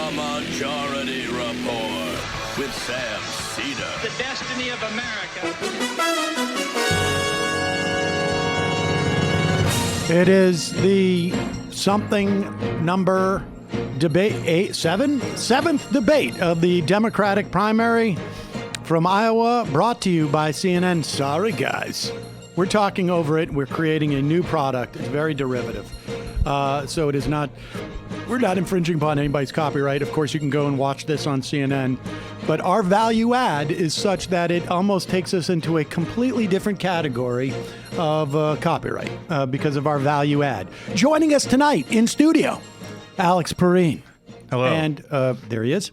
The Majority Report with Sam Cedar. The destiny of America. It is the number debate, seventh debate of the Democratic primary from Iowa, brought to you by CNN. Sorry, guys. We're talking over it. We're creating a new product. It's very derivative. So it is not, we're not infringing upon anybody's copyright. Of course, you can go and watch this on CNN. But our value add is such that it almost takes us into a completely different category of copyright because of our value add. Joining us tonight in studio, Alex Perrine. Hello. And there he is.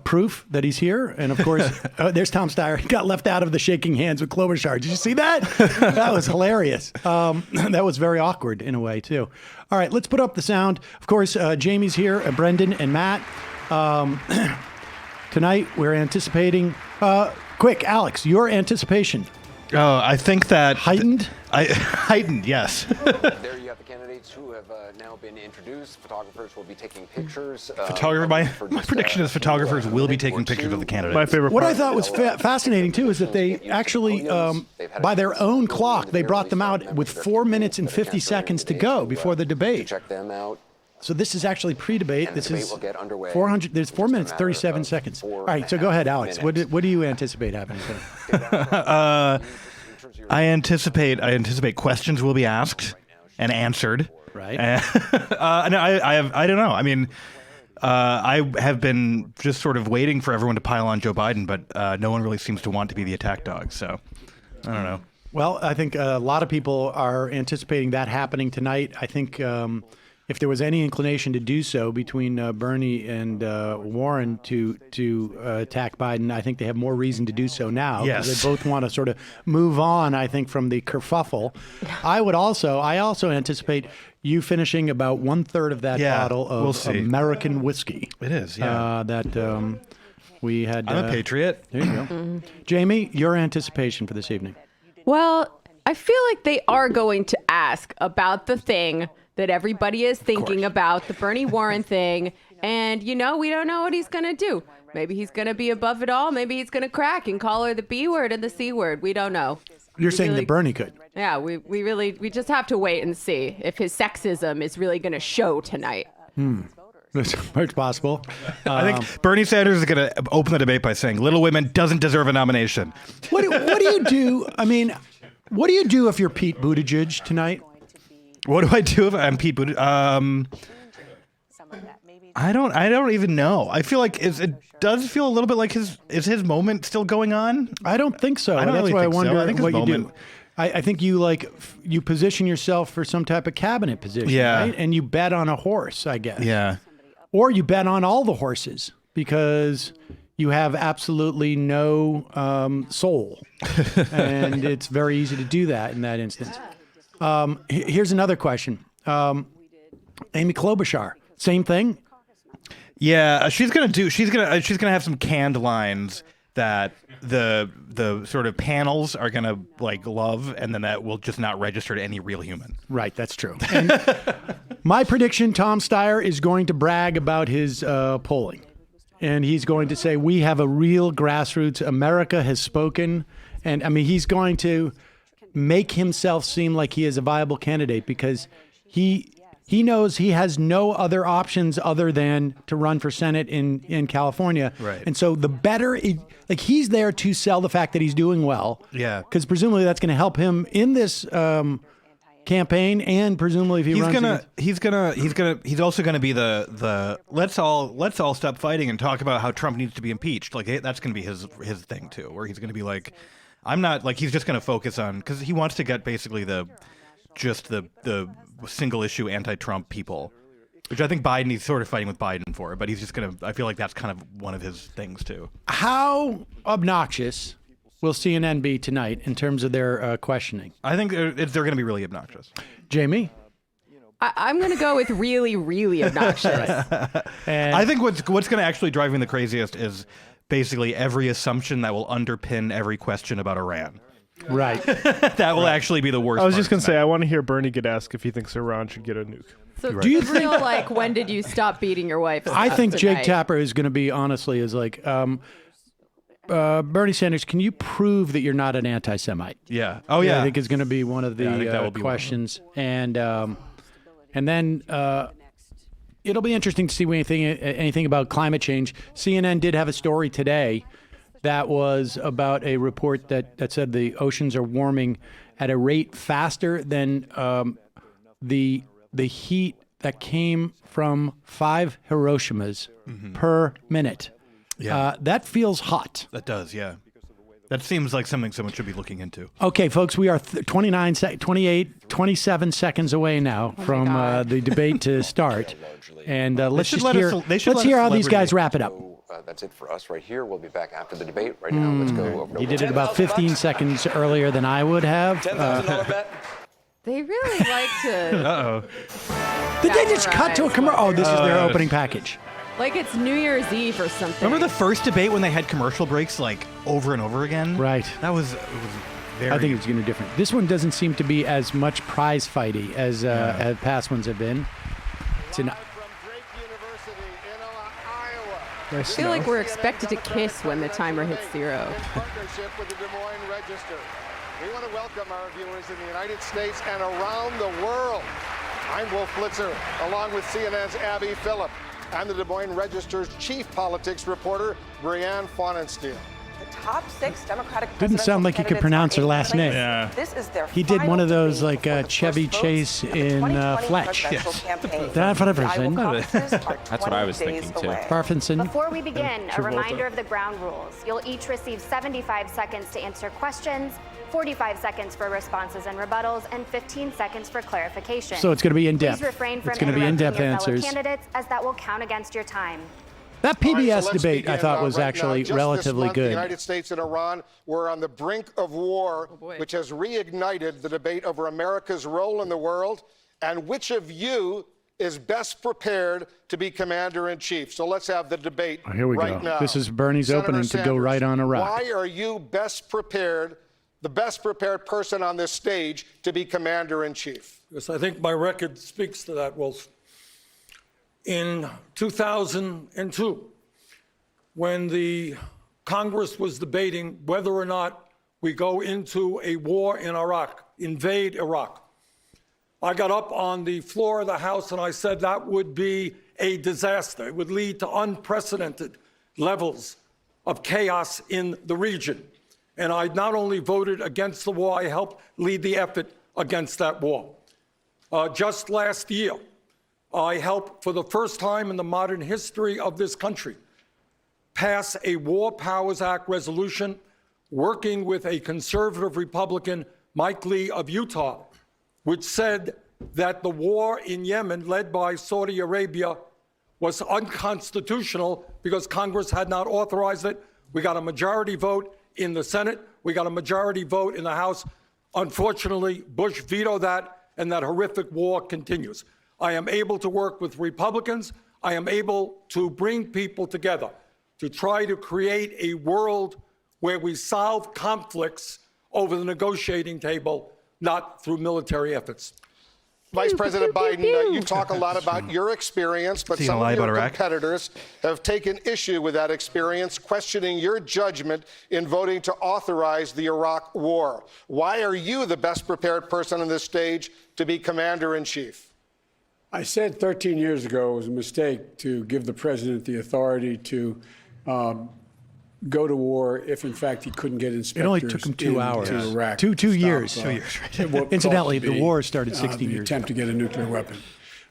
Proof that he's here. And of course, there's Tom Steyer. He got left out of the shaking hands with Klobuchar. Did you see that? That was hilarious. That was very awkward in a way, too. All right, let's put up the sound. Of course, Jamie's here, Brendan and Matt. Tonight, we're anticipating... quick, Alex, your anticipation. Oh, I think that... Heightened? Heightened, yes. There you have the candidates who have now been introduced. Photographers will be taking pictures. My prediction is photographers will be taking pictures of the candidates. My favorite What part. I thought was fascinating, too, is that they actually, by their own clock, they brought them out with 4 minutes and 50 seconds to go before the debate. Check them out. So this is actually pre-debate. And the This debate is will get underway. 400. There's 4 minutes, 37 seconds. All right, so go ahead, Alex. What do you anticipate happening today? I anticipate questions will be asked and answered. Right. No, I don't know. I mean, I have been just sort of waiting for everyone to pile on Joe Biden, but no one really seems to want to be the attack dog. So I don't know. Well, I think a lot of people are anticipating that happening tonight. I think if there was any inclination to do so between Bernie and Warren to attack Biden, I think they have more reason to do so now. Yes. They both want to sort of move on, I think, from the kerfuffle. I also anticipate you finishing about 1/3 of that bottle of American whiskey. It is, yeah. That we had. I'm a patriot. There you go. Jamie, your anticipation for this evening. Well, I feel like they are going to ask about the thing that everybody is thinking about, the Bernie Warren thing. And, we don't know what he's going to do. Maybe he's going to be above it all. Maybe he's going to crack and call her the B word and the C word. We don't know. You're saying that Bernie could? Yeah, we just have to wait and see if his sexism is really going to show tonight. It's possible. I think Bernie Sanders is going to open the debate by saying Little Women doesn't deserve a nomination. What do you do? I mean, what do you do if you're Pete Buttigieg tonight? What do I do if I'm Pete Buttigieg? I don't even know. I feel like it does feel a little bit like is his moment still going on? I don't think so. I don't That's really why think I wonder so. I think what his you moment... do. I think you position yourself for some type of cabinet position, right? And you bet on a horse, I guess. Yeah. Or you bet on all the horses because you have absolutely no soul. And it's very easy to do that in that instance. Here's another question. Amy Klobuchar, same thing? Yeah, she's gonna have some canned lines that the sort of panels are gonna love, and then that will just not register to any real human. Right, that's true. And my prediction, Tom Steyer is going to brag about his polling. And he's going to say, we have a real grassroots. America has spoken. And I mean, he's going to make himself seem like he is a viable candidate because he knows he has no other options other than to run for Senate in California. Right. And so the better, he's there to sell the fact that he's doing well. Yeah. Because presumably that's going to help him in this campaign, and presumably if he's also gonna be the let's all stop fighting and talk about how Trump needs to be impeached. That's gonna be his thing too, where he's gonna be like, I'm not he's just gonna focus on, because he wants to get basically the single issue anti-Trump people, which I think he's sort of fighting with Biden for, but he's just gonna, I feel like that's kind of one of his things too. How obnoxious will CNN be tonight in terms of their questioning? I think they're going to be really obnoxious. Jamie? I'm going to go with really, really obnoxious. And I think what's going to actually drive me the craziest is basically every assumption that will underpin every question about Iran. Right. That will actually be the worst. I was just going to say, I want to hear Bernie get asked if he thinks Iran should get a nuke. So Do you the real, like, when did you stop beating your wife? I think Jake tonight. Tapper is going to be, honestly, is like, Bernie Sanders, can you prove that you're not an anti-Semite? Yeah. Oh yeah. I think is going to be one of the I think that will be one of them. questions. And then it'll be interesting to see anything about climate change. CNN did have a story today that was about a report that said the oceans are warming at a rate faster than the heat that came from 5 Hiroshimas per minute. Yeah. That feels hot. That does. Yeah. That seems like something someone should be looking into. Okay, folks, we are 27 seconds away now from the debate to start. And let's just hear, let's hear how these guys wrap it up. That's it for us right here. We'll be back after the debate. Right now, let's go over to You did it about 15 seconds earlier than I would have. $10,000 bet. They really like to. Uh-oh. Did they just cut to a commercial? Oh, this is their opening package. Like it's New Year's Eve or something. Remember the first debate when they had commercial breaks like over and over again? Right. That was very. I think it's going to be different. This one doesn't seem to be as much prize fighty as past ones have been. It's an. I feel like we're expected to kiss when the timer hits 0. Partnership with the Des Moines Register. We want to welcome our viewers in the United States and around the world. I'm Wolf Blitzer, along with CNN's Abby Phillip and the Des Moines Register's chief politics reporter, Brianne Faunensteel. The top 6 Democratic Didn't sound like he could pronounce her last name. Yeah. This is their He did final one of those debate like before the Chevy first Chase votes of the in 2020 Fletch. presidential Yes. campaign. That for the The Iowa person. caucuses are That's what I was 20 days thinking, too. away. Parkinson. Before we begin, a reminder of the ground rules. You'll each receive 75 seconds to answer questions, 45 seconds for responses and rebuttals, and 15 seconds for clarification. So it's going to be in depth. Please refrain from It's going to be interrupting in-depth your fellow answers. candidates, as that will count against your time. That All right, PBS so let's debate, I begin, thought, was right now. actually Just relatively this month, good. The United States and Iran were on the brink of war, boy. which has reignited the debate over America's role in the world and which of you is best prepared to be commander-in-chief. So let's have the debate Oh, here we right go. now. This is Bernie's Senator opening to go Sanders, right on Iraq. Why are you best prepared, the best prepared person on this stage to be commander-in-chief? Yes, I think my record speaks to that, Wolf. In 2002, when the Congress was debating whether or not we go into a war in Iraq, invade Iraq, I got up on the floor of the House and I said that would be a disaster. It would lead to unprecedented levels of chaos in the region. And I not only voted against the war, I helped lead the effort against that war. Just last year, I helped, for the first time in the modern history of this country, pass a War Powers Act resolution working with a conservative Republican, Mike Lee of Utah, which said that the war in Yemen, led by Saudi Arabia, was unconstitutional because Congress had not authorized it. We got a majority vote in the Senate. We got a majority vote in the House. Unfortunately, Bush vetoed that, and that horrific war continues. I am able to work with Republicans. I am able to bring people together to try to create a world where we solve conflicts over the negotiating table, not through military efforts. Vice President Biden, you talk a lot about your experience, but some of your competitors have taken issue with that experience, questioning your judgment in voting to authorize the Iraq war. Why are you the best prepared person on this stage to be commander-in-chief? I said 13 years ago it was a mistake to give the president the authority to go to war if, in fact, he couldn't get inspectors. It only took him 2 hours. To Iraq. Two years. 2 years. Incidentally, the war started 16 the years attempt ago. to get a nuclear weapon.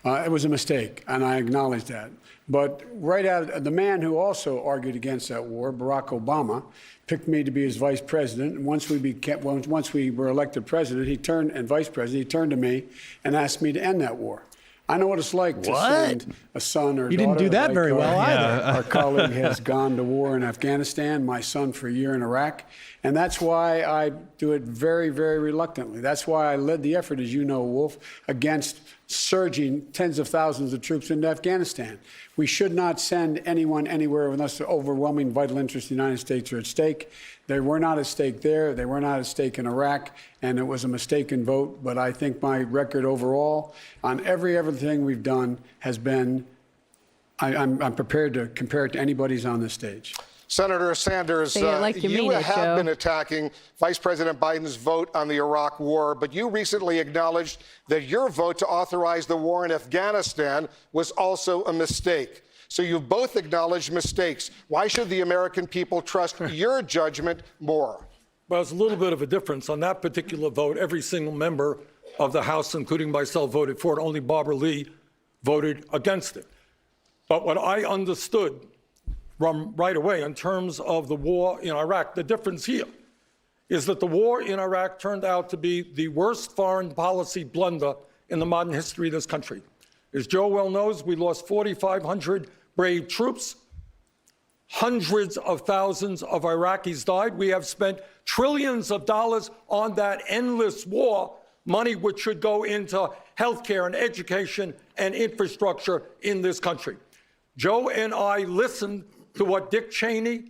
It was a mistake, and I acknowledge that. But right out, the man who also argued against that war, Barack Obama, picked me to be his vice president. And once we were elected president, and vice president, he turned to me and asked me to end that war. I know what it's like to send a son or daughter. You didn't do that like very well either. Our colleague has gone to war in Afghanistan, my son for a year in Iraq. And that's why I do it very, very reluctantly. That's why I led the effort, as you know, Wolf, against surging tens of thousands of troops into Afghanistan. We should not send anyone anywhere unless the overwhelming vital interests of the United States are at stake. They were not at stake there. They were not at stake in Iraq, and it was a mistaken vote. But I think my record overall on everything we've done has been, I'm prepared to compare it to anybody's on this stage. Senator Sanders, you have been attacking Vice President Biden's vote on the Iraq war, but you recently acknowledged that your vote to authorize the war in Afghanistan was also a mistake. So you've both acknowledged mistakes. Why should the American people trust your judgment more? Well, there's a little bit of a difference. On that particular vote, every single member of the House, including myself, voted for it. Only Barbara Lee voted against it. But what I understood right away in terms of the war in Iraq, the difference here is that the war in Iraq turned out to be the worst foreign policy blunder in the modern history of this country. As Joe well knows, we lost 4,500 brave troops. Hundreds of thousands of Iraqis died. We have spent trillions of dollars on that endless war, money which should go into healthcare and education and infrastructure in this country. Joe and I listened to what Dick Cheney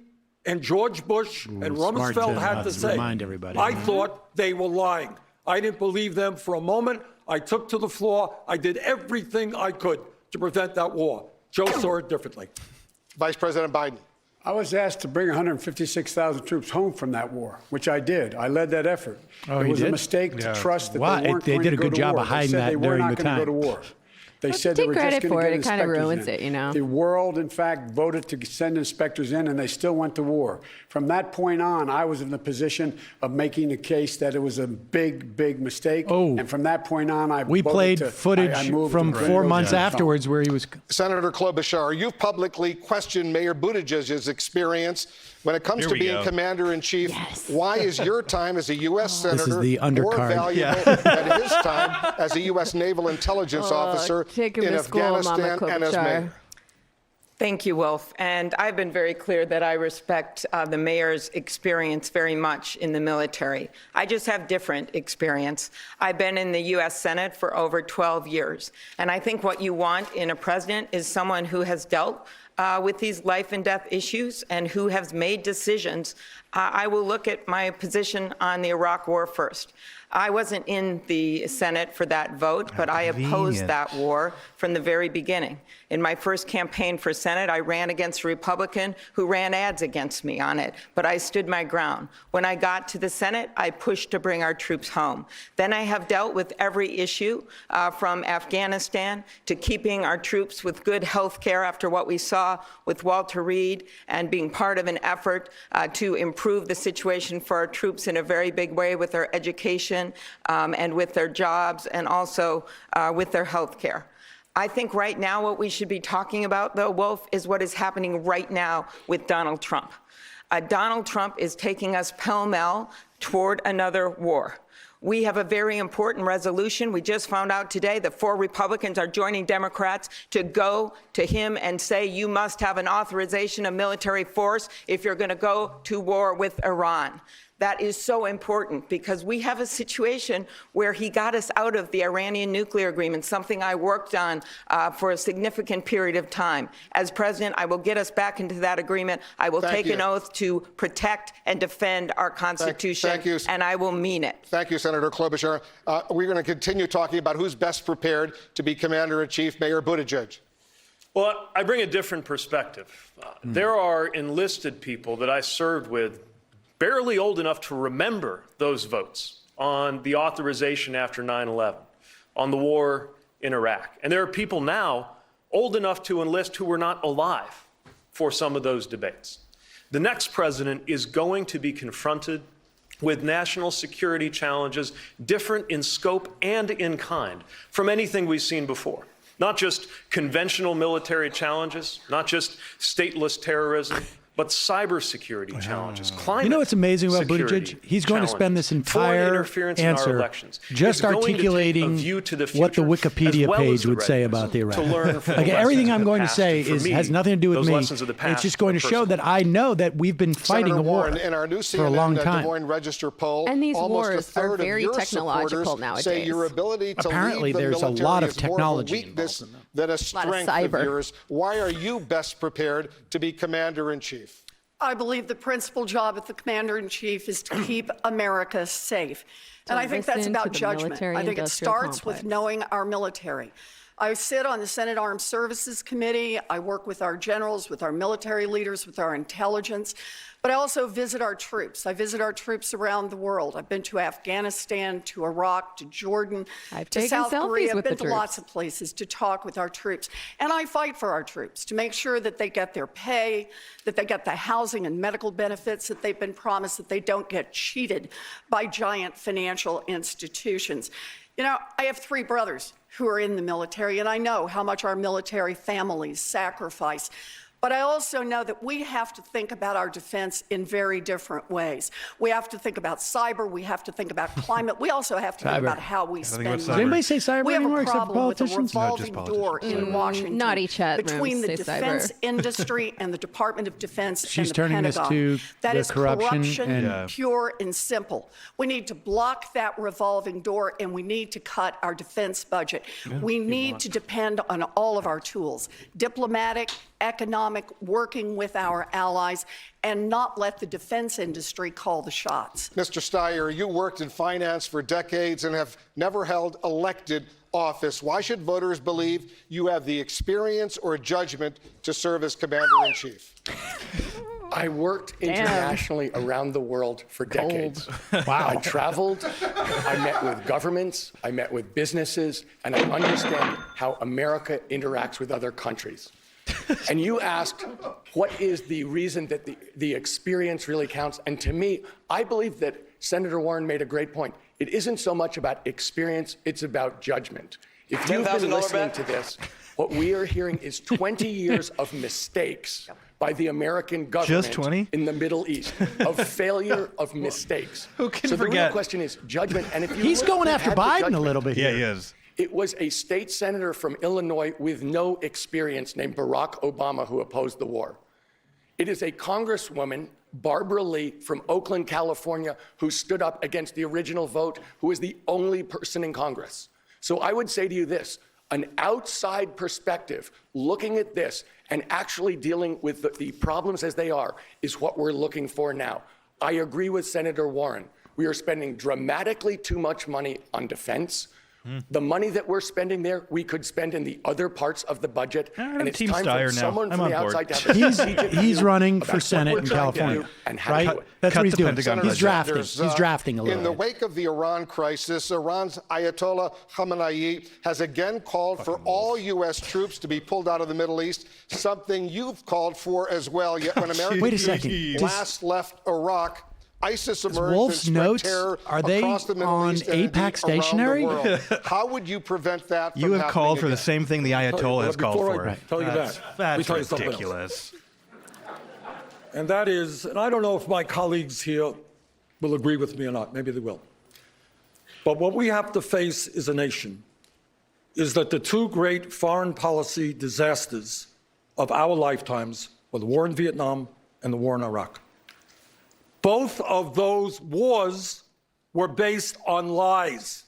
and George Bush and Rumsfeld had to say. I thought they were lying. I didn't believe them for a moment. I took to the floor. I did everything I could to prevent that war. Joe saw it differently. Vice President Biden. I was asked to bring 156,000 troops home from that war, which I did. I led that effort. It was a mistake to trust that they weren't going to go to war. They did a good job of hiding that during the time. They were not going to go to war. They said they were just going to get inspectors in. Take credit for it. It kind of ruins it, you know. The world, in fact, voted to send inspectors in, and they still went to war. From that point on, I was in the position of making a case that it was a big, big mistake. Oh. And from that point on, we played footage from 4 months afterwards where he was. Senator Klobuchar, you've publicly questioned Mayor Buttigieg's experience when it comes to being commander-in-chief. Yes. Why is your time as a U.S. senator more valuable than his time as a U.S. naval intelligence officer in Afghanistan and as mayor? Thank you, Wolf. And I've been very clear that I respect the mayor's experience very much in the military. I just have different experience. I've been in the U.S. Senate for over 12 years. And I think what you want in a president is someone who has dealt with these life and death issues and who has made decisions. I will look at my position on the Iraq war first. I wasn't in the Senate for that vote, but I opposed that war from the very beginning. In my first campaign for Senate, I ran against a Republican who ran ads against me on it, but I stood my ground. When I got to the Senate, I pushed to bring our troops home. Then I have dealt with every issue from Afghanistan to keeping our troops with good health care after what we saw with Walter Reed and being part of an effort to improve the situation for our troops in a very big way with their education and with their jobs and also with their health care. I think right now what we should be talking about, though, Wolf, is what is happening right now with Donald Trump. Donald Trump is taking us pell-mell toward another war. We have a very important resolution. We just found out today that 4 Republicans are joining Democrats to go to him and say, you must have an authorization of military force if you're going to go to war with Iran. That is so important because we have a situation where he got us out of the Iranian nuclear agreement, something I worked on for a significant period of time. As president, I will get us back into that agreement. I will take an oath to protect and defend our Constitution, and I will mean it. Thank you, Senator Klobuchar. We're going to continue talking about who's best prepared to be Commander-in-Chief, Mayor Buttigieg. Well, I bring a different perspective. There are enlisted people that I served with barely old enough to remember those votes on the authorization after 9/11, on the war in Iraq. And there are people now old enough to enlist who were not alive for some of those debates. The next president is going to be confronted with national security challenges different in scope and in kind from anything we've seen before. Not just conventional military challenges, not just stateless terrorism, but cybersecurity challenges, climate. You know what's amazing about security Buttigieg? He's going to spend this challenges, foreign entire interference in our answer elections. just It's going to take a articulating view to the what the future, Wikipedia as well as page the would say readiness about the Iraq. to learn from Like the everything lessons I'm of the going to past. say And for me, has nothing to do with those me. lessons of the It's past just going to are show personal. that I know that we've been fighting Senator a war Warren, in our new for a long CNN time. Des Moines Register poll, And these almost wars a third are very of your technological supporters nowadays. say your ability to Apparently, lead the there's a military lot of is more technology of a weakness involved in them. than a lot of strength of cyber. yours. Why are you best prepared to be commander-in-chief? I believe the principal job of the commander-in-chief is to keep America safe. And I think that's listen about to the judgment. I think it military-industrial starts with complex. knowing our military. I sit on the Senate Armed Services Committee. I work with our generals, with our military leaders, with our intelligence. But I also visit our troops. I visit our troops around the world. I've been to Afghanistan, to Iraq, to Jordan, I've to taken South selfies Korea. I've with been the to troops. lots of places to talk with our troops. And I fight for our troops to make sure that they get their pay, that they get the housing and medical benefits that they've been promised, that they don't get cheated by giant financial institutions. You know, I have 3 brothers who are in the military, and I know how much our military families sacrifice. But I also know that we have to think about our defense in very different ways. We have to think about cyber. We have to think about climate. We also have to think about how we spend money. Does anybody say cyber We have anymore a except for problem with a politicians? revolving door in Washington naughty chat between rooms the say defense cyber. industry and the Department of Defense She's and the turning this Pentagon. to That the is corruption and- pure and simple. We need to block that revolving door, and we need to cut our defense budget. We need to depend on all of our tools, diplomatic, economic, working with our allies, and not let the defense industry call the shots. Mr. Steyer, you worked in finance for decades and have never held elected office. Why should voters believe you have the experience or judgment to serve as commander-in-chief? I worked internationally around the world for decades. Wow. I traveled, I met with governments, I met with businesses, and I understand how America interacts with other countries. And you asked, what is the reason that the experience really counts? And to me, I believe that Senator Warren made a great point. It isn't so much about experience, it's about judgment. If you've been listening to this, what we are hearing is 20 years of mistakes by the American government Just 20? in the Middle East, of failure of mistakes. Who can so the forget? real question is judgment. And if you He's look going who after had the Biden a judgment, little bit Yeah, here. he is. it was a state senator from Illinois with no experience named Barack Obama who opposed the war. It is a congresswoman, Barbara Lee, from Oakland, California, who stood up against the original vote, who is the only person in Congress. So I would say to you this, an outside perspective, looking at this and actually dealing with the problems as they are, is what we're looking for now. I agree with Senator Warren. We are spending dramatically too much money on defense. The money that we're spending there, we could spend in the other parts of the budget. I'm And it's Team time Steyer for now. someone I'm from on the board. outside to have a strategic He's view running about for what Senate we're in trying to California, do and how to right? do it. That's Cut what he's the doing. Pentagon He's budget. drafting. There's, He's drafting a little In the bit. wake of the Iran crisis, Iran's Ayatollah Khamenei has again called for all U.S. troops to be pulled out of the Middle East, something you've called for as well. Yet when American Wait a troops second. last left Iraq, ISIS emerged Wolf's and spread notes, terror are they across the Middle on East and indeed APAC around the stationary? world. How would you prevent that from You have happening called for the again? same thing the Ayatollah has called Before for. I tell you that, let me That's tell you something else. ridiculous. And that is, and I don't know if my colleagues here will agree with me or not, maybe they will. But what we have to face as a nation is that the 2 great foreign policy disasters of our lifetimes were the war in Vietnam and the war in Iraq. Both of those wars were based on lies.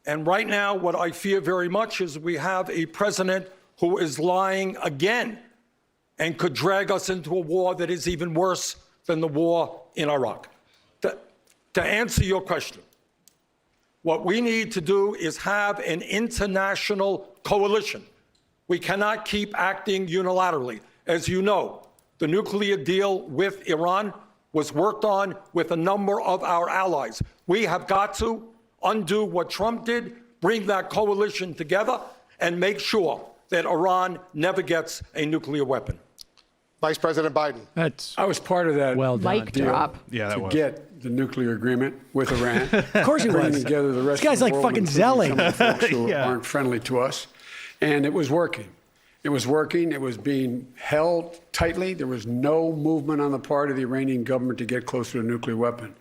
And right now, what I fear very much is we have a president who is lying again and could drag us into a war that is even worse than the war in Iraq. To answer your question, what we need to do is have an international coalition. We cannot keep acting unilaterally. As you know, the nuclear deal with Iran was worked on with a number of our allies. We have got to undo what Trump did, bring that coalition together, and make sure that Iran never gets a nuclear weapon. Vice President Biden. I was part of that Mic deal drop. Yeah, that to was. get the nuclear agreement with Iran. Of course he bringing was. together the rest This guy's of the like world, fucking including Zelling. some of the folks who Yeah. aren't friendly to us, and it was working. It was working. It was being held tightly. There was no movement on the part of the Iranian government to get closer to a nuclear weapon.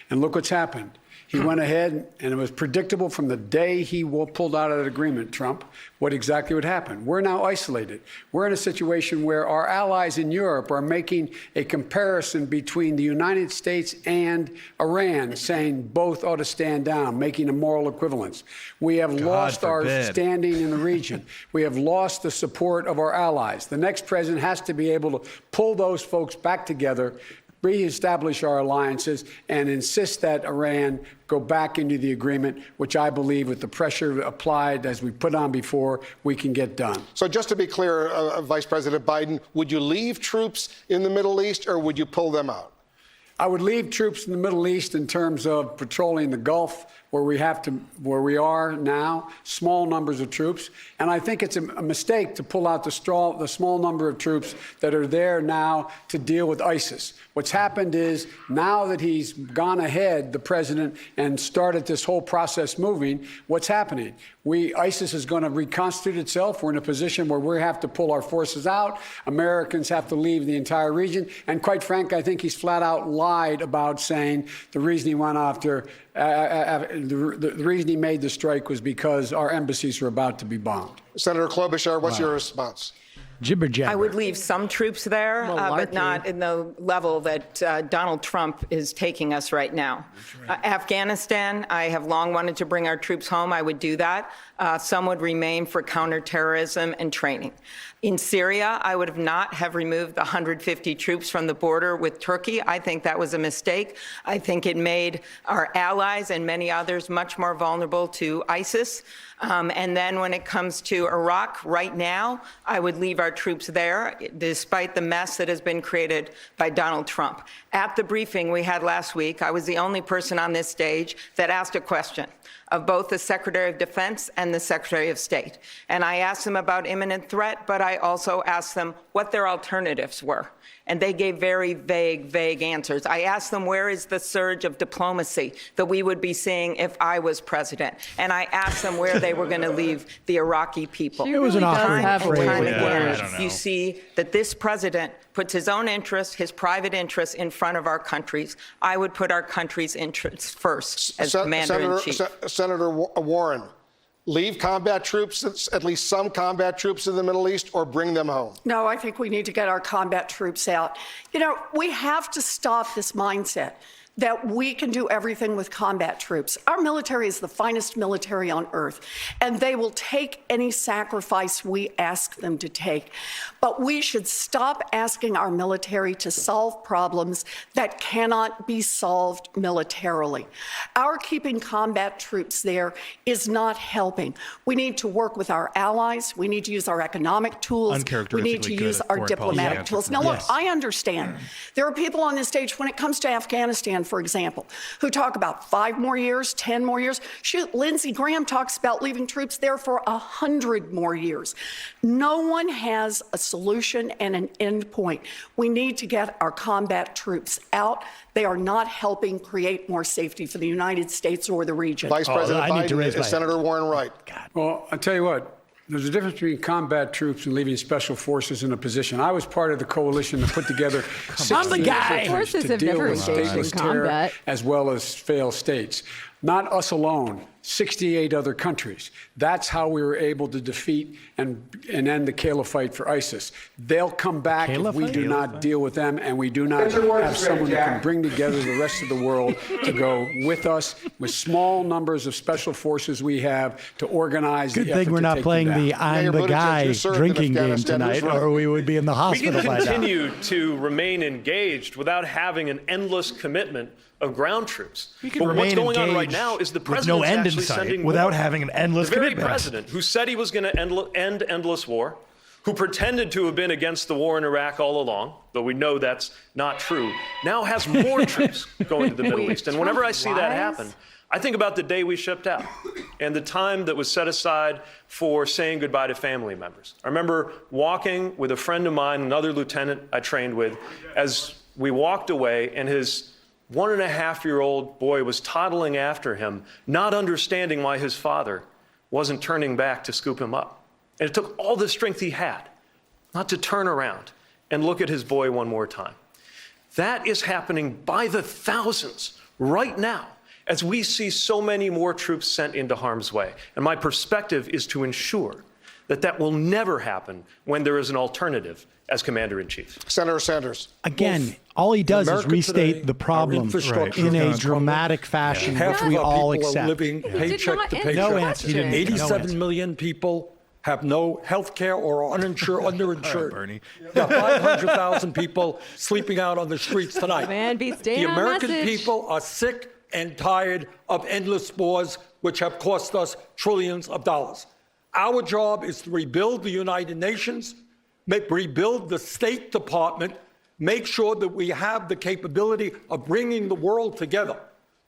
And look what's happened. He went ahead, and it was predictable from the day he pulled out of that agreement, Trump, what exactly would happen. We're now isolated. We're in a situation where our allies in Europe are making a comparison between the United States and Iran, saying both ought to stand down, making a moral equivalence. We have lost our standing in the region. We have lost the support of our allies. The next president has to be able to pull those folks back together, reestablish our alliances, and insist that Iran go back into the agreement, which I believe with the pressure applied as we put on before, we can get done. So just to be clear, Vice President Biden, would you leave troops in the Middle East or would you pull them out? I would leave troops in the Middle East in terms of patrolling the Gulf, where we are now, small numbers of troops. And I think it's a mistake to pull out the small number of troops that are there now to deal with ISIS. What's happened is now that he's gone ahead, the president, and started this whole process moving, what's happening? ISIS is going to reconstitute itself. We're in a position where we have to pull our forces out. Americans have to leave the entire region. And quite frankly, I think he's flat out lied about saying the reason he went after the reason he made the strike was because our embassies were about to be bombed. Senator Klobuchar, what's your response? Jibber jabber. I would leave some troops there, but not in the level that Donald Trump is taking us right now. Afghanistan, I have long wanted to bring our troops home. I would do that. Some would remain for counterterrorism and training. In Syria, I would not have removed the 150 troops from the border with Turkey. I think that was a mistake. I think it made our allies and many others much more vulnerable to ISIS. And then when it comes to Iraq, right now, I would leave our troops there, despite the mess that has been created by Donald Trump. At the briefing we had last week, I was the only person on this stage that asked a question of both the Secretary of Defense and the Secretary of State. And I asked them about imminent threat, but I also asked them what their alternatives were. And they gave very vague answers. I asked them, where is the surge of diplomacy that we would be seeing if I was president? And I asked them where they were going to leave the Iraqi people. It was an awkward time you see that this president puts his own interests, his private interests in front of our countries. I would put our country's interests first as commander-in-chief. Senator Warren, leave combat troops, at least some combat troops in the Middle East, or bring them home? No, I think we need to get our combat troops out. You know, we have to stop this mindset that we can do everything with combat troops. Our military is the finest military on earth, and they will take any sacrifice we ask them to take. But we should stop asking our military to solve problems that cannot be solved militarily. Our keeping combat troops there is not helping. We need to work with our allies. We need to use our economic tools. We need to use our diplomatic tools. Now, look, I understand. There are people on this stage, when it comes to Afghanistan, for example, who talk about 5 more years, 10 more years. Shoot, Lindsey Graham talks about leaving troops there for 100 more years. No one has a solution and an end point. We need to get our combat troops out. They are not helping create more safety for the United States or the region. Vice President Biden, is Senator Warren right? Well, I'll tell you what. There's a difference between combat troops and leaving special forces in a position. I was part of the coalition that put together 60 forces to deal with stateless terror as well as failed states. Not us alone, 68 other countries. That's how we were able to defeat and end the caliphate for ISIS. They'll come back if we do not deal with them, and we do not have someone who can bring together the rest of the world to go with us with small numbers of special forces we have to organize the effort to take them down. Good thing we're not playing the I'm the guy drinking game tonight, or we would be in the hospital by now. We can continue to remain engaged without having an endless commitment of ground troops. But what's going on right now is the president actually sending without having an endless commitment. The very president who said he was going to end endless war, who pretended to have been against the war in Iraq all along, though we know that's not true, now has more troops going to the Middle East. And whenever I see that happen, I think about the day we shipped out and the time that was set aside for saying goodbye to family members. I remember walking with a friend of mine, another lieutenant I trained with, as we walked away, and his 1.5-year-old boy was toddling after him, not understanding why his father wasn't turning back to scoop him up. And it took all the strength he had not to turn around and look at his boy one more time. That is happening by the thousands right now as we see so many more troops sent into harm's way. And my perspective is to ensure that that will never happen when there is an alternative as Commander-in-Chief. Senator Sanders. Again, all he does is restate the problem in a dramatic fashion, which we all accept. Are living paycheck to paycheck. No answer. 87 million people have no health care or are underinsured. Bernie. Got 500,000 people sleeping out on the streets tonight. Man, be staying The on American message. people are sick and tired of endless wars, which have cost us trillions of dollars. Our job is to rebuild the United Nations, rebuild the State Department, make sure that we have the capability of bringing the world together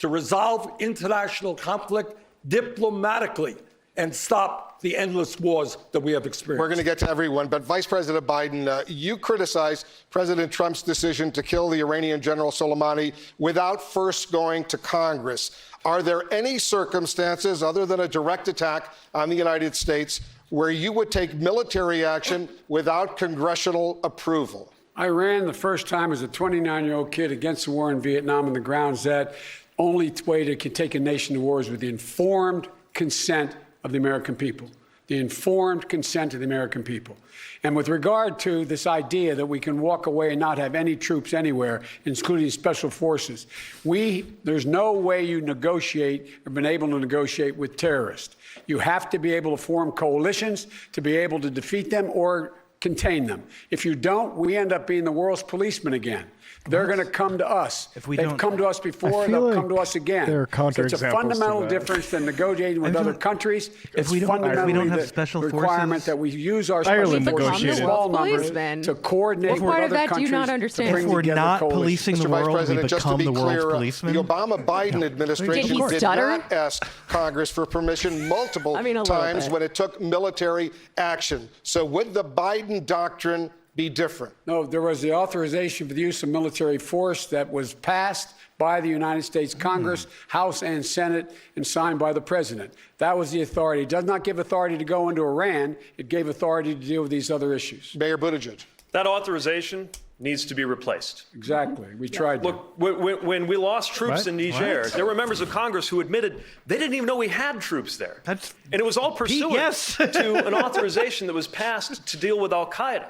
to resolve international conflict diplomatically and stop the endless wars that we have experienced. We're going to get to everyone, but Vice President Biden, you criticized President Trump's decision to kill the Iranian General Soleimani without first going to Congress. Are there any circumstances other than a direct attack on the United States where you would take military action without congressional approval? I ran the first time as a 29-year-old kid against the war in Vietnam on the grounds that only way to take a nation to war is with the informed consent of the American people. The informed consent of the American people. And with regard to this idea that we can walk away and not have any troops anywhere, including special forces, there's no way you negotiate or been able to negotiate with terrorists. You have to be able to form coalitions to be able to defeat them or contain them. If you don't, we end up being the world's policeman again. They're going to come to us. They've come to us before, they'll come to us again. There are counterexamples It's a fundamental difference than negotiating with other countries. It's fundamentally the requirement that we use our special forces in small numbers to coordinate with other countries to bring If we're together not coalitions. policing the Mr. Vice world, we President, just to become be the world's clear, policeman. the Obama-Biden administration did not ask Congress for permission multiple times when it took military action. So would the Biden doctrine be different? No, there was the authorization for the use of military force that was passed by the United States Congress, House and Senate, and signed by the President. That was the authority. It does not give authority to go into Iran. It gave authority to deal with these other issues. Mayor Buttigieg. That authorization needs to be replaced. Exactly. We tried to. Look, when we lost troops in Niger, there were members of Congress who admitted they didn't even know we had troops there. And it was all pursuant to an authorization that was passed to deal with al-Qaeda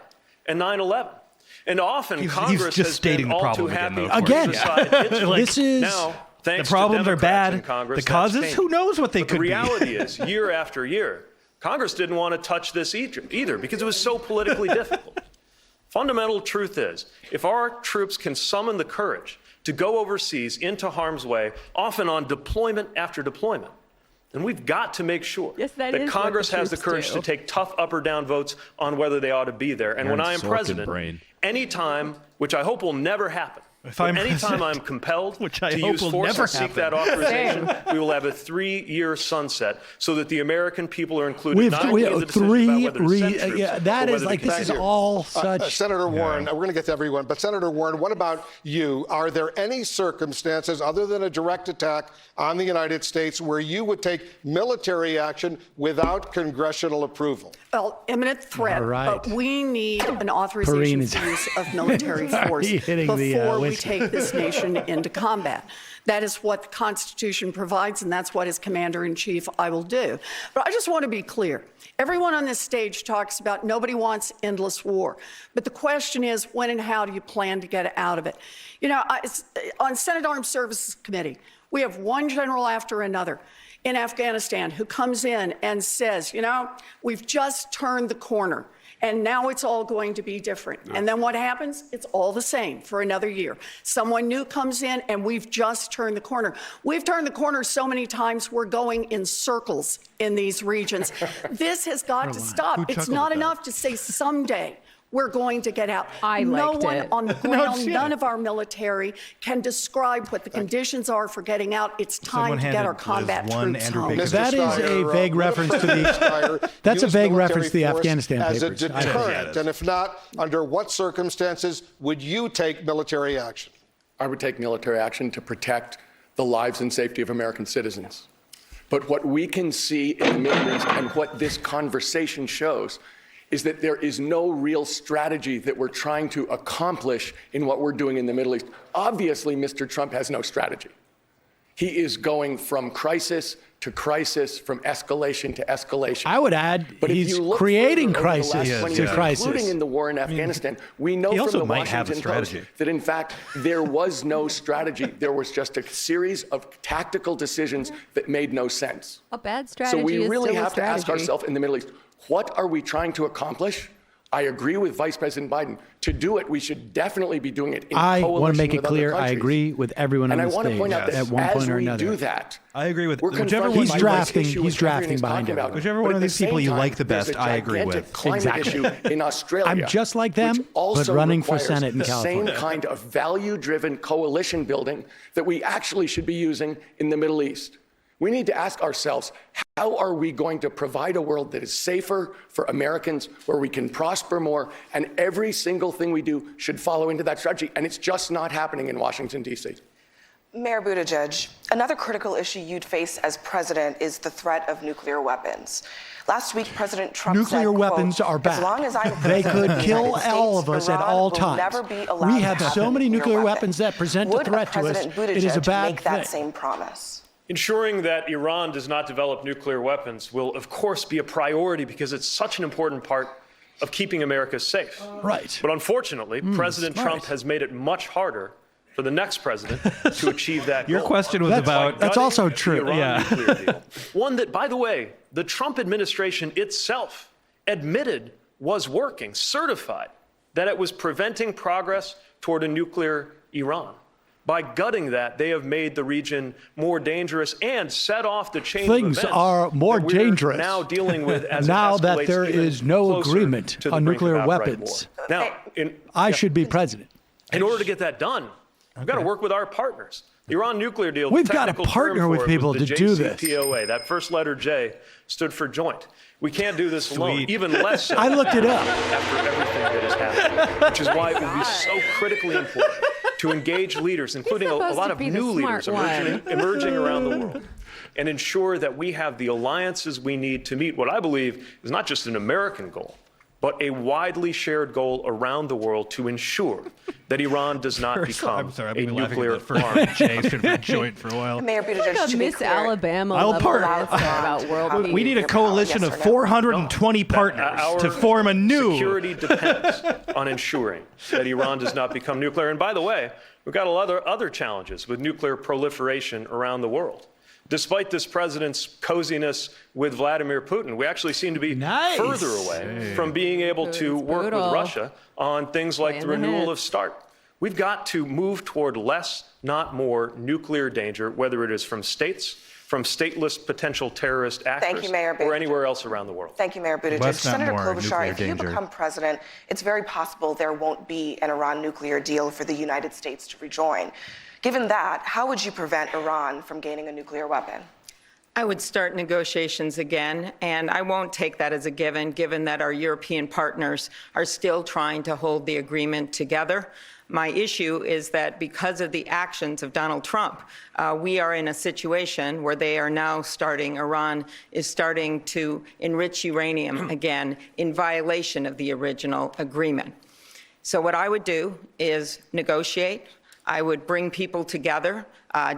and 9/11. And often Congress has been all too happy to decide this is now, thanks the problems to are bad. in Congress, The causes, who knows what they but could the be. reality is, year after year, Congress didn't want to touch this either because it was so politically difficult. Fundamental truth is, if our troops can summon the courage to go overseas into harm's way, often on deployment after deployment, then we've got to make sure that Congress has the courage to take tough up or down votes on whether they ought to be there. And when I am president, anytime, which I hope will never happen, anytime I'm compelled to use force and seek that authorization, we will have a 3-year sunset so that the American people are included not only in the decision about whether to send troops, that but is whether like, to this is all such. Senator Warren, we're going to get to everyone, but Senator Warren, what about you? Are there any circumstances other than a direct attack on the United States where you would take military action without congressional approval? Well, imminent threat, but we need an Perrine authorization for use of military force before we take this nation into combat. That is what the Constitution provides, and that's what, as Commander-in-Chief, I will do. But I just want to be clear. Everyone on this stage talks about nobody wants endless war. But the question is, when and how do you plan to get out of it? You know, on Senate Armed Services Committee, we have one general after another in Afghanistan who comes in and says, you know, we've just turned the corner. And now it's all going to be different. And then what happens? It's all the same for another year. Someone new comes in, and we've just turned the corner. We've turned the corner so many times, we're going in circles in these regions. This has got to stop. It's not enough to say someday we're going to get out. No one on the ground, none of our military can describe what the conditions are for getting out. It's time to get our combat troops home. That is a vague reference to the. That's a vague reference to the Afghanistan papers. As a deterrent, and if not, under what circumstances would you take military action? I would take military action to protect the lives and safety of American citizens. But what we can see in the Middle East and what this conversation shows is that there is no real strategy that we're trying to accomplish in what we're doing in the Middle East. Obviously, Mr. Trump has no strategy. He is going from crisis to crisis, from escalation to escalation. I would add, but he's creating crisis to crisis. Including in the war in Afghanistan, we know from the Washington Post that, in fact, there was no strategy. There was just a series of tactical decisions that made no sense. A bad strategy. So we is really still a have to ask strategy. ourselves in the Middle East, what are we trying to accomplish? I agree with Vice President Biden. To do it, we should definitely be doing it in I coalition want to make it with other clear, I countries. agree with everyone on And the I want stage to point out that at one as point or we another. do that, I agree with we're whichever confronted one. He's by drafting. this issue He's which everyone drafting is behind talking him. about. Whichever But one at of the these people same you time, like the there's best, a I agree with. gigantic climate Exactly. issue in Australia. I'm just like them, which also but running for requires Senate in the California. same kind of value-driven coalition building that we actually should be using in the Middle East. We need to ask ourselves, how are we going to provide a world that is safer for Americans, where we can prosper more, and every single thing we do should follow into that strategy, and it's just not happening in Washington, D.C. Mayor Buttigieg, another critical issue you'd face as president is the threat of nuclear weapons. Last week, President Trump Nuclear said, weapons quote, are back. As long as I'm They president could of the kill United all States, of us at Iran all will times. never be allowed We to have have so a many nuclear weapon. weapons that present a Would threat to us. President Buttigieg It is a bad make that thing. same promise? Ensuring that Iran does not develop nuclear weapons will, of course, be a priority because it's such an important part of keeping America safe. Right. But unfortunately, President smart. Trump has made it much harder for the next president to achieve that Your goal. question was That's- about. that's also The true. Iran Yeah. nuclear deal. One that, by the way, the Trump administration itself admitted was working, certified that it was preventing progress toward a nuclear Iran. By gutting that, they have made the region more dangerous and set off the chain Things of events are more that we're dangerous now dealing with as now it that escalates there even is no closer agreement to the on brink of nuclear outright weapons. war. Now, I should be president. in order to get that done, we've got to work with our partners. The Iran nuclear deal. We've the got to technical term partner with for it people was the to do this. JCPOA. That first letter J stood for joint. We can't do this alone, Sweet. even less so I looked it up. after everything that has happened, which is why it will be so critically important to engage leaders, including a supposed lot to of be the new leaders smart emerging around the world, and ensure that we have the alliances we need to meet what I believe is not just an American goal, but a widely shared goal around the world to ensure that Iran does not become I've a been laughing nuclear at that armed. first Jay should have joined for a while. Mayor Buttigieg, Like a to be Miss clear, Alabama I'll level part- answer about world peace. We need a coalition of 420 partners to form a new. Security depends on ensuring that Iran does not become nuclear. And by the way, we've got other challenges with nuclear proliferation around the world. Despite this president's coziness with Vladimir Putin, we actually seem to be further away from being able to work with Russia on things like the renewal of START. We've got to move toward less, not more, nuclear danger, whether it is from states, from stateless potential terrorist actors, Mayor or anywhere else around the world. Thank you, Mayor Buttigieg. Less, not Senator more, Klobuchar, nuclear if you danger. become president, it's very possible there won't be an Iran nuclear deal for the United States to rejoin. Given that, how would you prevent Iran from gaining a nuclear weapon? I would start negotiations again, and I won't take that as a given that our European partners are still trying to hold the agreement together. My issue is that because of the actions of Donald Trump, we are in a situation where they are now Iran is starting to enrich uranium again in violation of the original agreement. So what I would do is negotiate. I would bring people together,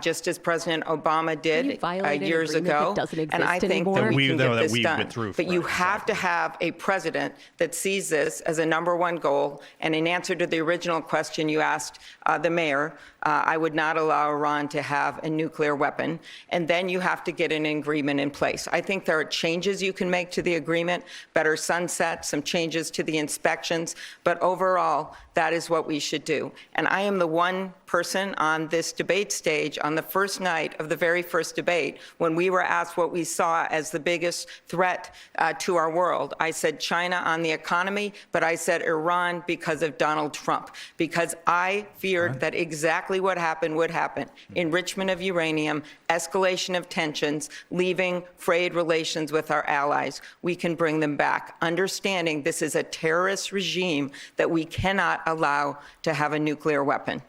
just as President Obama did years ago. And I think that we can get this done. But you have to have a president that sees this as a #1 goal. And in answer to the original question you asked the mayor, I would not allow Iran to have a nuclear weapon. And then you have to get an agreement in place. I think there are changes you can make to the agreement, better sunset, some changes to the inspections. But overall, that is what we should do. And I am the one person on this debate stage on the first night of the very first debate when we were asked what we saw as the biggest threat to our world. I said China on the economy, but I said Iran because of Donald Trump, because I feared that exactly what happened would happen. Enrichment of uranium, escalation of tensions, leaving frayed relations with our allies. We can bring them back, understanding this is a terrorist regime that we cannot allow to have a nuclear weapon.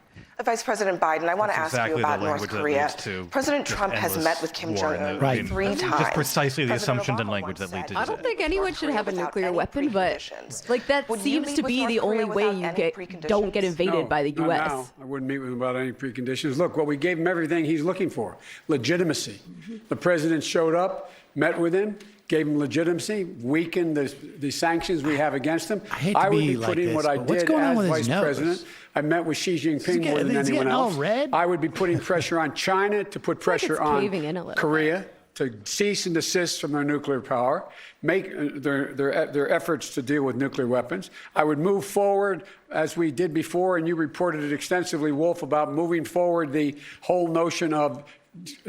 Vice President Biden, I want to ask exactly you about the North language that Korea. leads to President Trump has endless met with Kim war in Jong-un the- Right. 3 times. Just precisely the President assumptions and Obama language once that lead said, to I don't think anyone should have a without nuclear any weapon, but preconditions. like that Would you seems meet to with be North the only Korea way without you any don't get preconditions? invaded by the not U.S. now. I wouldn't meet with him about any preconditions. Look, what we gave him everything he's looking for, legitimacy. The president showed up, met with him, gave him legitimacy, weakened the sanctions we have against him. I hate to would be be like putting this, what I but what's did going on as with his vice nose? president. I met with Xi Jinping more than is he anyone getting all else. red? I would be putting pressure on China to put pressure it's on caving in a little Korea to cease and desist from their nuclear power, make their efforts to deal with nuclear weapons. I would move forward, as we did before, and you reported it extensively, Wolf, about moving forward the whole notion of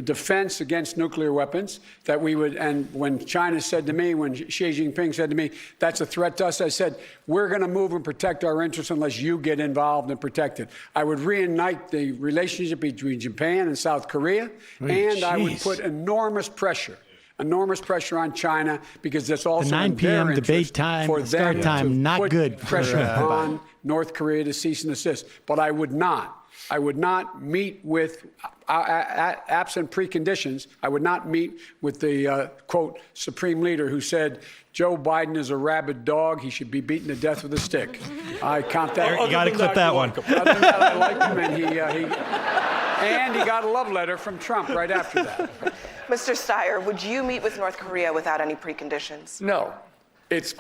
defense against nuclear weapons, that we would, and when China said to me, when Xi Jinping said to me, that's a threat to us, I said, we're going to move and protect our interests unless you get involved and protect it. I would reignite the relationship between Japan and South Korea, and I would put enormous pressure on China, because that's also The 9 in their p.m. debate interest time, for start them time, to not put good for, pressure Biden. on North Korea to cease and desist. But I would not meet with, absent preconditions, I would not meet with the, quote, supreme leader who said, Joe Biden is a rabid dog. He should be beaten to death with a stick. I count that. You got to clip that one. Other than that, I like him, and he got a love letter from Trump right after that. Mr. Steyer, would you meet with North Korea without any preconditions? No. It's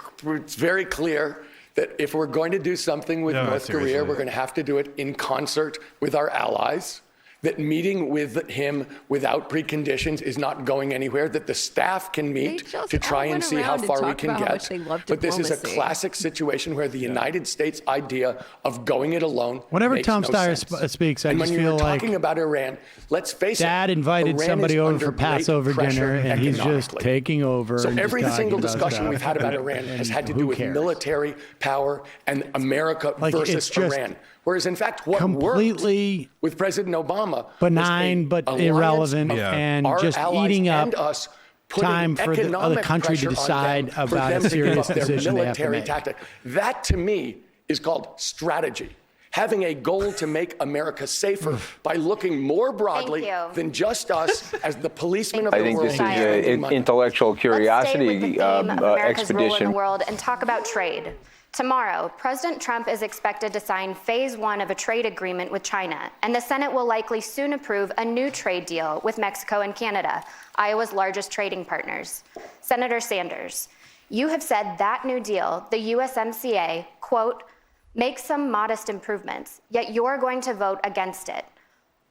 very clear that if we're going to do something with North Korea, we're going to have to do it in concert with our allies, that meeting with him without preconditions is not going anywhere, that the staff can meet to try and see how far we can get. But this is a classic situation where the United States idea of going it alone Whenever makes Tom no Steyer sense. speaks, I And just when feel you're like talking about Iran, let's face Dad it, invited Iran somebody is over under for great Passover pressure dinner, and he's just economically. taking over. So and just every talking single about discussion stuff. we've had about Iran has had to who do with cares? military power and America Like, it's versus just Iran. Whereas, in fact, what completely worked with President Obama benign was but an irrelevant, alliance of and our just allies eating up and us putting time for the other economic country to pressure on decide them for about them a to give serious up their decision they have to military make. tactic. That, to me, is called strategy. Having a goal to make America safer by looking more broadly than just us as the policemen of the world. I think this is an intellectual curiosity America's role in expedition. the world and talk about trade. Tomorrow, President Trump is expected to sign phase 1 of a trade agreement with China, and the Senate will likely soon approve a new trade deal with Mexico and Canada, Iowa's largest trading partners. Senator Sanders, you have said that new deal, the USMCA, quote, makes some modest improvements, yet you're going to vote against it.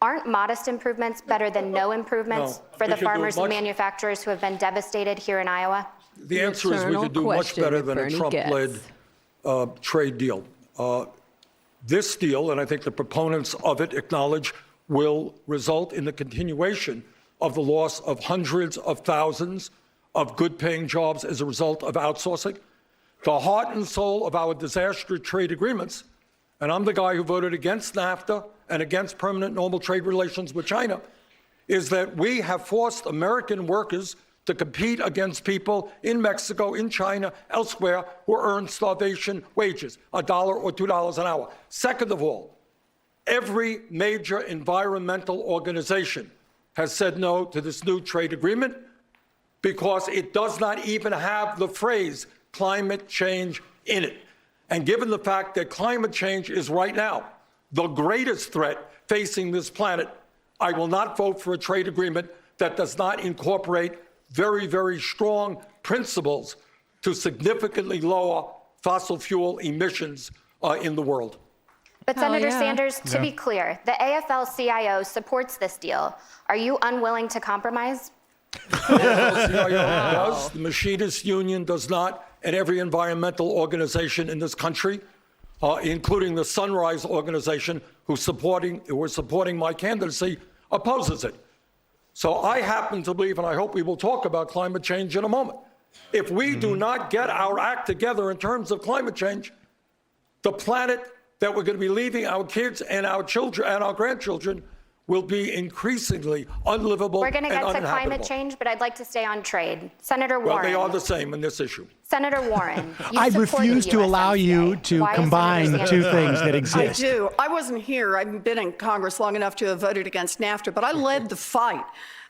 Aren't modest improvements better than no improvements for the farmers and manufacturers who have been devastated here in Iowa? The answer is we could do much better than a Trump-led trade deal. This deal, and I think the proponents of it acknowledge, will result in the continuation of the loss of hundreds of thousands of good-paying jobs as a result of outsourcing. The heart and soul of our disastrous trade agreements, and I'm the guy who voted against NAFTA and against permanent normal trade relations with China, is that we have forced American workers to compete against people in Mexico, in China, elsewhere, who earn starvation wages, $1 or $2 an hour. Second of all, every major environmental organization has said no to this new trade agreement because it does not even have the phrase climate change in it. And given the fact that climate change is right now the greatest threat facing this planet, I will not vote for a trade agreement that does not incorporate very, very strong principles to significantly lower fossil fuel emissions in the world. But Senator Sanders, to be clear, the AFL-CIO supports this deal. Are you unwilling to compromise? AFL-CIO does. The Machinists Union does not, and every environmental organization in this country, including the Sunrise Organization, who are supporting my candidacy, opposes it. So I happen to believe, and I hope we will talk about climate change in a moment, if we do not get our act together in terms of climate change, the planet that we're going to be leaving our kids and our children and our grandchildren will be increasingly unlivable We're going to and get to uninhabitable. climate change, but I'd like to stay on trade. Senator Well, Warren. they are the same in this issue. Senator Warren, you I support the refuse to allow you to Why is combine Senator two Sanders- things that I exist. do. I wasn't here. I've been in Congress long enough to have voted against NAFTA, but I led the fight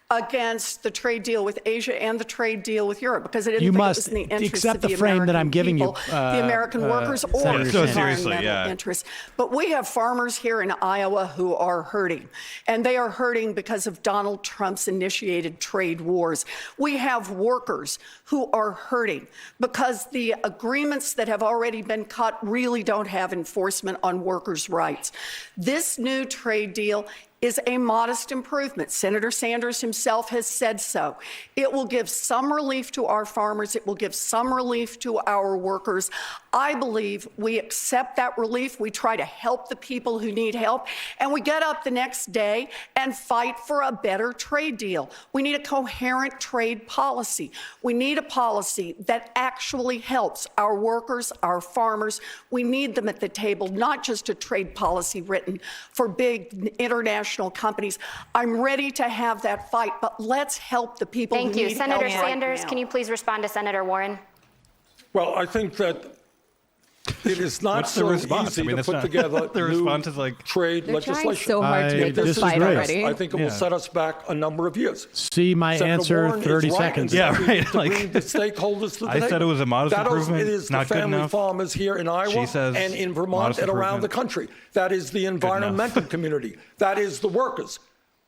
against the trade deal with Asia and the trade deal with Europe because I didn't You think must it was in the interest accept of the the frame that American I'm giving you, people, the American workers, or Senator the Sanders. environmental interests. But we have farmers here in Iowa who are hurting, and they are hurting because of Donald Trump's initiated trade wars. We have workers who are hurting because the agreements that have already been cut really don't have enforcement on workers' rights. This new trade deal is a modest improvement. Senator Sanders himself has said so. It will give some relief to our farmers. It will give some relief to our workers. I believe we accept that relief. We try to help the people who need help, and we get up the next day and fight for a better trade deal. We need a coherent trade policy. We need a policy that actually helps our workers, our farmers. We need them at the table, not just a trade policy written for big international companies. I'm ready to have that fight, but let's help the people Thank who you. need Senator help right Sanders, now. can you please respond to Senator Warren? Well, I think that it is not What's the so response? easy I mean, to that's put not- together the new response is like- trade They're trying legislation. so hard to I make this disagree. fight already. I think it will set us back a number of years. See my Senator answer Warren is 30 right seconds. in Yeah, saying right, to like- bring the stakeholders to the I said table. it was a modest That improvement, It is not the good family enough. farmers here in Iowa She says and in Vermont modest and around the improvement. country. That is the environmental community. That is the workers.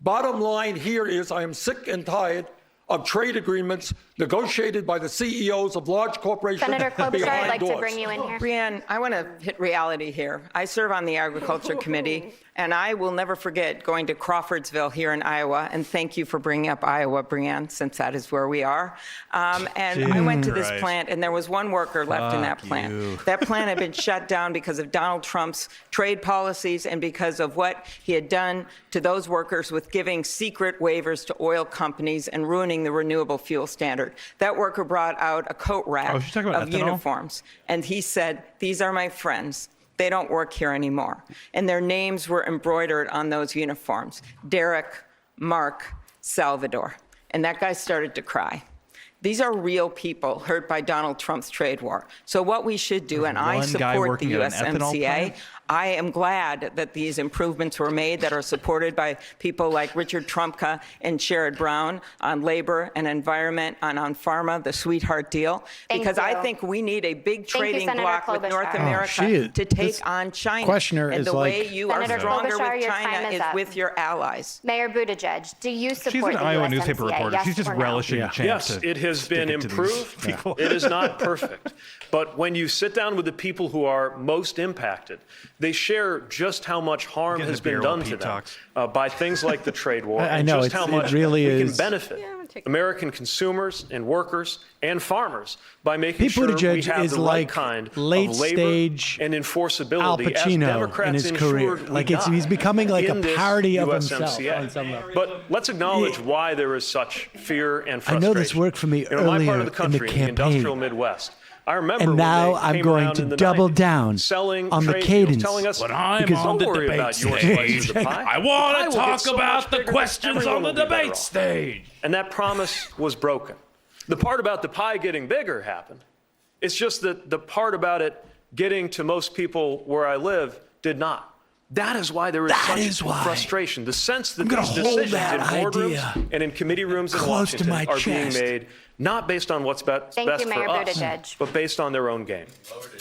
Bottom line here is I am sick and tired of trade agreements negotiated by the CEOs of large corporations Senator Klobuchar, behind I'd like doors. to bring you in here. Brianne, I want to hit reality here. I serve on the Agriculture Committee, and I will never forget going to Crawfordsville here in Iowa, and thank you for bringing up Iowa, Brianne, since that is where we are. And I went to this Christ. plant, and there was one worker left in that Fuck plant. you. That plant had been shut down because of Donald Trump's trade policies and because of what he had done to those workers with giving secret waivers to oil companies and ruining the renewable fuel standard. That worker brought out a coat rack Oh, she's talking about of ethanol? uniforms, and he said, "These are my friends. They don't work here anymore." And their names were embroidered on those uniforms: Derek, Mark, Salvador. And that guy started to cry. These are real people hurt by Donald Trump's trade war. So what we should do, and I One guy support the working at an ethanol USMCA, plant? I am glad that these improvements were made that are supported by people like Richard Trumka and Sherrod Brown on labor and environment, and on pharma, the sweetheart deal, Thank because I you. think we need a big Thank you, trading Senator bloc with North Klobuchar. she America is- to this take on China. questioner and is the way like- you are Senator stronger Klobuchar, with your time China is is up. with your allies. Mayor Buttigieg, do you support She's an the Iowa USMCA? newspaper reporter. Yes She's just or no? relishing a chance Yes, to it has stick been it to these improved. people. It is not perfect. But when you sit down with the people who are most impacted, they share just how much harm Getting has the been beer done while to Pete them talks. by things like the trade war, I and know, just how it much really we is. can benefit American consumers and workers and farmers by making Pete sure we Buttigieg have is the like right kind late of labor stage and Al enforceability as Pacino Democrats in his ensured career. we Like got he's becoming like a in this parody of USMCA. himself on some level. But let's acknowledge why there is such fear and I frustration. know this worked for me In my part earlier of the in the country, campaign. industrial Midwest. I remember And when now they I'm came going around to in the double 90s, down selling on the trade cadence. deals, telling us, When I'm because on don't the worry debate about your stage. slice of the pie. I want The pie to will get talk so about much the bigger, questions everyone on the will be better debate off. stage. And that promise was broken. The part about the pie getting bigger happened. It's just that the part about it getting to most people where I live did not. That is why there is such frustration. The sense that these decisions in boardrooms and in committee rooms in close to Washington my are being chest. made not based on what's best Thank you, for Mayor us, Buttigieg. but based on their own game.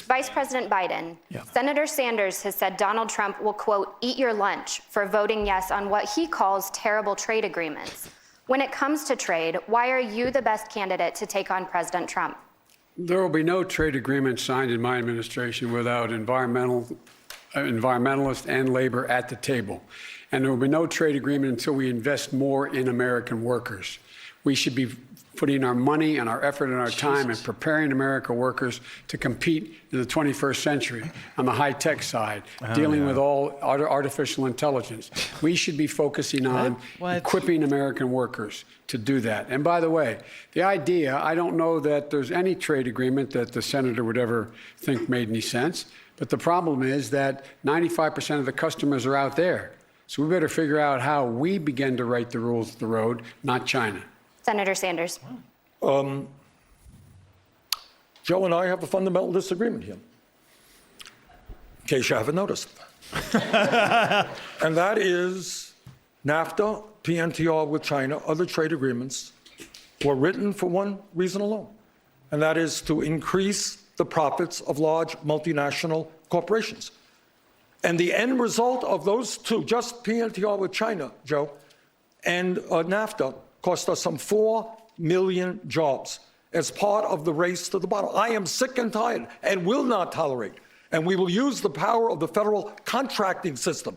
Vice President Biden, Senator Sanders has said Donald Trump will, quote, eat your lunch for voting yes on what he calls terrible trade agreements. When it comes to trade, why are you the best candidate to take on President Trump? There will be no trade agreement signed in my administration without environmentalists and labor at the table. And there will be no trade agreement until we invest more in American workers. We should be putting our money and our effort and our time in preparing American workers to compete in the 21st century on the high-tech side, dealing with all artificial intelligence. We should be focusing on equipping American workers to do that. And by the way, the idea, I don't know that there's any trade agreement that the senator would ever think made any sense, but the problem is that 95% of the customers are out there. So we better figure out how we begin to write the rules of the road, not China. Senator Sanders. Joe and I have a fundamental disagreement here, in case you haven't noticed. And that is NAFTA, PNTR with China, other trade agreements were written for one reason alone, and that is to increase the profits of large multinational corporations. And the end result of those two, just PNTR with China, Joe, and NAFTA, cost us some 4 million jobs as part of the race to the bottom. I am sick and tired and will not tolerate. And we will use the power of the federal contracting system.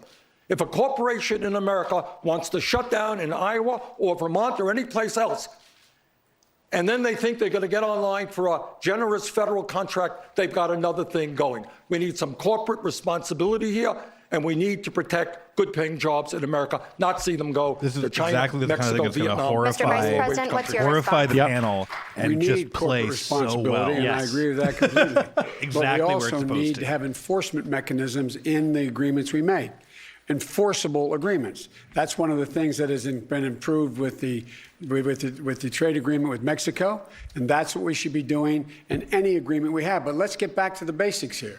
If a corporation in America wants to shut down in Iowa or Vermont or any place else, and then they think they're going to get online for a generous federal contract, they've got another thing going. We need some corporate responsibility here, and we need to protect good-paying jobs in America, not see them go This is to China, exactly the kind of Mexico, thing that's going to Vietnam. Mr. Vice President, what's your horrify the response? panel We and need just corporate play so responsibility, well. and I agree with that completely. Exactly but we where also it's supposed need to. to have enforcement mechanisms in the agreements we make. Enforceable agreements. That's one of the things that has been improved with the trade agreement with Mexico, and that's what we should be doing in any agreement we have. But let's get back to the basics here.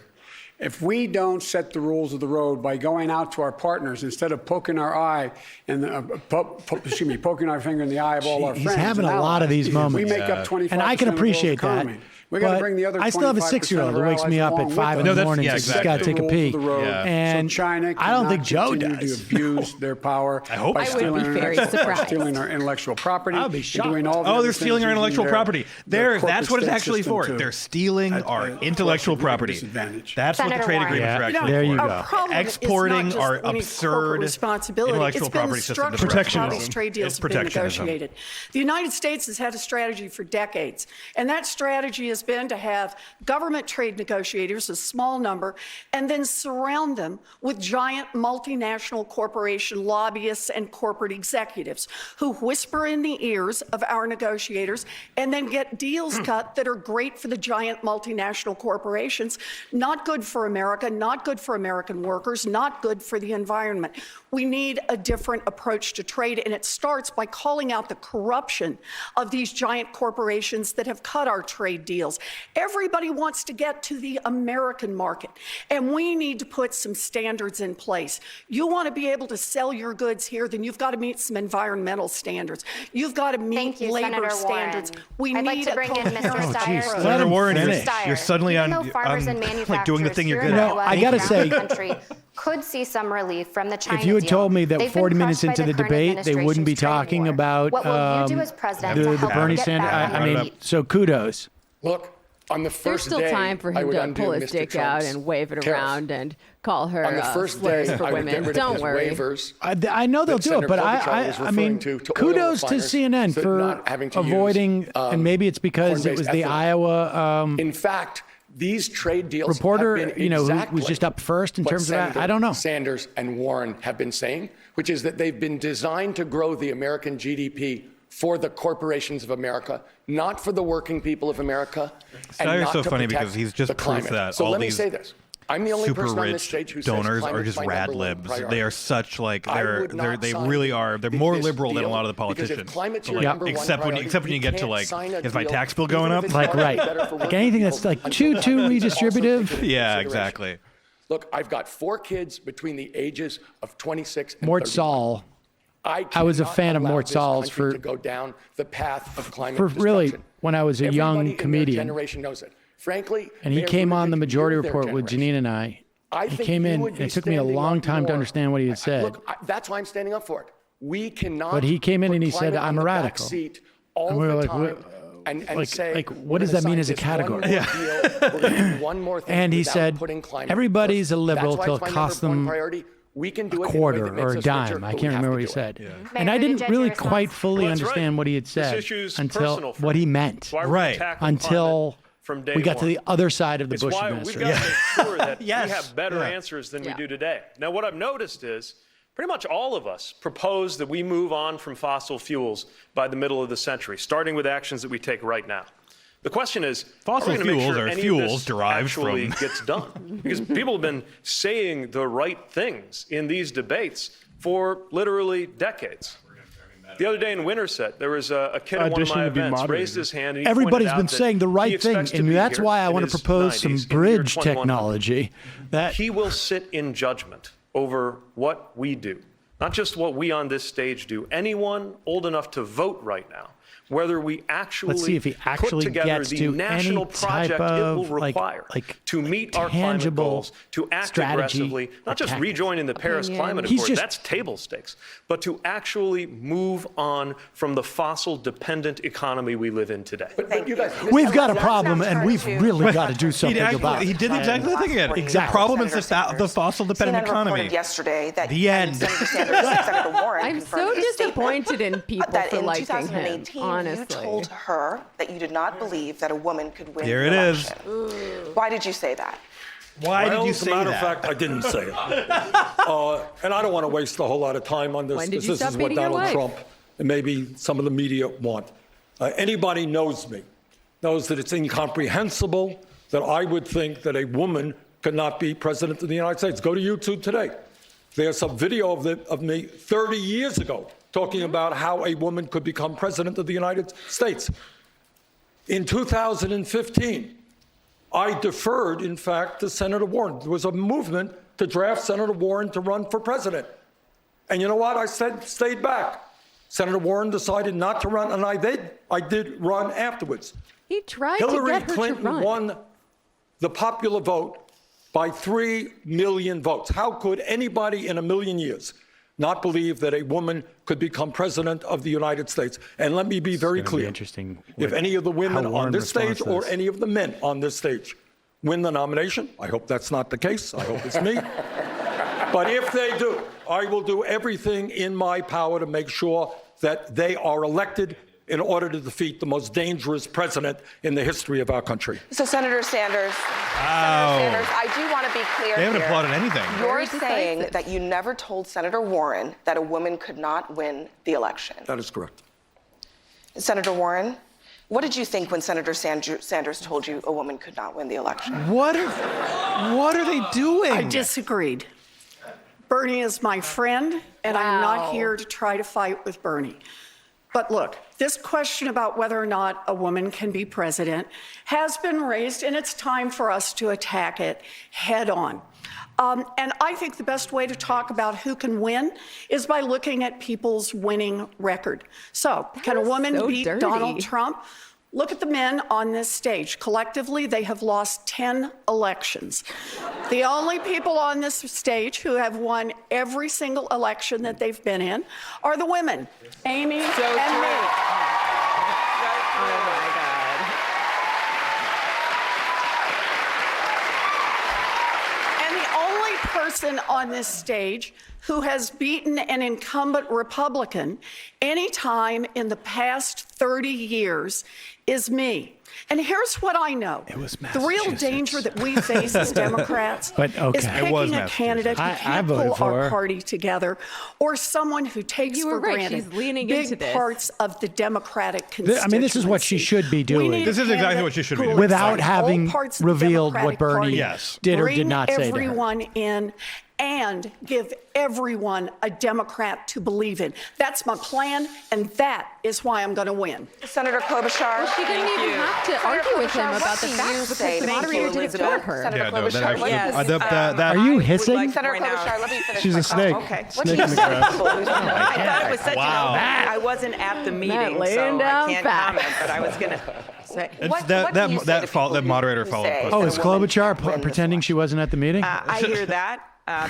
If we don't set the rules of the road by going out to our partners instead of poking our eye and poking our finger in the eye of all our friends, he's having a lot of these moments. We make up 25% and I can appreciate that. We got to bring the other 25% I still have a 6-year-old who wakes me up at 5 in the morning and says, "Got to take a pee." And so China I don't think Joe continue does. to abuse their power I hope by so. I would be very surprised. stealing our intellectual property. I would be shocked. Doing all the Oh, other they're stealing things our intellectual using property. their That's what it's corporate actually system for. to- They're stealing our intellectual property. That's what the Senator trade Warren. agreements are actually there you for. go. Our problem is Exporting not just our we need corporate absurd responsibility. intellectual It's been property the system to structure of how protectionism. these trade deals It's have been protectionism. negotiated. The United States has had a strategy for decades, and that strategy has been to have government trade negotiators, a small number, and then surround them with giant multinational corporation lobbyists and corporate executives who whisper in the ears of our negotiators and then get deals cut that are great for the giant multinational corporations, not good for America, not good for American workers, not good for the environment. We need a different approach to trade, and it starts by calling out the corruption of these giant corporations that have cut our trade deals. Everybody wants to get to the American market, and we need to put some standards in place. You want to be able to sell your goods here, then you've got to meet some environmental standards. You've got to meet Thank you, labor Senator standards. Warren. We I'd need like to bring in Mr. Steyer. Senator Warren, finish. you're suddenly Even on though farmers and like doing the thing you're good manufacturers at. here in I gotta Iowa say- and around the country could see some relief from the China If you had deal. told me that They've been 40 minutes crushed by into the current debate, they wouldn't be administration's trade talking war. about What will you do as president to the help Bernie them get Sanders. back on I their mean, feet? so kudos. Look, on the There's first still day, time for I him would to undo pull his Mr. dick Trump's out and wave it tariffs. around and call her On the first day, slurs for I would get women. rid Don't of his worry. waivers. I know they'll that do it, Senator but Klobuchar was I mean, referring to oil kudos to refiners CNN for for not having to use, avoiding, and maybe it's because it was the corn-based ethanol. Iowa In fact, these trade deals reporter, have been you know, who exactly was just up first in what terms of that. Senator I don't know. Sanders and Warren have been saying, which is that they've been designed to grow the American GDP for the corporations of America, not for the working people of America. And Steyer's not so to funny protect because he's just the proof climate. that So all let me these say this. I'm the only super person on this rich stage who says donors are climate just my rad number one libs. priority. They are such like I would not they sign really are. They're more this liberal than a deal lot of the because if politicians. climate's So, your like, number one except when you get to can't like, sign a is my deal, tax bill even going if up? it's Like, better right. for Like working anything people that's like until too that needs to also be redistributive. taken into Yeah, consideration. exactly. Look, I've got 4 kids between the ages of 26 and Mort 31. Saul. I was a cannot fan of allow Mort this Saul's country for- to go down the path of climate For really, destruction. when I was a young Everybody in their comedian. generation knows it. Frankly, And he Mayor came on Buttigieg, the Majority you're their Report with generation. Janine and I. I He think came you in, would and be it took me a standing long up time to more. understand what he had said. Look, that's why I'm standing up for it. We cannot. But he came in and he put said, climate "I'm on a the back radical." seat all And we were the like, time and say, like, we're what does gonna that mean sign as a this category? one more deal, we're gonna do one more thing And he without said, putting climate everybody's first. a liberal That's why till it's it my costs number one them priority. We can do a it in way quarter that makes or a us dime. richer, I but we can't have remember to what he do said. it. And I didn't Buttigieg, really your quite response? fully Well, that's understand right. what he had This said issue's until personal for what me. he meant. That's why we're Right. tackling Until climate from day we got to one. the other side of the It's Bush why administration. we've got to make sure that Yes. we have better answers than we do today. Now, what I've noticed is pretty much all of us propose that we move on from fossil fuels by the middle of the century, starting with actions that we take right now. The question is, Fossil are we gonna make fuels sure are any of fuels this derived actually from- gets done? Because people have been saying the right things in these debates for literally decades. The other day in Winterset, there was a kid at one of my events raised his hand. And he Everybody's pointed been out that saying the he right thing, expects to and be that's here why I in want to his propose 90s, some in the year bridge 2100. technology. That He will sit in judgment over what we do, not just what we on this stage do. Anyone old enough to vote right now, whether we actually, Let's see if he actually put together gets the to national any type project of, it will require to meet our climate tangible goals, to act strategy aggressively, not just tactics. rejoining the Paris Climate He's Accord, just- that's table stakes, but to actually move on from the fossil-dependent economy we live in today. we've got a problem, and we've really got to do something about it. He did exactly the thing again. Exactly. The problem is the fossil-dependent CNN economy. reported yesterday that The end. Senator Sanders and Senator Warren I'm so confirmed his statement disappointed in people that for in liking him, 2018, honestly. you told her that you did not believe that a woman could win There the it is. election. Why did you say that? Why did Well, you as a say matter that? of fact, I didn't say it. And I don't want to waste a whole lot of time on this, When did because you this stop is what beating your Donald wife? Trump and maybe some of the media want. Anybody knows me, knows that it's incomprehensible that I would think that a woman could not be president of the United States. Go to YouTube today. There's a video of me 30 years ago talking about how a woman could become president of the United States. In 2015, I deferred, in fact, to Senator Warren. There was a movement to draft Senator Warren to run for president. And you know what? I stayed back. Senator Warren decided not to run, and I did run afterwards. He tried Hillary to get her Clinton to run. won the popular vote by 3 million votes. How could anybody in a million years not believe that a woman could become president of the United States? And let me be very clear. Interesting. If any of the women how on Warren this stage responds to or this. any of the men on this stage win the nomination, I hope that's not the case. I hope it's me. But if they do, I will do everything in my power to make sure that they are elected in order to defeat the most dangerous president in the history of our country. So, Senator Sanders, Wow. Senator Sanders, I do want to be clear They haven't here. applauded anything. You're Very saying decisive. that you never told Senator Warren that a woman could not win the election. That is correct. Senator Warren, what did you think when Senator Sanders told you a woman could not win the election? What are they doing? I disagreed. Bernie is my friend, and I'm Wow. not here to try to fight with Bernie. But look, this question about whether or not a woman can be president has been raised, and it's time for us to attack it head on. And I think the best way to talk about who can win is by looking at people's winning record. So, can a is woman so beat dirty. Donald Trump? Look at the men on this stage. Collectively, they have lost 10 elections. The only people on this stage who have won every single election that they've been in are the women, Amy and me. Oh my God. And the only person on this stage who has beaten an incumbent Republican any time in the past 30 years is me. And here's what I know. It was the real Massachusetts. danger that we face as Democrats But, okay. is It was picking a candidate who I can't voted pull for our her. party together, or someone who takes You were for right. granted She's leaning big into this. parts of the Democratic I constituency. mean, this is what she should be We doing. need This is a exactly candidate what she should be who doing. will Without excite all having parts of the revealed Democratic what Bernie Party, Yes. did or bring did not say to her. everyone in, and give everyone a Democrat to believe in. That's my plan, and that is why I'm going to win. Senator Klobuchar. She didn't even have to argue with him about the facts because the moderator did it for her. Senator Yeah, no, that Klobuchar, actually. Yes, Are you hissing? Senator Klobuchar, let me finish She's my a snake. comment. Okay. Snake in the grass. I thought it was such Wow. an I wasn't at the meeting, laying so down I can't facts. comment, but I was going to say. What that do you say to people that who moderator followed. say Oh, that is a woman Klobuchar can't win this pretending she wasn't at the meeting? I hear that.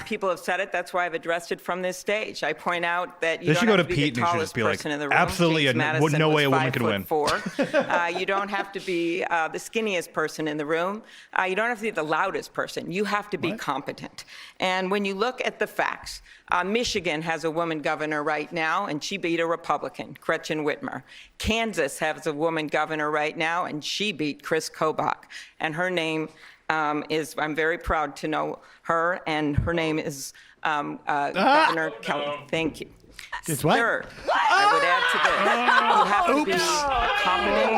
People have said it. That's why I've addressed it from this stage. I point out that you They don't should go have to to be Pete the and he should tallest just be like, person in the room. absolutely, James Madison no way was a woman could win. 5'4". You don't have to be the skinniest person in the room. You don't have to be the loudest person. You have to be competent. And when you look at the facts, Michigan has a woman governor right now, and she beat a Republican, Gretchen Whitmer. Kansas has a woman governor right now, and she beat Chris Kobach. And her name is, I'm very proud to know her, and her name is Governor Kelly. Thank you. It's what? Third, I would add to this. You have to be competent to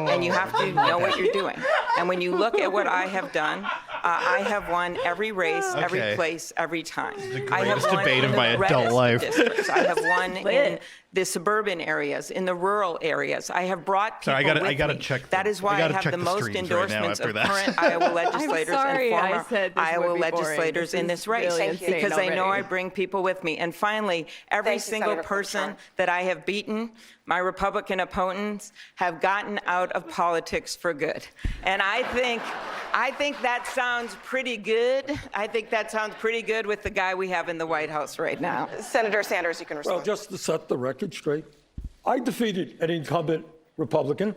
win, and you have to know what you're doing. And when you look at what I have done, I have won every race, every place, every time. I have greatest won debate in of my the adult reddest life. districts. I have won in the suburban areas, in the rural areas. I have brought people Sorry, with I gotta me. check. That is why I have the most endorsements of current Iowa legislators and former Iowa legislators in this race, because I know I bring people with me. And finally, every single person that I have beaten, my Republican opponents, have gotten out of politics for good. And I think that sounds pretty good. I think that sounds pretty good with the guy we have in the White House right now. Senator Sanders, you can respond. Well, just to set the record straight, I defeated an incumbent Republican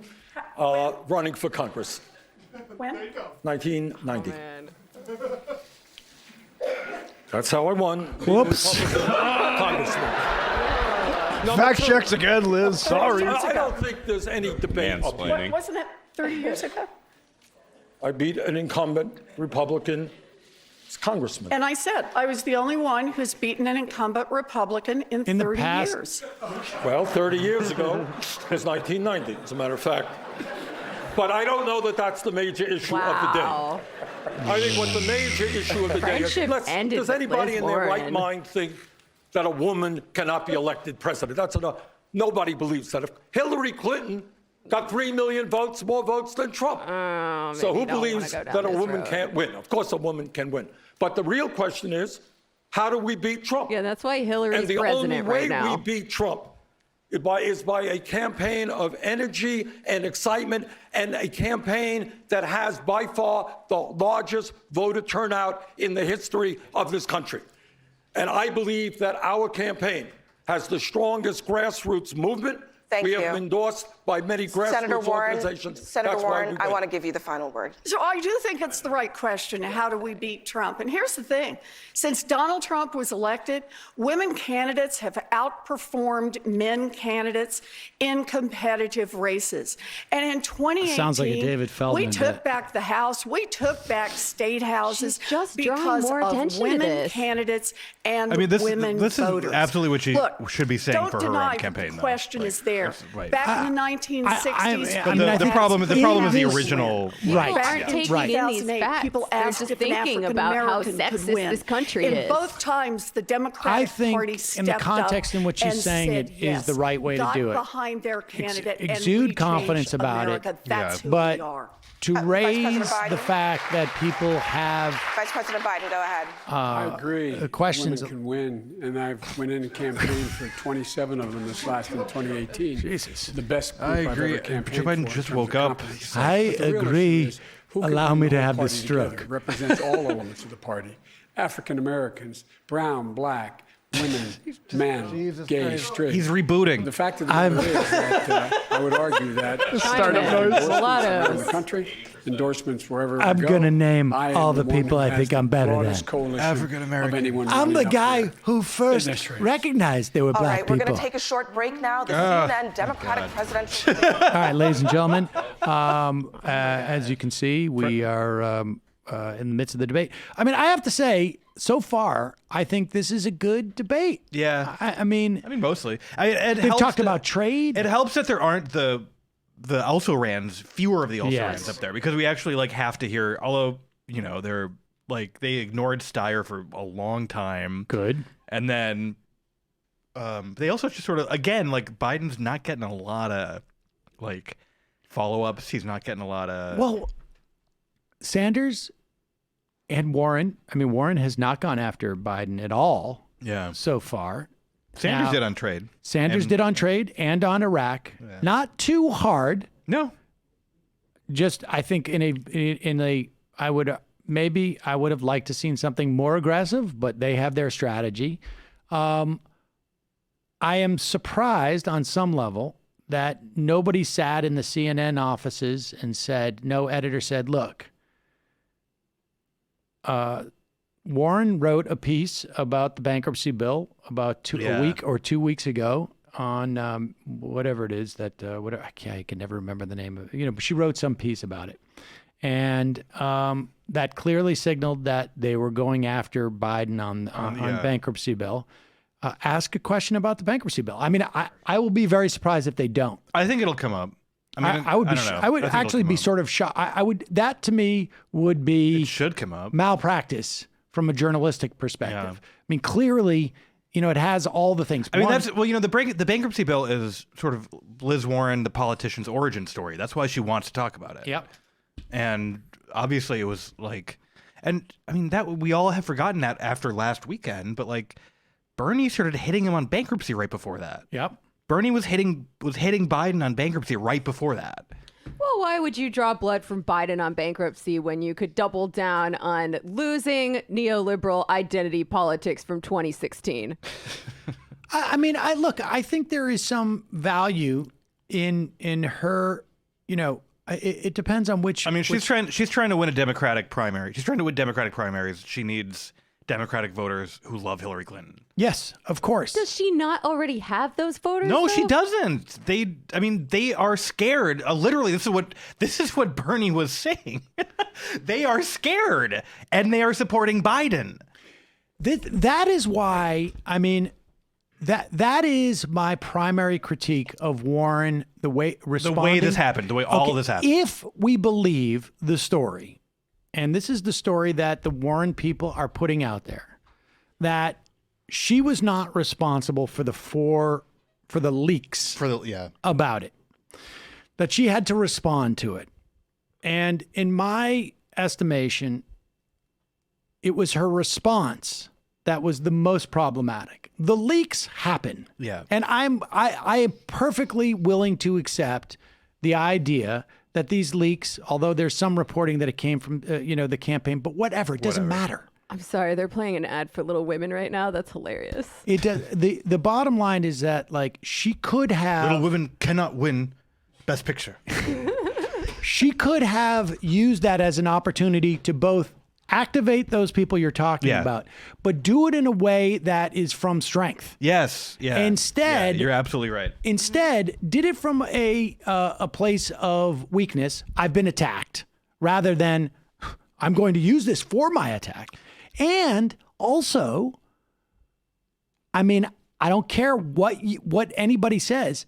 running for Congress. When? 1990. That's how I won. Whoops. Congressman. Fact checks again, Liz. Sorry. I don't think there's any debate up here. Wasn't that 30 years ago? I beat an incumbent Republican congressman. And I said I was the only one who's beaten an incumbent Republican in 30 years. Well, 30 years ago was 1990, as a matter of fact. But I don't know that that's the major issue of the day. I think what the major issue of the day is, does anybody in their right mind think that a woman cannot be elected president? That's enough. Nobody believes that. If Hillary Clinton got 3 million votes, more votes than Trump. So who believes that a woman can't win? Of course a woman can win. But the real question is, how do we beat Trump? Yeah, that's why Hillary's president right now. And the only way we beat Trump is by a campaign of energy and excitement, and a campaign that has by far the largest voter turnout in the history of this country. And I believe that our campaign has the strongest grassroots movement. We have been endorsed by many grassroots organizations. Senator Warren, I want to give you the final word. So I do think it's the right question. How do we beat Trump? And here's the thing. Since Donald Trump was elected, women candidates have outperformed men candidates in competitive races. And in 2018, sounds like a David Feldman we took bit. back the House. We took back state houses just drawing because more of attention to women this. candidaely and this women voters. is absolutely what she Look, should be saying don't for her deny own campaign. The question is there. Right. Back in the 1960s, the problem is the original. People aren't taking in these 2008, facts. people They're asked just if an thinking African about how American could sexist win. this country in is. both times, the I Democratic think Party in stepped the context up in which she's and saying said it yes, is the right way to got do it. behind their candidate, and Exude we confidence changed about America. it. That's who but we are. to Vice raise President the Biden? fact that people have Vice President Biden, go ahead. I agree. the questions. Women can win, and I've went in a campaign for 27 of them this last in 2018. Jesus. The best group I I've agree. ever campaigned Joe Biden for just in terms woke of up. competency. I But the real agree. issue is, who can Allow bring me the to whole have party this together? stroke. It represents all elements of the party. African Americans, brown, black, women, men, gay, straight. He's rebooting. The fact of the matter is that I would argue that Startup noise. endorsements in the country, endorsements wherever I'm we go. going to name I am all the the one people that I think has I'm the better broadest than. coalition African American. of anyone I'm the running up guy there. who first this race. recognized there were All black right, we're people. going to take a short break now. The CNN Democratic presidential debate. All right, ladies and gentlemen, as you can see, we are in the midst of the debate. I mean, I have to say, so far, I think this is a good debate. Yeah. I mean, mostly. they've talked about trade. It helps that there aren't the also-rans, fewer of the also-rans Yes. up there, because we actually have to hear, although, they're they ignored Steyer for a long time. Good. And then they also just sort of, again, Biden's not getting a lot of follow-ups. He's not getting a lot of... Well, Sanders and Warren, Warren has not gone after Biden at all so far. Sanders Now, did on trade. Sanders did on trade and on Iraq. Yeah. Not too hard. No. Just, I think I would have liked to seen something more aggressive, but they have their strategy. I am surprised on some level that nobody sat in the CNN offices and said, no editor said, look, Warren wrote a piece about the bankruptcy bill about a week or 2 weeks ago on whatever it is that I can never remember the name of it. But she wrote some piece about it, and that clearly signaled that they were going after Biden on bankruptcy bill. Ask a question about the bankruptcy bill. I will be very surprised if they don't. I think it'll come up. I would be. don't know. I would I think actually it'll be come sort of shocked. I would. That to me would be. It should come up. Malpractice from a journalistic perspective. I mean, clearly, it has all the things. I mean, the bankruptcy bill is sort of Liz Warren, the politician's origin story. That's why she wants to talk about it. Yep. And obviously, it was like, and I mean that we all have forgotten that after last weekend, but like, Bernie started hitting him on bankruptcy right before that. Yep. Bernie was hitting Biden on bankruptcy right before that. Well, why would you draw blood from Biden on bankruptcy when you could double down on losing neoliberal identity politics from 2016? I think there is some value in her, it depends on which. I mean, she's trying to win a Democratic primary. She's trying to win Democratic primaries. She needs Democratic voters who love Hillary Clinton. Yes, of course. Does she not already have those voters? No, though? she doesn't. They are scared. Literally, this is what Bernie was saying. They are scared, and they are supporting Biden. That is why. I mean, that is my primary critique of Warren. The way this happened. The way all of this happened. If we believe the story. And this is the story that the Warren people are putting out there, that she was not responsible for the leaks about it, that she had to respond to it. And in my estimation, it was her response that was the most problematic. The leaks happen. Yeah. And I am perfectly willing to accept the idea that these leaks, although there's some reporting that it came from, the campaign, but whatever, it doesn't matter. I'm sorry, they're playing an ad for Little Women right now. That's hilarious. It does. The bottom line is that, like, she could have. Little Women cannot win Best Picture. She could have used that as an opportunity to both activate those people you're talking about, but do it in a way that is from strength. Yes. Yeah. Instead, you're absolutely right. Instead, did it from a place of weakness. I've been attacked, rather than I'm going to use this for my attack. And also, I mean, I don't care what anybody says.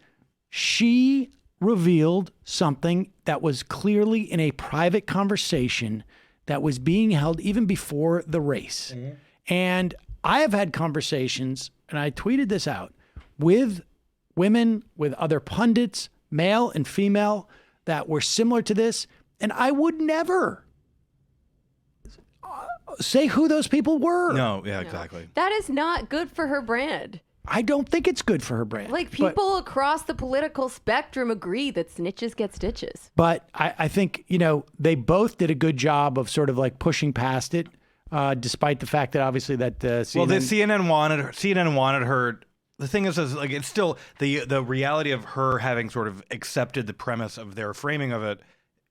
She revealed something that was clearly in a private conversation that was being held even before the race. Mm-hmm. And I have had conversations, and I tweeted this out, with women, with other pundits, male and female, that were similar to this. And I would never say who those people were. No, yeah, exactly. That is not good for her brand. I don't think it's good for her brand. Like, people across the political spectrum agree that snitches get stitches. But I think, they both did a good job of sort of like pushing past it, despite the fact that obviously that CNN... Well, the CNN wanted her... The thing is like, it's still the reality of her having sort of accepted the premise of their framing of it.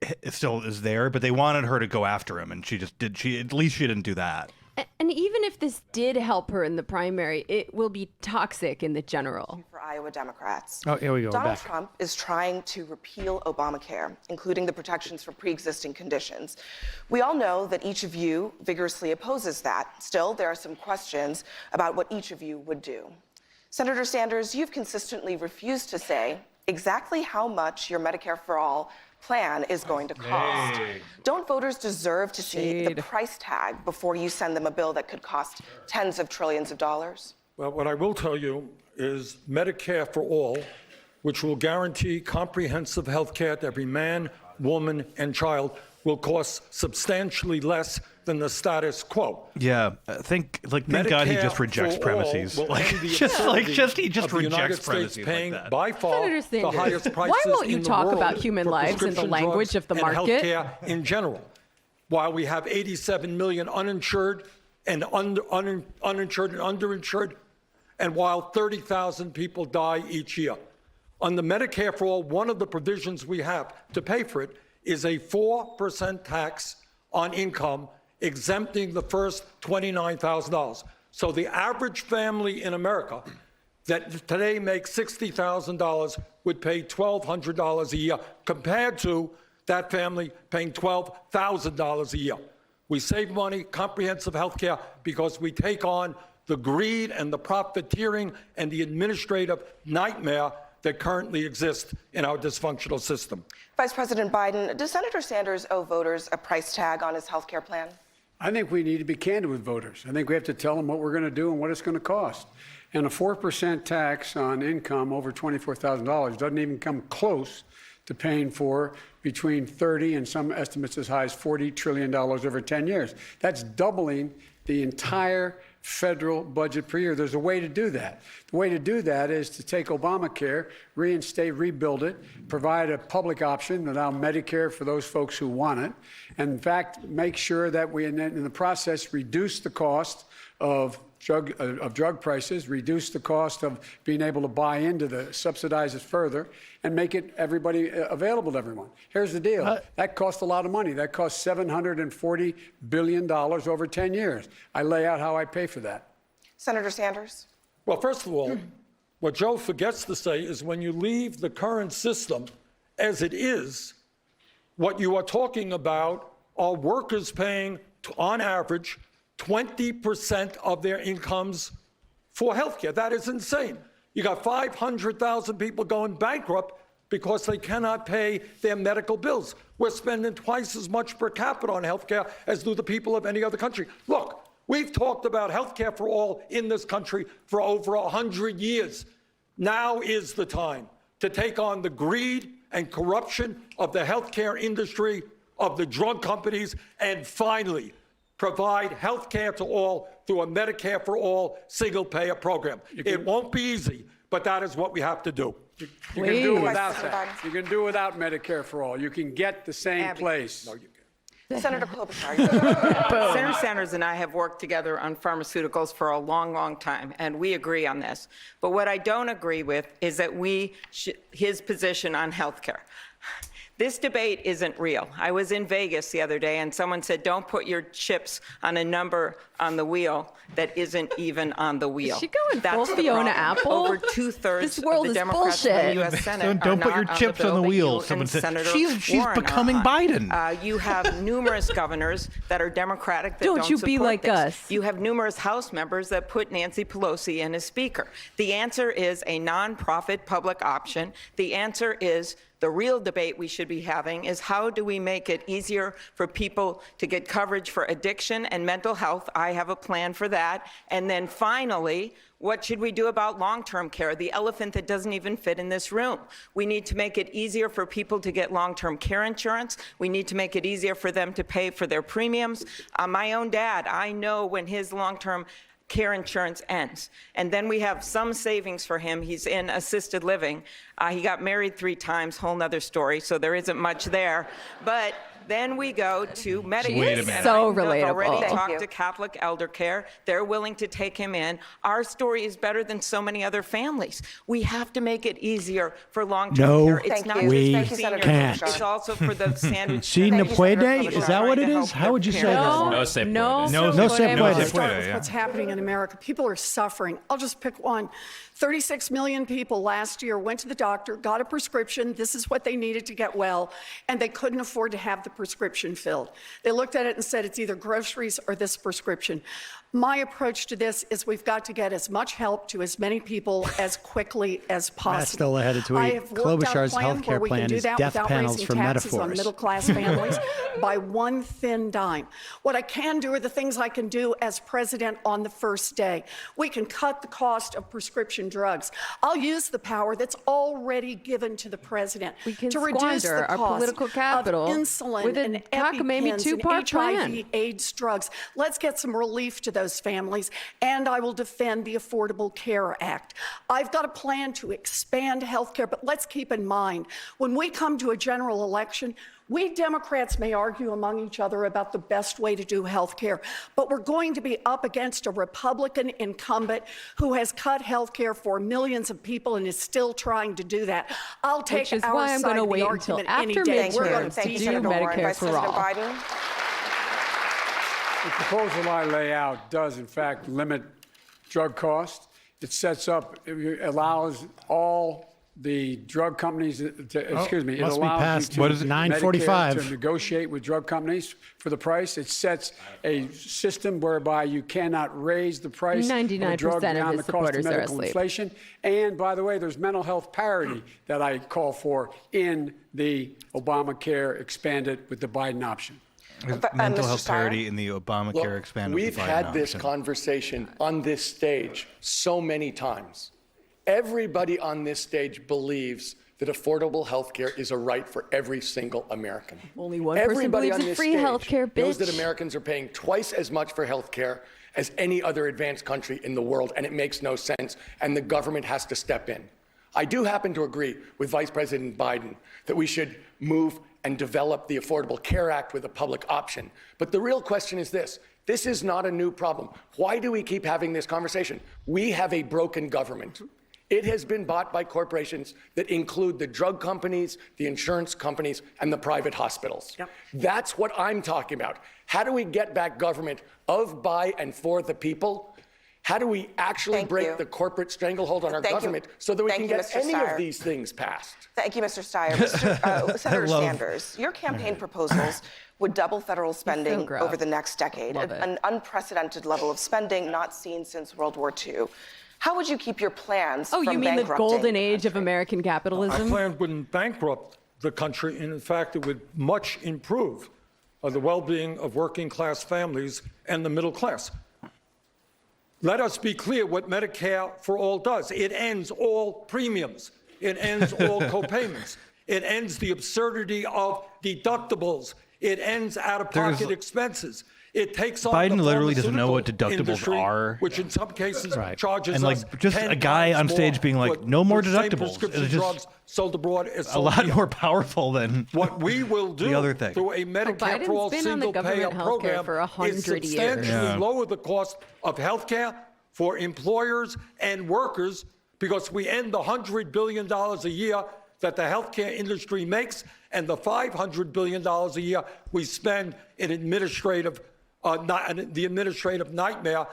It still is there, but they wanted her to go after him, and she at least she didn't do that. And even if this did help her in the primary, it will be toxic in the general. For Iowa Democrats. Oh, here we go. Donald Trump is trying to repeal Obamacare, including the protections for pre-existing conditions. We all know that each of you vigorously opposes that. Still, there are some questions about what each of you would do. Senator Sanders, you've consistently refused to say exactly how much your Medicare for All plan is going to cost. Don't voters deserve to see the price tag before you send them a bill that could cost tens of trillions of dollars? Well, what I will tell you is Medicare for All, which will guarantee comprehensive health care to every man, woman, and child, will cost substantially less than the status quo. Yeah, thank God he just rejects premises. He just rejects premises paying like that. By far the highest prices why won't you in the talk world about human for lives in the prescription language drugs of the and market? Healthcare in general, while we have 87 million uninsured and uninsured and underinsured, and while 30,000 people die each year. On the Medicare for All, one of the provisions we have to pay for it is a 4% tax on income, exempting the first $29,000. So the average family in America that today makes $60,000 would pay $1,200 a year, compared to that family paying $12,000 a year. We save money, comprehensive health care, because we take on the greed and the profiteering and the administrative nightmare that currently exist in our dysfunctional system. Vice President Biden, does Senator Sanders owe voters a price tag on his health care plan? I think we need to be candid with voters. I think we have to tell them what we're going to do and what it's going to cost. And a 4% tax on income over $24,000 doesn't even come close to paying for between 30 and some estimates as high as $40 trillion over 10 years. That's doubling the entire federal budget per year. There's a way to do that. The way to do that is to take Obamacare, reinstate, rebuild it, provide a public option, allow Medicare for those folks who want it, and in fact, make sure that we, in the process, reduce the cost of drug prices, reduce the cost of being able to buy into the subsidize it further, and make it everybody available to everyone. Here's the deal. That costs a lot of money. That costs $740 billion over 10 years. I lay out how I pay for that. Senator Sanders? Well, first of all, what Joe forgets to say is when you leave the current system as it is, what you are talking about are workers paying, on average, 20% of their incomes for health care. That is insane. You got 500,000 people going bankrupt because they cannot pay their medical bills. We're spending twice as much per capita on health care as do the people of any other country. Look, we've talked about health care for all in this country for over 100 years. Now is the time to take on the greed and corruption of the healthcare industry, of the drug companies, and finally provide health care to all through a Medicare for all single-payer program. It won't be easy, but that is what we have to do. You can do it without that. You can do it without Medicare for all. You can get the same place. No, you can. Senator Klobuchar. Senator Sanders and I have worked together on pharmaceuticals for a long, long time, and we agree on this. But what I don't agree with is that his position on health care. This debate isn't real. I was in Vegas the other day, and someone said, don't put your chips on a number on the wheel that isn't even on the wheel. Is she going That's full the Fiona problem. Apple? Over two-thirds This world of the is Democrats in bullshit. the U.S. Senate Don't are put your not chips on the that wheel, you someone and said. Senator She's Warren becoming are on. Biden. You have numerous governors that are Democratic that Don't you be support like this. us. You have numerous House members that put Nancy Pelosi in as Speaker. The answer is a nonprofit public option. The answer is the real debate we should be having is how do we make it easier for people to get coverage for addiction and mental health? I have a plan for that. And then finally, what should we do about long-term care, the elephant that doesn't even fit in this room? We need to make it easier for people to get long-term care insurance. We need to make it easier for them to pay for their premiums. My own dad, I know when his long-term care insurance ends. And then we have some savings for him. He's in assisted living. He got married 3 times, whole nother story, so there isn't much there. But then we go to Medicaid. Wait a minute. So I've relatable. already Thank talked to Catholic Elder Care. They're willing to take him in. Our story is better than so many other families. We have to make it easier for long-term No, care. It's not we just for seniors. can't. It's also for the sandwich. Si no puede? Is that what it Trying to is? help How would you their say parents. that? No se puede. No se puede. Start with what's happening in America. People are suffering. I'll just pick one. 36 million people last year went to the doctor, got a prescription. This is what they needed to get well, and they couldn't afford to have the prescription filled. They looked at it and said, it's either groceries or this prescription. My approach to this is we've got to get as much help to as many people as quickly as possible. Matt still ahead of tweet. I have worked out a Klobuchar's plan healthcare where we can plan do is that death without panels raising for taxes on metaphors. middle-class families by one thin dime. What I can do are the things I can do as president on the first day. We can cut the cost of prescription drugs. I'll use the power that's already given to the president We can to reduce squander the our cost political capital of insulin with a and cockamamie EpiPens two-part and HIV plan. AIDS drugs. Let's get some relief to those families, and I will defend the Affordable Care Act. I've got a plan to expand health care, but let's keep in mind, when we come to a general election, we Democrats may argue among each other about the best way to do health care, but we're going to be up against a Republican incumbent who has cut health care for millions of people and is still trying to do that. I'll take Which is our why I'm side going to of the wait until argument any after day. We're midterms going to to do do Medicare Vice for President all. Biden. The proposal I lay out does, in fact, limit drug costs. It sets up, it allows all the drug companies, it must be allows past you to, what is it, 9:45. Medicare to negotiate with drug companies for the price. It sets a system whereby you cannot raise the price of a 99% drug of beyond his the cost of supporters are medical asleep. inflation. And by the way, there's mental health parity that I call for in the Obamacare expanded with the Biden option. Mental Mr. health Steyer? parity in the Obamacare expanded. We've with the Biden had this option. conversation on this stage so many times. Everybody on this stage believes that affordable health care is a right for every single American. Only one person Everybody believes on in this free stage health care, knows that bitch. Americans are paying twice as much for health care as any other advanced country in the world, and it makes no sense, and the government has to step in. I do happen to agree with Vice President Biden that we should move and develop the Affordable Care Act with a public option. But the real question is this. This is not a new problem. Why do we keep having this conversation? We have a broken government. It has been bought by corporations that include the drug companies, the insurance companies, and the private hospitals. Yep. That's what I'm talking about. How do we get back government of, by, and for the people? How do we actually break the corporate stranglehold on our government so that we can get any of these things passed? Thank you, Mr. Steyer. Senator Sanders, your campaign proposals would double federal spending gross. over the next decade, an unprecedented level of spending not seen since World War II. How would you keep your plans from Oh, you mean the bankrupting golden age of American capitalism? Our plan wouldn't bankrupt the country, and in fact, it would much improve the well-being of working-class families and the middle class. Let us be clear what Medicare for All does. It ends all premiums. It ends all copayments. It ends the absurdity of deductibles. It ends out-of-pocket expenses. It takes on Biden the literally doesn't know what pharmaceutical deductibles industry, are. which in some cases charges And, like, us just 10 a guy times on stage more being like, for no more the same deductibles. prescription It's just drugs sold abroad as a sold lot here. more powerful than What we will do the other thing. through a Medicare for All Biden's been on the single government payout healthcare program for 100 is years. substantially Yeah. lower the cost of health care for employers and workers because we end the $100 billion a year that the healthcare industry makes and the $500 billion a year we spend in administrative, the administrative nightmare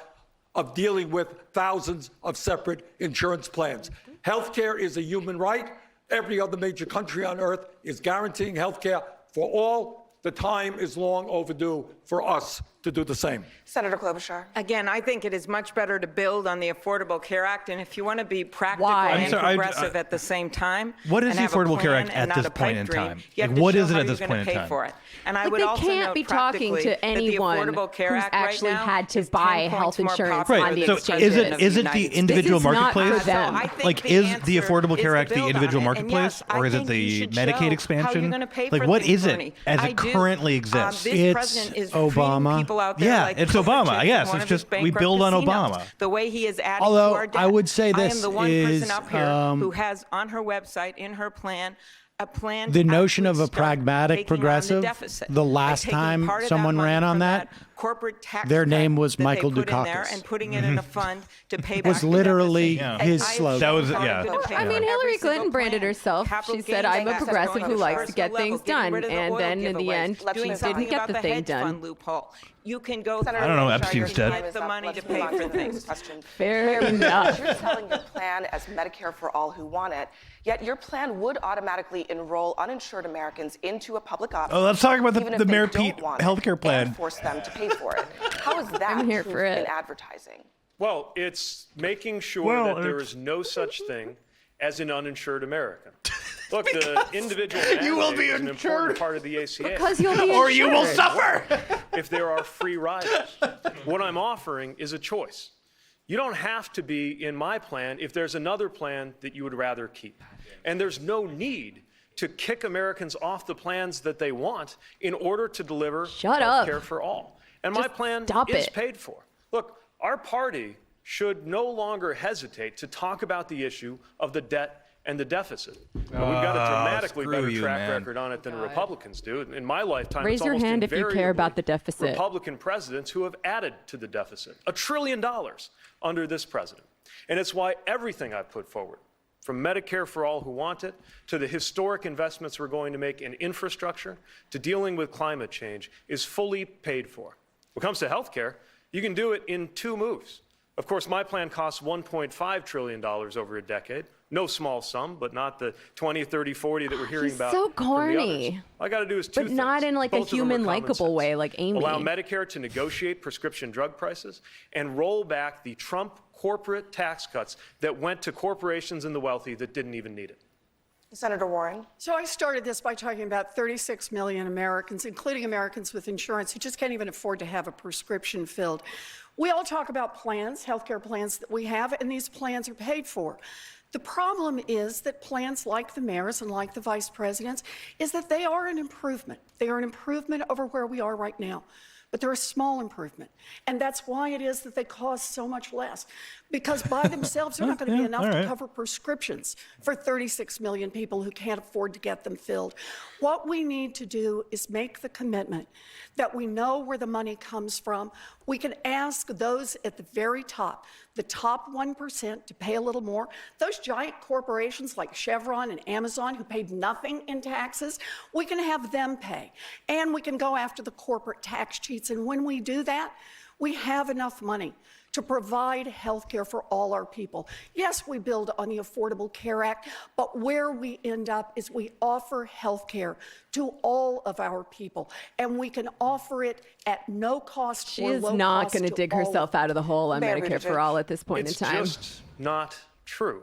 of dealing with thousands of separate insurance plans. Healthcare is a human right. Every other major country on earth is guaranteeing healthcare for all. The time is long overdue for us to do the same. Senator Klobuchar. Again, I think it is much better to build on the Affordable Care Act, and if you want to be practical Why? and I'm sorry, progressive at the same time, What is and the have a Affordable Care plan Act and at not this a point pipe in dream, time? you have Like, to what show is it how at you're this gonna point in pay time? for it. And I Like, would they also can't note be talking practically to that the anyone Affordable Care who's Act right actually now had to is 10 buy points health more insurance popular on the than So exchange is rate it of is the it the United States. individual This is not marketplace? for them. I think Like, the is the answer Affordable is Care to Act the build on individual it. And marketplace, yes, I or is it think you the should Medicaid show how expansion? you're gonna pay Like, for what things, is it Bernie. as I it do. currently exists? This It's president is Obama. treating people out there Yeah, like it's poor Obama. chicks Yes, in one it's of his just we bankrupt build on casinos. Obama. The way he is adding Although to our debt. I would say I this am the one is, person up here who has on her website, in her plan, a plan The to notion of actually a start pragmatic taking on progressive, deficit the by last taking time part of that someone money ran on from that, corporate tax their cut name was that they Michael put in there Dukakis. and putting it in a fund to pay back Was the literally deficit. his And I have slogan. That was- shown how yeah. we're gonna pay I for mean, every Hillary single Clinton branded plan. herself. Capital She said, gains I'm a tax progressive going who to likes to personal get level, things getting done. rid of the And oil then in the giveaways, end, doing she something didn't get about the the thing hedge done. fund loophole. You can go Senator I don't know, Klobuchar, Epstein's your dead. time is the up. money Let's to move pay on for to the next things. question. Fair Mayor enough. You're selling your plan as Medicare for all who want it, yet your plan would automatically enroll uninsured Americans into a public option. Oh, let's talk about even the if they Mayor don't Pete want it, healthcare plan. and force them to pay for it. How is that I'm here proof for it. in advertising? Well, it's making sure that there is no such thing as an uninsured American. Look, the individual You will mandate be is an insured. important part of the ACA. Because you'll be Or you will insured. suffer. If there are free riders, what I'm offering is a choice. You don't have to be in my plan if there's another plan that you would rather keep. And there's no need to kick Americans off the plans that they want in order to deliver Shut up. care for all. And my Just plan stop is it. paid for. Look, our party should no longer hesitate to talk about the issue of the debt and the deficit. We've got a dramatically screw better you, track man. record on it than Republicans do. In my lifetime, Raise it's your almost hand if you care invariably about the deficit. Republican presidents who have added to the deficit $1 trillion under this president. And it's why everything I've put forward, from Medicare for all who want it, to the historic investments we're going to make in infrastructure, to dealing with climate change, is fully paid for. When it comes to health care, you can do it in 2 moves. Of course, my plan costs $1.5 trillion over a decade, No small sum, but not the 20, 30, 40 that we're hearing about. So from the corny. others. All I got to do is two But things. not in like a Both of them are human, common likable sense. way, like Amy. Allow Medicare to negotiate prescription drug prices and roll back the Trump corporate tax cuts that went to corporations and the wealthy that didn't even need it. Senator Warren. So I started this by talking about 36 million Americans, including Americans with insurance, who just can't even afford to have a prescription filled. We all talk about plans, healthcare plans that we have, and these plans are paid for. The problem is that plans like the mayor's and like the vice president's is that they are an improvement. They are an improvement over where we are right now. But they're a small improvement. And that's why it is that they cost so much less. Because by themselves, they're not going to be enough to cover prescriptions for 36 million people who can't afford to get them filled. What we need to do is make the commitment that we know where the money comes from. We can ask those at the very top, the top 1%, to pay a little more. Those giant corporations like Chevron and Amazon who paid nothing in taxes, we can have them pay. And we can go after the corporate tax cheats. And when we do that, we have enough money to provide health care for all our people. Yes, we build on the Affordable Care Act, but where we end up is we offer health care to all of our people, and we can offer it at no cost. She is not going to dig herself out of the hole on Medicare for All at this point in time. It's just not true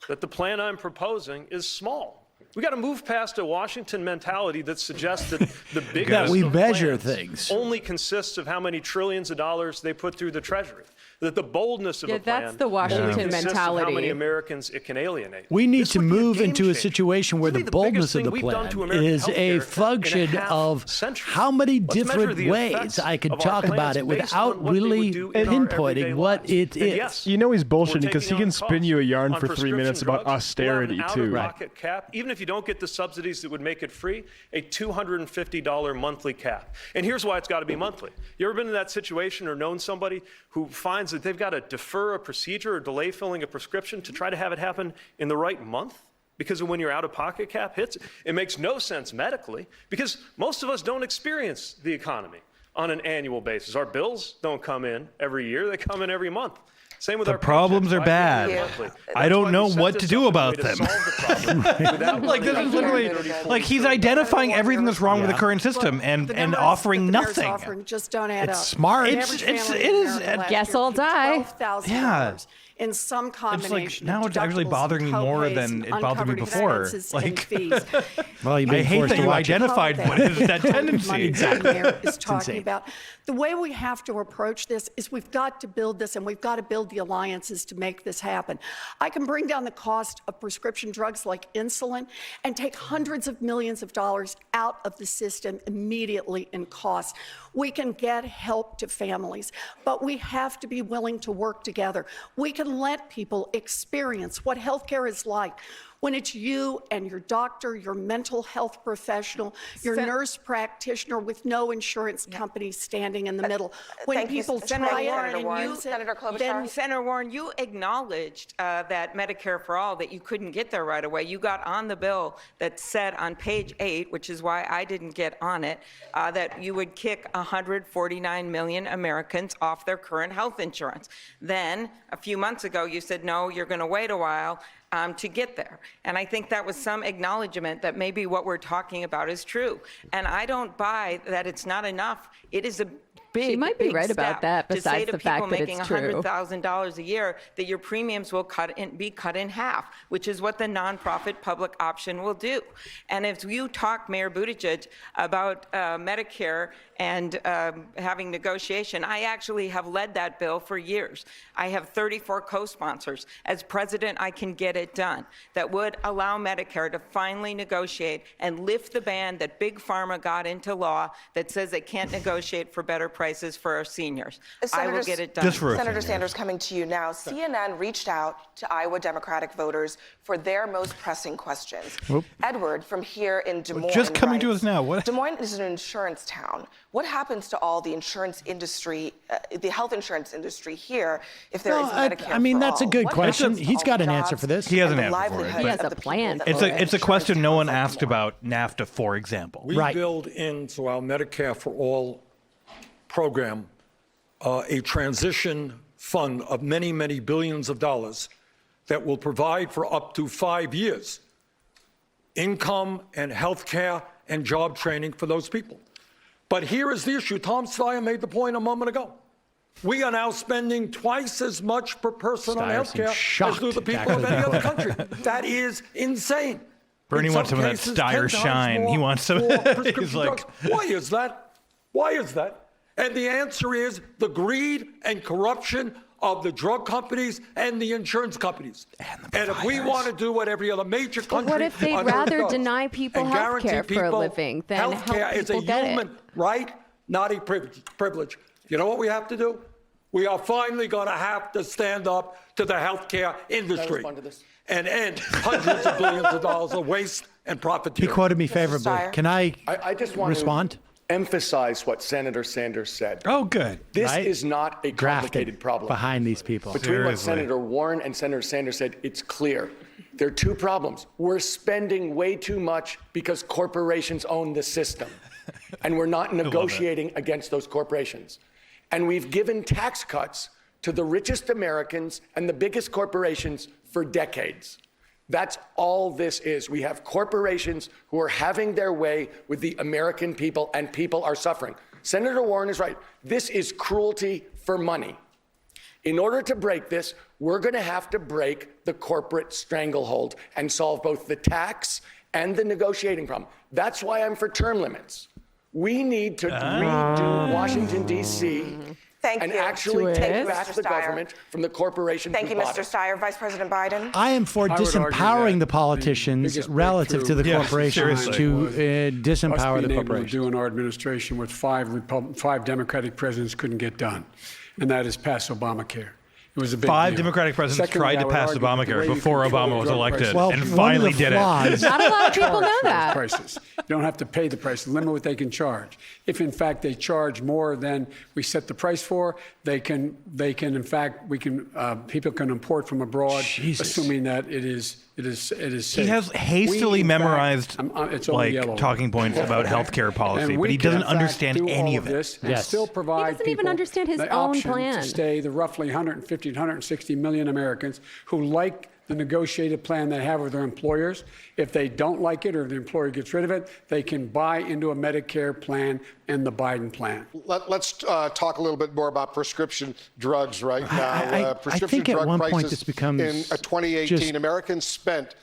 that the plan I'm proposing is small. We got to move past a Washington mentality that suggests that the biggest that we of measure plans things only consists of how many trillions of dollars they put through the Treasury. That the boldness of a plan that's the Washington only consists mentality. of how many Americans it can alienate. We need This to would be a move game into a changer. situation where This the would be the biggest boldness of the thing we've done plan to American is a healthcare in a function half of century. how many Let's measure different the ways effects I could of our talk plans about it based on without what they would really do in our everyday pinpointing what lives. it And is. yes, You know he's we're bullshitting because he taking can on spin you a yarn costs for on 3 minutes prescription about drugs. austerity, We'll have too. an out-of-pocket cap, even if you don't get the subsidies that would make it free, a $250 monthly cap. And here's why it's got to be monthly. You ever been in that situation or known somebody who finds that they've got to defer a procedure or delay filling a prescription to try to have it happen in the right month? Because of when your out-of-pocket cap hits, it makes no sense medically because most of us don't experience the economy on an annual basis. Our bills don't come in every year, they come in every month. Same with The our problems paychecks. are bad. I don't know what to do about them. Like this is literally like he's identifying everything that's wrong with the current system and offering nothing. Offering just don't add It's up. smart. And It's- every it's- family it in is- America last Guess year I'll paid die. $12,000 Yeah. in some It's like combination. now of it's actually deductibles bothering me and more co-pays than and it bothered me uncovered before. expenses Like, and fees. Well, you've I been hate forced that to you watch it. identified what is that tendency. Exactly. Mayor is talking insane. about. The way we have to approach this is we've got to build this and we've got to build the alliances to make this happen. I can bring down the cost of prescription drugs like insulin and take hundreds of millions of dollars out of the system immediately in cost. We can get help to families, but we have to be willing to work together. We can let people experience what healthcare is like when it's you and your doctor, your mental health professional, your nurse practitioner with no insurance company standing in the middle. When Thank you, people Senator try it Warren. and Warren. use it, Senator Klobuchar. Then, Senator Warren, you acknowledged that Medicare for All, that you couldn't get there right away. You got on the bill that said on page 8, which is why I didn't get on it, that you would kick 149 million Americans off their current health insurance. Then, a few months ago, you said, no, you're going to wait a while to get there. And I think that was some acknowledgement that maybe what we're talking about is true. And I don't buy that it's not enough. It is a big, She might be big right about step that, to say besides to the people fact that making it's true. $100,000 a year that your premiums will be cut in half, which is what the nonprofit public option will do. And if you talk, Mayor Buttigieg, about Medicare and having negotiation, I actually have led that bill for years. I have 34 co-sponsors. As president, I can get it done. That would allow Medicare to finally negotiate and lift the ban that Big Pharma got into law that says they can't negotiate for better prices for our seniors. I will get it done. Senator Sanders, coming to you now. CNN reached out to Iowa Democratic voters for their most pressing questions. Whoop. Edward from here in Des Moines Just coming to writes, us now. What? Des Moines is an insurance town. What happens to all the insurance industry, the health insurance industry here if there is Medicare I mean, for that's a all? good What question. happens to He's all got the an answer jobs for this. He has an and the answer for it. livelihoods He has of a the people plan. that It's live in a insurance question no towns one like asked Des Moines? about NAFTA, for example. We build into our Medicare for All program a transition fund of many, many billions of dollars that will provide for up to 5 years income and health care and job training for those people. But here is the issue. Tom Steyer made the point a moment ago. We are now spending twice as much per person on health care as do the people of any other country. That is insane. Bernie wants some of that Steyer shine. He wants some. He's like, why is that? Why is that? And the answer is the greed and corruption of the drug companies and the insurance companies. And if we want to do what every other major country But what if they'd rather deny people health care for a living than help people get it? Health care is a human right, not a privilege. You know what we have to do? We are finally going to have to stand up to the healthcare industry and end hundreds of billions of dollars of waste and profiteering. He quoted me favorably. Can I just want respond? To emphasize what Senator Sanders said. Oh, good. This Right? is not a complicated problem. Behind these people. Between what Senator Warren and Senator Sanders said, it's clear. There are two problems. We're spending way too much because corporations own the system, and we're not negotiating against those corporations. And we've given tax cuts to the richest Americans and the biggest corporations for decades. That's all this is. We have corporations who are having their way with the American people, and people are suffering. Senator Warren is right. This is cruelty for money. In order to break this, we're going to have to break the corporate stranglehold and solve both the tax and the negotiating problem. That's why I'm for term limits. We need to redo Washington, D.C. and actually take back the government from the corporations. Thank you, Mr. Steyer. Vice President Biden. I am for disempowering the politicians relative to the corporations to disempower the corporations. Do in our administration what five Democratic presidents couldn't get done, and that is pass Obamacare. It was a big 5 deal. Democratic presidents Secondly, tried to I would pass argue that the Obamacare way you before control Obama was drug elected prices- and finally did it. Not a lot of people know charge that. those prices. You don't have to pay the price. Limit what they can charge. If in fact they charge more than we set the price for, they can in fact people can import from abroad, assuming that it is safe. He has hastily memorized talking points about healthcare policy, but he doesn't understand any of it. This and still provide He doesn't even people understand his the own option plan. to stay the roughly 150 to 160 million Americans who like the negotiated plan they have with their employers. If they don't like it or the employer gets rid of it, they can buy into a Medicare plan and the Biden plan. Let's talk a little bit more about prescription drugs right now. I think at one point this becomes in 2018, Americans spent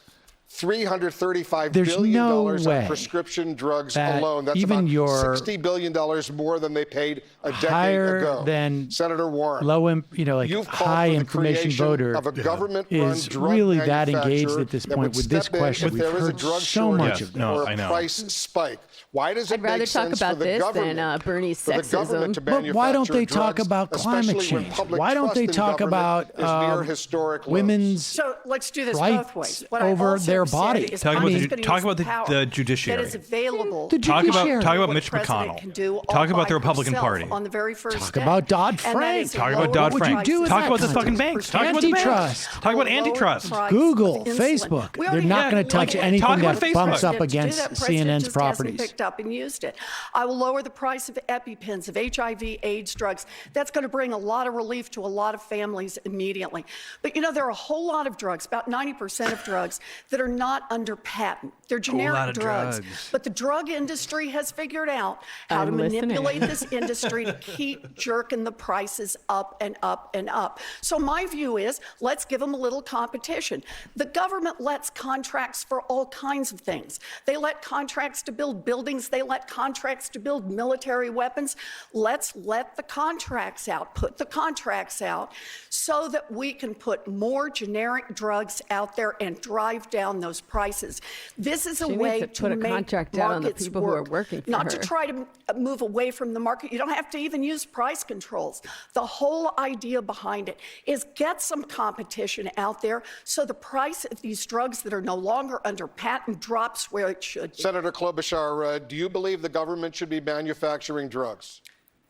$335 There's billion no on way prescription drugs that alone. That's even about your $60 billion more than they paid a decade higher ago. than Senator Warren, like high information voter of a government-run is drug really that manufacturer engaged at this that point would with this step in question. if We've there is a heard drug so much shortage of or it. a price spike. Why does it I'd rather make talk sense about for the this government, than Bernie's for the government sexism. to But why don't they manufacture talk drugs, about climate especially when change? public Why don't trust they in talk government about is near historic lows? women's So let's do this rights both ways. What I over also their have said body? is Talk I'm about just the- gonna talk use about the power judiciary. that is available. The Talk judiciary. about what Mitch president McConnell. can do all Talk about by the Republican himself Party. on the very first Talk day. about Dodd-Frank. And that is Talk lower about Dodd-Frank. prices do in Talk that about the fucking context? banks. Talk about the banks. Antitrust. Talk about Lower antitrust. price Google, of insulin. Facebook. We They're already not have going to touch legislation anything Talk about that bumps Facebook. up to do against that. President CNN's just hasn't properties. picked up and used it. I will lower the price of EpiPens, of HIV/AIDS drugs. That's going to bring a lot of relief to a lot of families immediately. But there are a whole lot of drugs, about 90% of drugs, that are not under patent. They're generic drugs. But the drug industry has figured out how to manipulate this industry to keep jerking the prices up and up and up. So my view is, let's give them a little competition. The government lets contracts for all kinds of things. They let contracts to build buildings. They let contracts to build military weapons. Let's let the contracts out, put the contracts out so that we can put more generic drugs out there and drive down those prices. This is a She way needs to put a make contract out on the markets people who are work, working for not to her. try to move away from the market. You don't have to even use price controls. The whole idea behind it is get some competition out there so the price of these drugs that are no longer under patent drops where it should be. Senator Klobuchar, do you believe the government should be manufacturing drugs?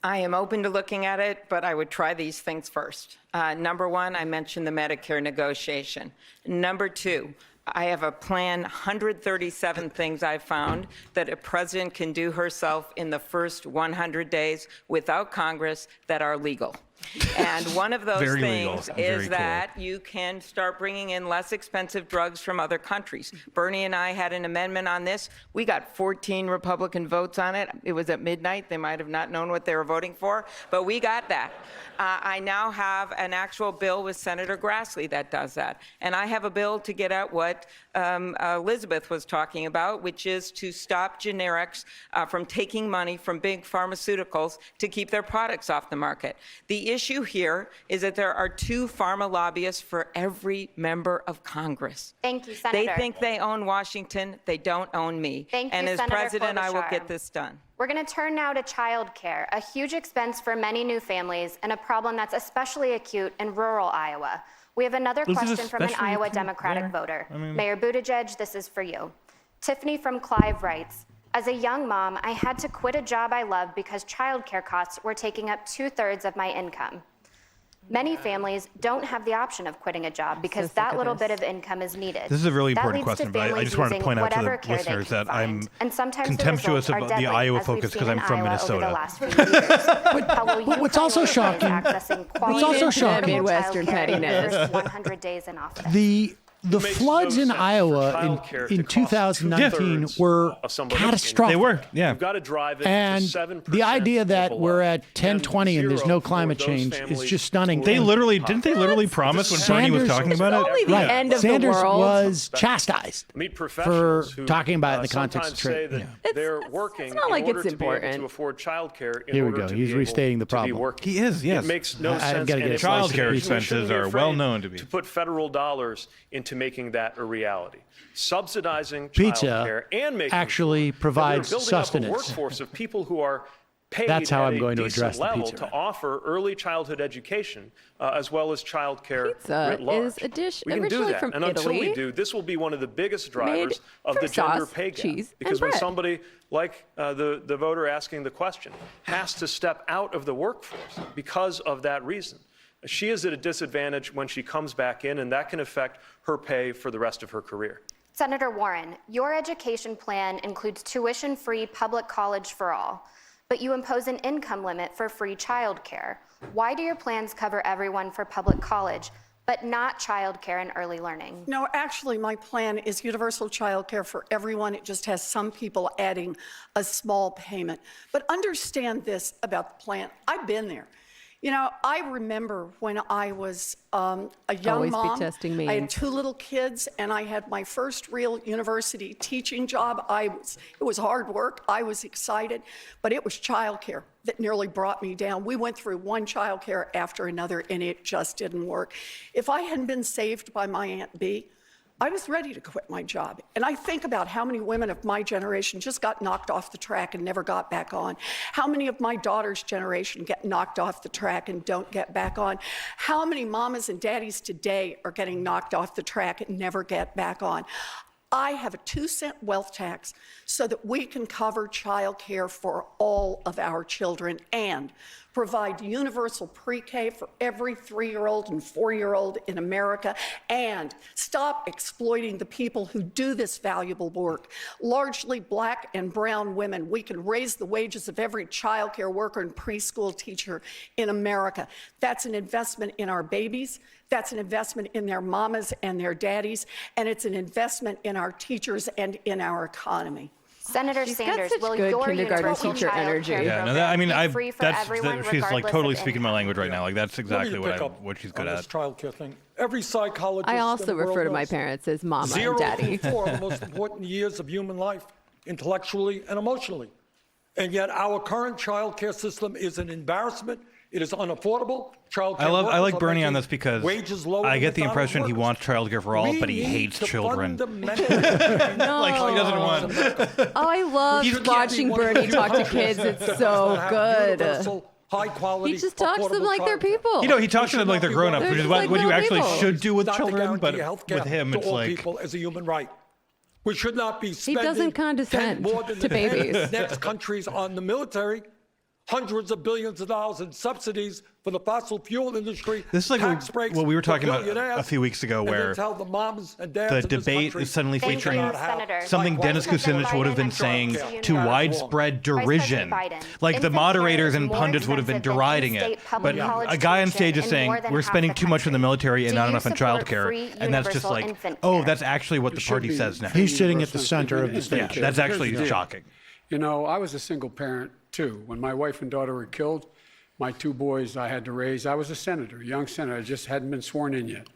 I am open to looking at it, but I would try these things first. Number one, I mentioned the Medicare negotiation. Number two, I have a plan, 137 things I found that a president can do herself in the first 100 days without Congress that are legal. And one of those Very legal things and is very cool. that you can start bringing in less expensive drugs from other countries. Bernie and I had an amendment on this. We got 14 Republican votes on it. It was at midnight. They might have not known what they were voting for, but we got that. I now have an actual bill with Senator Grassley that does that. And I have a bill to get at what Elizabeth was talking about, which is to stop generics from taking money from big pharmaceuticals to keep their products off the market. The issue here is that there are 2 pharma lobbyists for every member of Congress. Thank you, Senator. They think they own Washington. They don't own me. Thank you, and as Senator president, I will Klobuchar. get this done. We're going to turn now to childcare, a huge expense for many new families and a problem that's especially acute in rural Iowa. We have another This is question from an especially Iowa acute Democratic there? voter. I mean- Mayor Buttigieg, this is for you. Tiffany from Clive writes, as a young mom, I had to quit a job I loved because childcare costs were taking up 2/3 of my income. Many families don't have the option of quitting a job because that little bit of income is needed. This is a really That important leads to question, but I families just wanted to using point out to whatever the care they listeners can that I'm find. And sometimes the contemptuous results of are the deadly, Iowa as we've focus because seen I'm in from Iowa over Minnesota. the last few years. How will you What's also prioritize shocking- accessing what's quality also affordable shocking- Midwestern childcare in the pettiness. first 100 days in office? The makes floods no in sense for Iowa childcare in to cost 2019 2/3 were of somebody's catastrophic. They were, yeah. You've got to drive it And to 7% the idea that or we're below. at 1020 and there's 0 no for climate those change is families just stunning. who They are in literally poverty. didn't they literally promise when Bernie was talking about it? only the Right. end of Sanders the world. was chastised Meet for professionals who, talking about it in the context sometimes of say trade. that they're working it's not like in order it's to be able important. to afford childcare in Here we order go. to He's be able restating the to be problem. working. He is, yes. It makes no I've sense. gotta and get it's a like Childcare we expenses shouldn't be are well afraid known to be. to put federal dollars into making that a reality. Subsidizing Pizza childcare and making actually sure that provides we're building sustenance. up a workforce of people who are paid That's how at I'm a going to decent address the level pizza to run. offer early childhood education as well as childcare Pizza writ large. is a dish we can do originally that, from and until we Italy, do, this will be one of the biggest drivers of from the gender sauce, pay gap. cheese, Because and when bread. somebody like the voter asking the question has to step out of the workforce because of that reason, she is at a disadvantage when she comes back in, and that can affect her pay for the rest of her career. Senator Warren, your education plan includes tuition-free public college for all, but you impose an income limit for free childcare. Why do your plans cover everyone for public college, but not childcare and early learning? No, actually, my plan is universal child care for everyone. It just has some people adding a small payment. But understand this about the plan. I've been there. You know, I remember when I was a young Always be mom. testing me. I had 2 little kids, and I had my first real university teaching job. It was hard work. I was excited, but it was childcare that nearly brought me down. We went through one childcare after another, and it just didn't work. If I hadn't been saved by my Aunt Bee, I was ready to quit my job. And I think about how many women of my generation just got knocked off the track and never got back on. How many of my daughter's generation get knocked off the track and don't get back on. How many mamas and daddies today are getting knocked off the track and never get back on. I have a 2-cent wealth tax so that we can cover child care for all of our children and provide universal pre-K for every 3-year-old and 4-year-old in America, and stop exploiting the people who do this valuable work. Largely Black and brown women, we can raise the wages of every child care worker and preschool teacher in America. That's an investment in our babies. That's an investment in their mamas and their daddies, and it's an investment in our teachers and in our economy. Senator She's got Sanders, such will good your kindergarten universal teacher child energy. care Yeah, no, program that, I mean, be free for everyone, she's like regardless totally of speaking my income? language right now. Like that's exactly Let me pick up what she's good on at. this child care thing. Every psychologist I in also the world refer to my knows parents as mama 0 and daddy. through 4 are the most important years of human life, intellectually and emotionally. And yet our current child care system is an embarrassment. It is unaffordable. Child care I like workers are Bernie on making this because wages lower I than get the McDonald's impression he workers. wants childcare for all, We but he need hates to children. fundamentally Like he doesn't want. Oh, I love Should watching be one of the Bernie few talk to countries kids. It's that so does not have good. universal, high-quality, He just talks to them affordable like they're childcare. people. You know, he talks to them like they're grown-ups, They're which is just what, like what you little actually people. should do with Not to children. But guarantee health care with him, to it's all like people as a human right. We should not be He spending doesn't condescend more than to the 10 babies. next countries on the military. hundreds of billions of dollars in subsidies for the fossil fuel industry. This is like tax breaks what we were for talking about billionaires, a few weeks ago, and then where tell the moms and dads the in this debate country is suddenly think featuring about how- something Dennis Kucinich would have been saying to widespread derision. Like the moderators and pundits would have been deriding it. But a guy on stage is saying, we're spending too much on the military and not enough on childcare. And that's just like, oh, that's actually what the party says now. He's sitting at the center of the stage. Yeah, that's actually shocking. You know, I was a single parent, too. When my wife and daughter were killed, my 2 boys I had to raise, I was a senator, a young senator. I just hadn't been sworn in yet.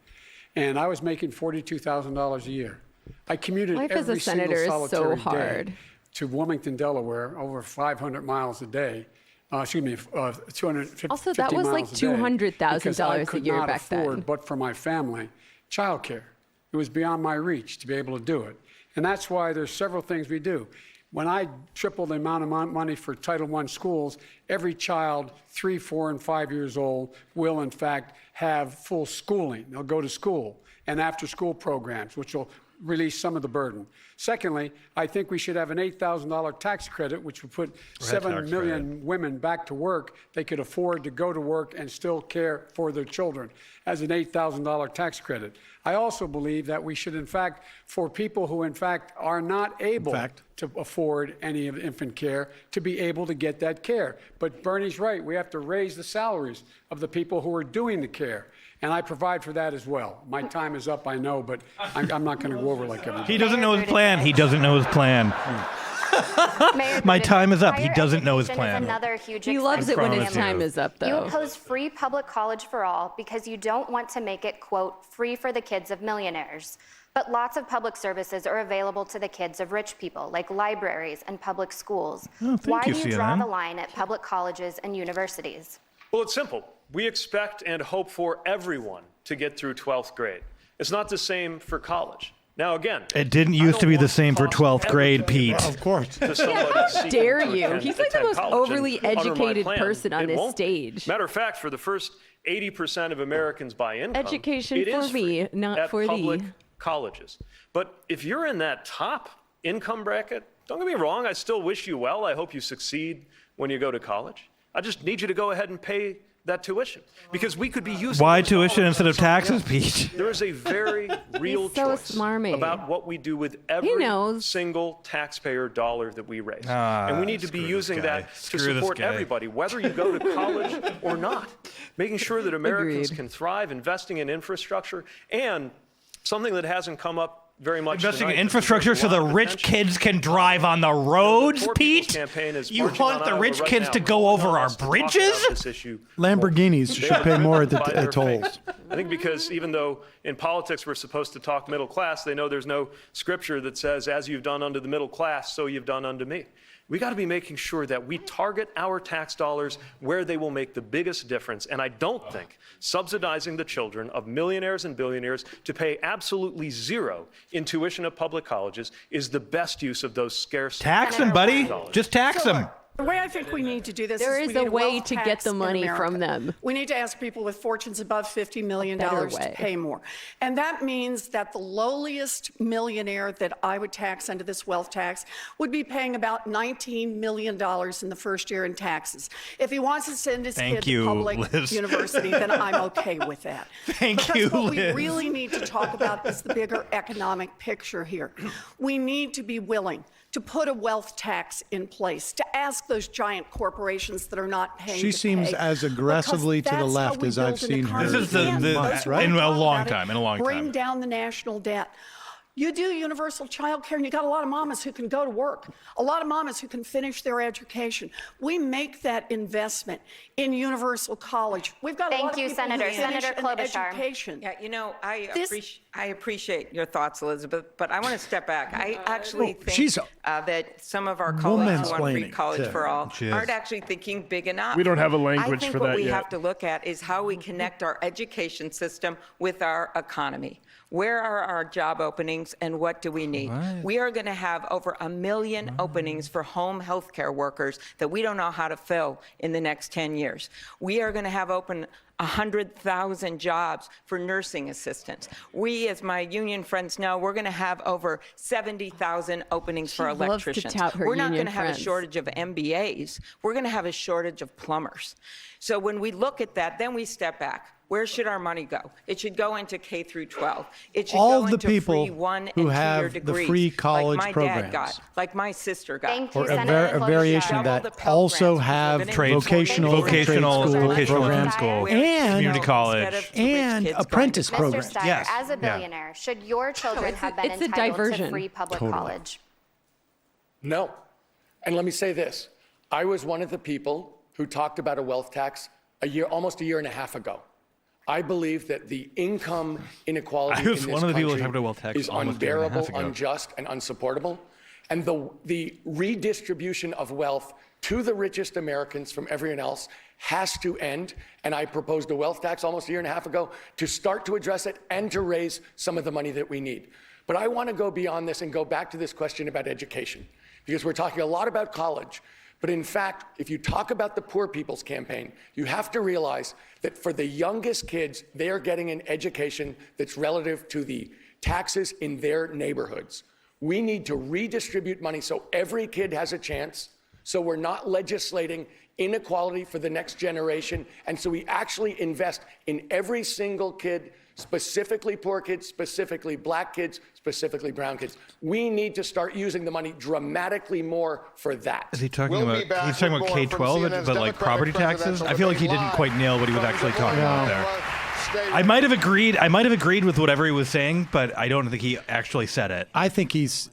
And I was making $42,000 a year. I commuted Life as a every single senator is solitary so hard. day to Wilmington, Delaware, over 500 miles a day. 250 Also, that was like $200,000 a year back then. But for my family, childcare. It was beyond my reach to be able to do it. And that's why there's several things we do. When I triple the amount of money for Title I schools, every child 3, 4, and 5 years old will, in fact, have full schooling. They'll go to school and after-school programs, which will release some of the burden. Secondly, I think we should have an $8,000 tax credit, which would put 7 million women back to work. They could afford to go to work and still care for their children as an $8,000 tax credit. I also believe that we should, in fact, for people who, in fact, are not able to afford any of infant care, to be able to get that care. But Bernie's right. We have to raise the salaries of the people who are doing the care. And I provide for that as well. My time is up, I know, but I'm not going to go over like everybody. He doesn't know his plan. He doesn't know his plan. My time is up. He doesn't know his plan. Another huge He loves it when his time is up, though. You oppose free public college for all because you don't want to make it, quote, free for the kids of millionaires. But lots of public services are available to the kids of rich people, like libraries and public schools. Why do you draw the line at public colleges and universities? Well, it's simple. We expect and hope for everyone to get through 12th grade. It's not the same for college. Now, again, it didn't used to be the same for 12th grade, Pete. Of course. How dare you? He's like the most overly educated person on this stage. Matter of fact, for the first 80% of Americans by income, Education it for is me, free not at for public thee. colleges. But if you're in that top income bracket, don't get me wrong, I still wish you well. I hope you succeed when you go to college. I just need you to go ahead and pay that tuition, because we could be using why tuition instead of taxes, Pete? There is a very real choice about what we do with every single taxpayer dollar that we raise. And we need to be using that to support everybody, whether you go to college or not. Making sure that Americans can thrive, investing in infrastructure, and something that hasn't come up very much investing in infrastructure so the rich kids can drive on the roads, Pete? You want the rich kids to go over our bridges? Lamborghinis should pay more at the tolls. I think because even though in politics we're supposed to talk middle class, they know there's no scripture that says, as you've done unto the middle class, so you've done unto me. We got to be making sure that we target our tax dollars where they will make the biggest difference. And I don't think subsidizing the children of millionaires and billionaires to pay absolutely zero in tuition at public colleges is the best use of those scarce tax them, buddy. Just tax them. The way I think we need to do this There is is we a need way wealth to get tax the in money America. from them. We need to ask people with fortunes above $50 million Better to way. pay more. And that means that the lowliest millionaire that I would tax under this wealth tax would be paying about $19 million in the first year in taxes. If he wants to send his kid to public university, then I'm okay with that. Because what we really need to talk about is the bigger economic picture here. We need to be willing to put a wealth tax in place, to ask those giant corporations that are not paying She to seems pay, as aggressively to the left as I've seen her. This is in a long time. Bring down the national debt. You do universal child care, and you got a lot of mamas who can go to work, a lot of mamas who can finish their education. We make that investment in universal college. We've got a lot of people Senator. who finish Senator an Klobuchar. education. Yeah, you know, I appreciate your thoughts, Elizabeth, but I want to step back. I actually think that some of our colleagues who want free college for all aren't actually thinking big enough. We don't have a language for that yet. I think what we have to look at is how we connect our education system with our economy. Where are our job openings and what do we need? Right. We are going to have over 1 million openings for home health care workers that we don't know how to fill in the next 10 years. We are going to have open 100,000 jobs for nursing assistants. We we, as my union friends know, we're going to have over 70,000 openings for loves to electricians. tout her We're not union going to have friends. a shortage of MBAs. We're going to have a shortage of plumbers. So when we look at that, then we step back. Where should our money go? It should go into K through 12. It should All go the into people free 1- who and 2-year have the degrees, free college like my programs. dad got, like my sister got. Thank you, or Senator a variation of Double that, the Pell also Grants, have which are vocational vocational programs school, and community college, and apprentice Mr. programs. Steyer, Yes. as a billionaire, should your children have been it's a entitled to diversion. free public Totally. college? No. And let me say this. I was one of the people who talked about a wealth tax almost a year and a half ago. I believe that the income inequality I was in this one of the people who country talked about wealth tax is almost a year and a half unbearable, ago. unjust, and unsupportable. And the redistribution of wealth to the richest Americans from everyone else has to end. And I proposed a wealth tax almost a year and a half ago to start to address it and to raise some of the money that we need. But I want to go beyond this and go back to this question about education, because we're talking a lot about college. But in fact, if you talk about the Poor People's Campaign, you have to realize that for the youngest kids, they are getting an education that's relative to the taxes in their neighborhoods. We need to redistribute money so every kid has a chance, so we're not legislating inequality for the next generation, and so we actually invest in every single kid, specifically poor kids, specifically black kids, specifically brown kids. We need to start using the money dramatically more for that. Is he talking We'll about? be back He's talking with about more K-12, from but CNN's like property Democratic taxes. presidential I feel like he debate didn't quite nail what he was live actually from talking about there. Stay I might have agreed with whatever he was saying, but I don't think he actually said it. I think he's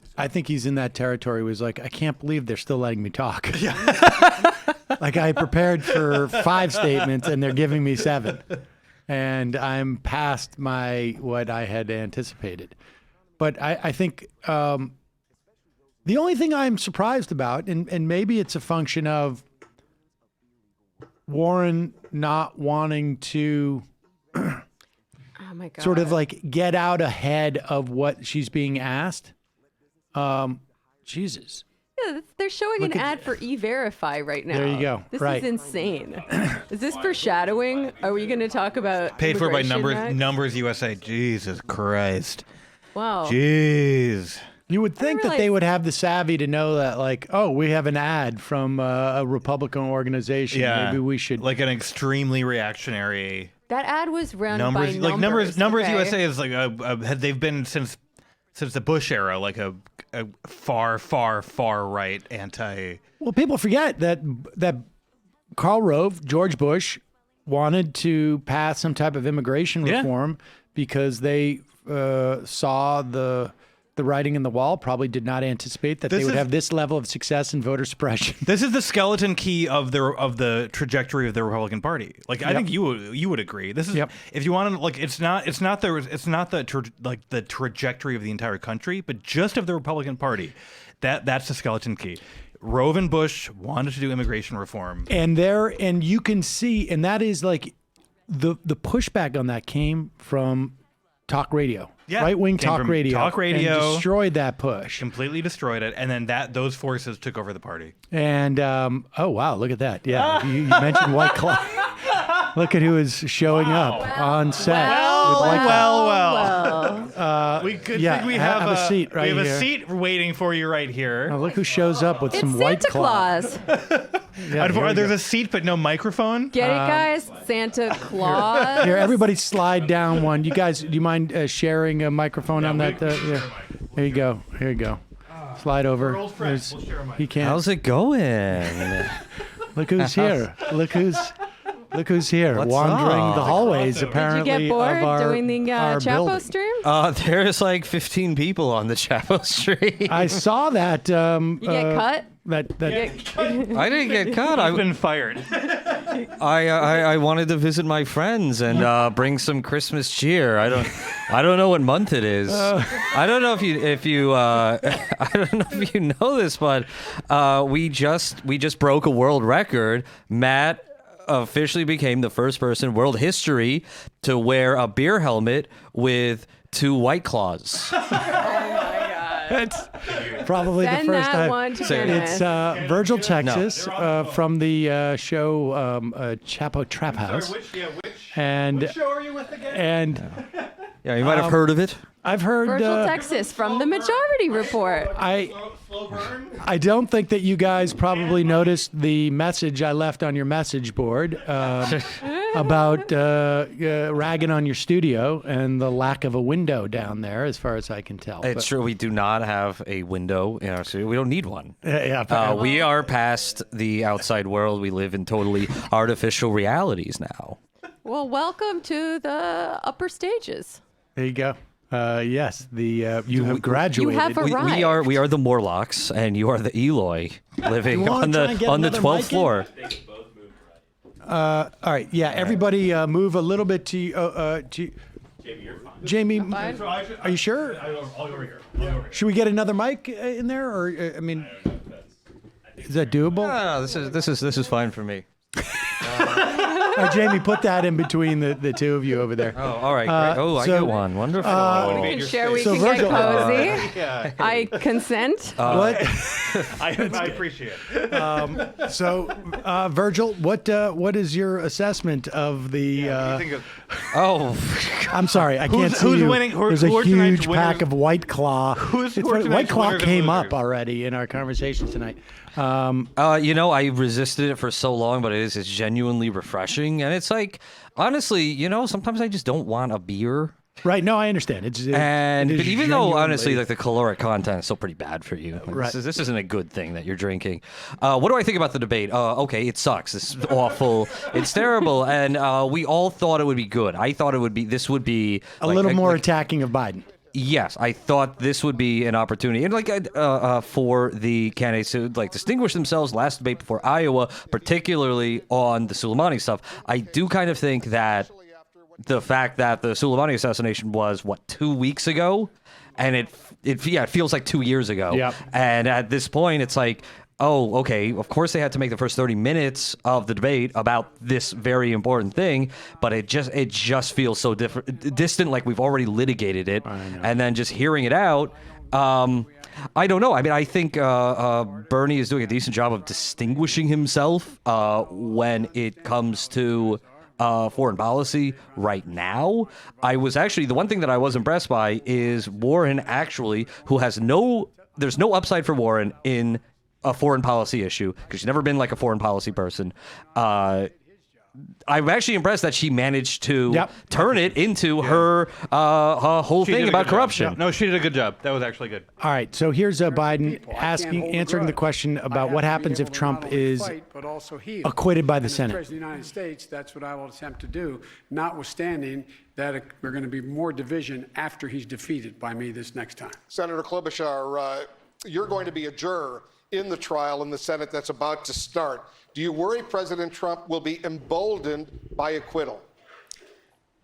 in that territory where he's like, I can't believe they're still letting me talk. Like I prepared for 5 statements and they're giving me 7. And I'm past what I had anticipated. But I think the only thing I'm surprised about, and maybe it's a function of Warren not wanting to Oh my God. sort of like get out ahead of what she's being asked. Jesus. Yeah, they're showing an ad for E-Verify right now. There you go. This Right. is insane. Is this foreshadowing? Are we going to talk about Paid for by immigration next? Numbers USA. Jesus Christ. Wow. Jeez. You would think that they would have the savvy to know that, like, oh, we have an ad from a Republican organization. Yeah. Maybe we should. Like an extremely reactionary That ad was run numbers. by Like Numbers okay. USA is like they've been since the Bush era, like a far right anti. Well, people forget that Karl Rove, George Bush, wanted to pass some type of immigration reform because they saw the writing in the wall. Probably did not anticipate that they would have this level of success in voter suppression. This is the skeleton key of the trajectory of the Republican Party. Like I think you would agree. This is if you want to like it's not the trajectory of the entire country, but just of the Republican Party. That's the skeleton key. Rove and Bush wanted to do immigration reform, And you can see, and that is like the pushback on that came from talk radio. Yeah. Right-wing Came talk from radio. talk radio. And destroyed that push. completely destroyed it, and then those forces took over the party. And, oh, wow, look at that. Yeah, you mentioned White Claw. Look at who is showing up on set. with White Claw. We could yeah, think we have have a seat right We have here. a seat waiting for you right here. Oh, look who shows up with It's some Santa White Claw. Claus. Yeah, here we There's go. a seat but no microphone. Get it, guys? Santa Claus. Here, everybody slide down one. You guys, do you mind sharing a microphone on that? Yeah. There you go. Here you go. Slide over. He can't. How's it going? Look who's here. Look who's here. What's wandering up? the hallways, Did you apparently, get bored of our, doing the our Chapo building. stream? There's like 15 people on the Chapo stream. I saw that. You get cut? I didn't get cut. I've been fired. I wanted to visit my friends and bring some Christmas cheer. I don't know what month it is. I don't know if you I don't know if you know this, but we just broke a world record. Matt officially became the first person in world history to wear a beer helmet with 2 White Claws. It's probably Send the first that time. one to Kenneth. It's Virgil Texas from the show Chapo Trap House. Which and show are you with again? and Yeah, you might have heard of it. I've heard Virgil Texas from the Majority Report. I don't think that you guys probably noticed the message I left on your message board about ragging on your studio and the lack of a window down there, as far as I can tell. It's true. We do not have a window in our studio. We don't need one. Yeah, we are past the outside world. We live in totally artificial realities now. Well, welcome to the upper stages. There you go. Yes, you have graduated. You have arrived. We are the Morlocks, and you are the Eloy living on the 12th floor. All right, yeah. Everybody, move a little bit to. Jamie, are you sure? I'll go over here. Should we get another mic in there, or I mean, is that doable? No, this is fine for me. Jamie, put that in between the two of you over there. Oh, all right. Great. I get one. Wonderful. We can share. We can get cozy. I consent. What? I appreciate it. Virgil, what is your assessment of the? I'm sorry, I can't see who's you. winning? There's a huge pack of White Claw. White Claw came up already in our conversation tonight. I resisted it for so long, but it's genuinely refreshing, and it's like, honestly, sometimes I just don't want a beer. Right? No, I understand. But even though honestly, like the caloric content is still pretty bad for you. Right. This isn't a good thing that you're drinking. What do I think about the debate? Okay, it sucks. It's awful. It's terrible, and we all thought it would be good. I thought this would be a little more attacking of Biden. Yes, I thought this would be an opportunity, and for the candidates to distinguish themselves last debate before Iowa, particularly on the Soleimani stuff. I do kind of think that the fact that the Soleimani assassination was 2 weeks ago, and it feels like 2 years ago. Yep. And at this point, it's like, oh, okay, of course they had to make the first 30 minutes of the debate about this very important thing, but it just feels so distant, like we've already litigated it. And then just hearing it out, I don't know. I mean, I think Bernie is doing a decent job of distinguishing himself when it comes to foreign policy right now. The one thing that I was impressed by is Warren actually, who has there's no upside for Warren in a foreign policy issue, because she's never been like a foreign policy person. I'm actually impressed that she managed to turn it into her whole thing about corruption. No, she did a good job. That was actually good. All right, so here's Biden answering the question about what happens if Trump is acquitted by the Senate. President of the United States, that's what I will attempt to do, notwithstanding that we're going to be more division after he's defeated by me this next time. Senator Klobuchar, you're going to be a juror in the trial in the Senate that's about to start. Do you worry President Trump will be emboldened by acquittal?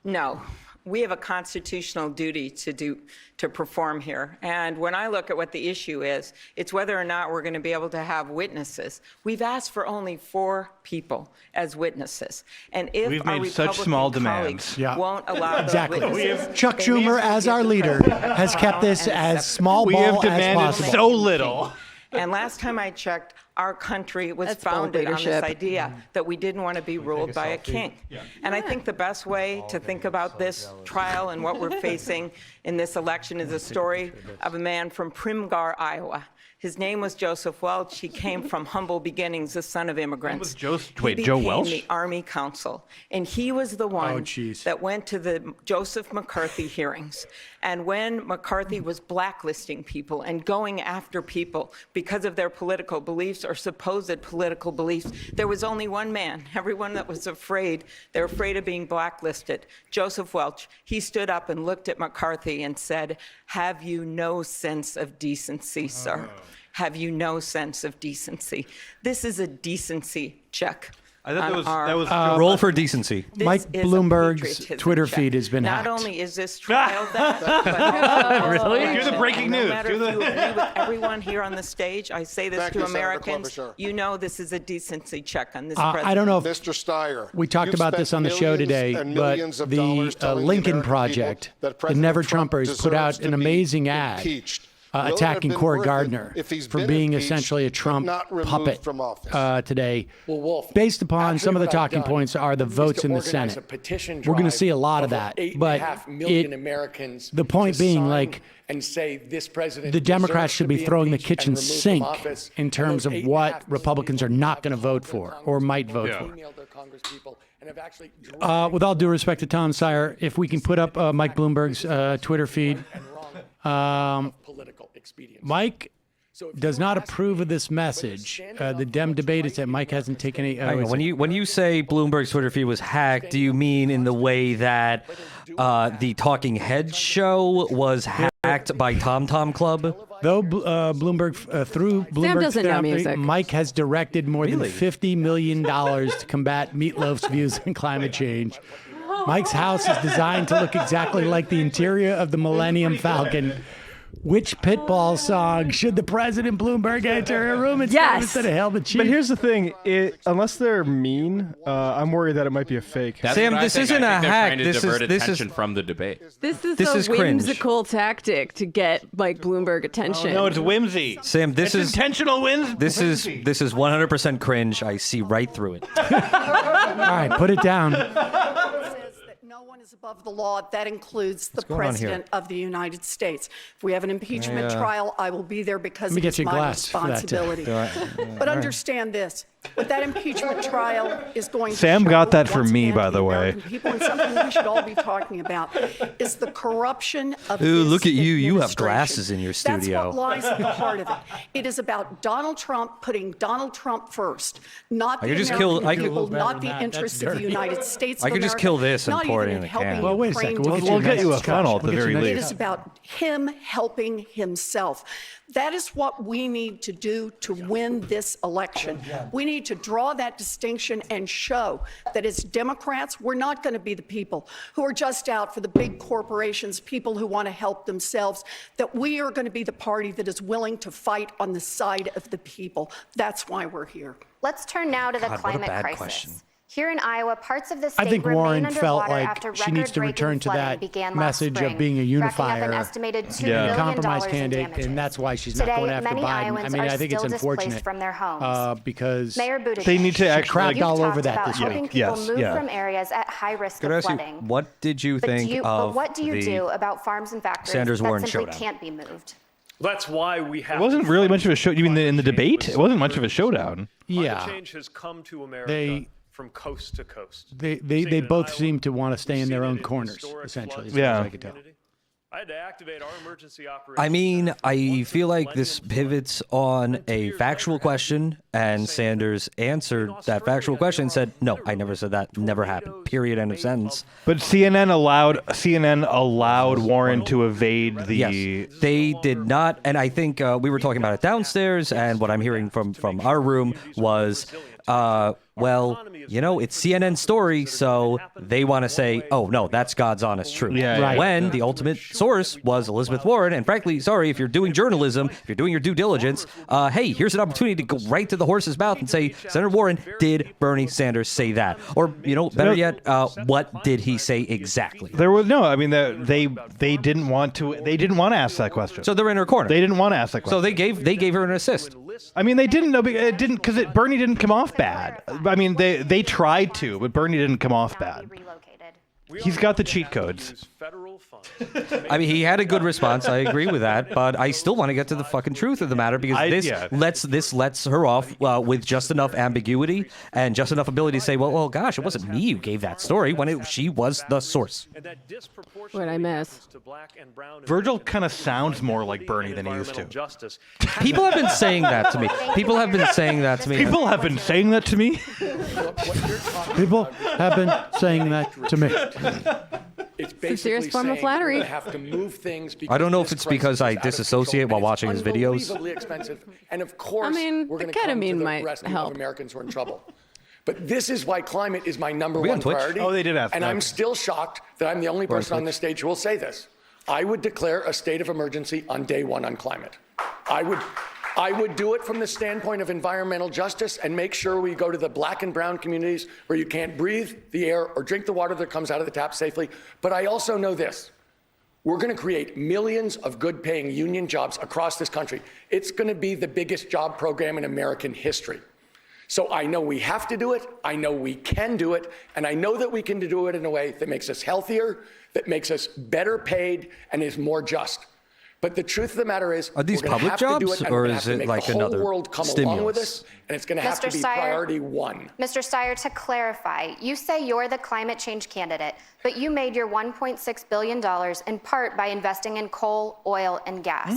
No. We have a constitutional duty to perform here. And when I look at what the issue is, it's whether or not we're going to be able to have witnesses. We've asked for only 4 people as witnesses. And if we've our made such small demands, won't allow those witnesses, Chuck Schumer, as our leader, has kept this as small ball as possible. We have demanded so little. And last time I checked, our country was founded on this idea that we didn't want to be ruled by a king. And I think the best way to think about this trial and what we're facing in this election is a story of a man from Primgar, Iowa. His name was Joseph Welch. He came from humble beginnings, the son of immigrants. Joe He became Welch? the Army Counsel. And he was the one that went to the Joseph McCarthy hearings. And when McCarthy was blacklisting people and going after people because of their political beliefs or supposed political beliefs, there was only one man. Everyone that was afraid, they're afraid of being blacklisted. Joseph Welch, he stood up and looked at McCarthy and said, "Have you no sense of decency, sir? Have you no sense of decency?" This is a decency check. I thought that was roll for decency. Mike Bloomberg's Twitter feed has been hacked. Not only is this trial that, but also really? Do the breaking news. No matter if you agree with everyone here on the stage, I say this to Americans. You know this is a decency check on this president. I don't know if Mr. Steyer, we talked about this on the show today, but the Lincoln Project, the Never Trumpers, put out an amazing ad attacking Cory Gardner for being essentially a Trump puppet today. Well, Wolf, based upon some of the what I've talking done points are the is votes to in the organize Senate. a petition We're going to drive see a lot of over that, 8.5 but million Americans the point to being, sign like, and say this president the Democrats deserves should to be throwing the impeached kitchen and removed from sink office, in and terms those of 8.5 what Republicans are not going to vote for or might vote for. emailed their congresspeople and have actually With all due respect to Tom Sire, if we can put up Mike Bloomberg's Twitter feed. political expedience. Mike does not approve of this message. The Dem debate is that Mike hasn't taken any. Hang on, when you say Bloomberg's Twitter feed was hacked, do you mean in the way that the Talking Heads show was hacked by Tom Club? Though Bloomberg, through Bloomberg doesn't know therapy, music. Mike has directed more than $50 million to combat Meatloaf's views on climate change. Mike's house is designed to look exactly like the interior of the Millennium Falcon. Which Pitbull song should the President Bloomberg enter a room instead of Hail the Chief? But here's the thing: unless they're mean, I'm worried that it might be a fake. Sam, this isn't a hack. This is attention from the debate. This is This a is cringe. whimsical tactic to get like Bloomberg attention. No, it's whimsy. Sam, this It's is intentional whimsy. This is 100% cringe. I see right through it. All right, put it down. No one is above the law. That includes the going on here? President of the United States. If we have an impeachment trial, I will be there because Let me it get is you a my glass for that, responsibility. But understand this. What that impeachment trial is going to Sam show, got that from once me, again, by to the way. American people, and something we should all be talking about, is the corruption of Ooh, this look at you. You have administration. glasses in your studio. That's what lies at the heart of it. It is about Donald Trump putting Donald Trump first, not I the could just American kill- I could- people, better not than the that. interests That's of the dirty. United States I of could just America, kill this and not pour it even in a helping can. Well, wait a second. Ukraine We'll get you defend a itself. funnel at the very It least. is about him helping himself. That is what we need to do to win this election. We need to draw that distinction and show that as Democrats, we're not going to be the people who are just out for the big corporations, people who want to help themselves, that we are going to be the party that is willing to fight on the side of the people. That's why we're here. Let's turn now to the God, what a climate bad crisis. question. Here in Iowa, parts of the state I think remain Warren felt underwater like after she needs to record-breaking return to flooding that began last message spring, of being a racking up unifier, an estimated $2 a million compromise in candidate, damages. and that's why she's not Today, going after many Biden. Iowans I mean, are I think it's still displaced unfortunate from their homes. because Mayor Buttigieg, They need to actually cracked you've all over talked that about this helping week. people Yes, move yeah. from areas at high risk Could I of ask you, flooding. what did you think But what do you the do about farms and factories Sanders-Warren that simply showdown? can't be moved? That's why we have. It wasn't really much of a show. You mean in the debate? It wasn't much of a showdown. Yeah, Climate change has come to America They- from coast to coast. they Seen it in both Iowa, seem to want to stay in seen their it own in corners, historic essentially. As floods far as Yeah. I can tell. I had to activate our emergency operation. I mean, I feel like this pivots on a factual question, and Sanders answered that factual question and said, "No, I never said that. Never happened. Period. End of sentence." But CNN allowed Warren to evade the. Yes, they did not, and I think we were talking about it downstairs, and what I'm hearing from our room was, well, you know, it's CNN's story, so they want to say, oh, no, that's God's honest truth. Yeah, Right. When the ultimate source was Elizabeth Warren, and frankly, sorry, if you're doing journalism, if you're doing your due diligence, hey, here's an opportunity to go right to the horse's mouth and say, Senator Warren, did Bernie Sanders say that? Or, you know, better yet, what did he say exactly? There was no. I mean, they didn't want to. They didn't want to ask that question. So they're in her corner. They didn't want to ask that question. So they gave her an assist. I mean, they didn't know. It didn't because Bernie didn't come off bad. I mean, they tried to, but Bernie didn't come off bad. He's got the cheat codes. I mean, he had a good response. I agree with that, but I still want to get to the fucking truth of the matter because this lets her off with just enough ambiguity and just enough ability to say, well, gosh, it wasn't me who gave that story when she was the source. What I miss? Virgil kind of sounds more like Bernie than he used to. People have been saying that to me. People have been saying that to me. People have been saying that to me. People have been saying that to me. It's a serious basically form of saying flattery. we're gonna have to move things because I don't know if this it's because crisis I is out of disassociate control, while and it's watching his videos. unbelievably expensive. And of course, I mean, we're the going to come to ketamine the might rescue help. of Americans who are in trouble. But this is why climate is my number we on one Twitch? priority. Oh, they did ask And that. I'm still shocked that I'm the only We're on person on this stage who will say this. I would declare a state of emergency on day one on climate. I would do it from the standpoint of environmental justice and make sure we go to the black and brown communities where you can't breathe the air or drink the water that comes out of the tap safely. But I also know this. We're going to create millions of good-paying union jobs across this country. It's going to be the biggest job program in American history. So I know we have to do it, I know we can do it, and I know that we can do it in a way that makes us healthier, that makes us better paid, and is more just. But the truth of the matter is, are these we're going to public have to do jobs, it, and or we're going to is have to it make like the whole another world come stimulus? along with us, and it's going to have to Mr. be Steyer, priority one. Mr. Steyer, to clarify, you say you're the climate change candidate, but you made your $1.6 billion in part by investing in coal, oil, and gas.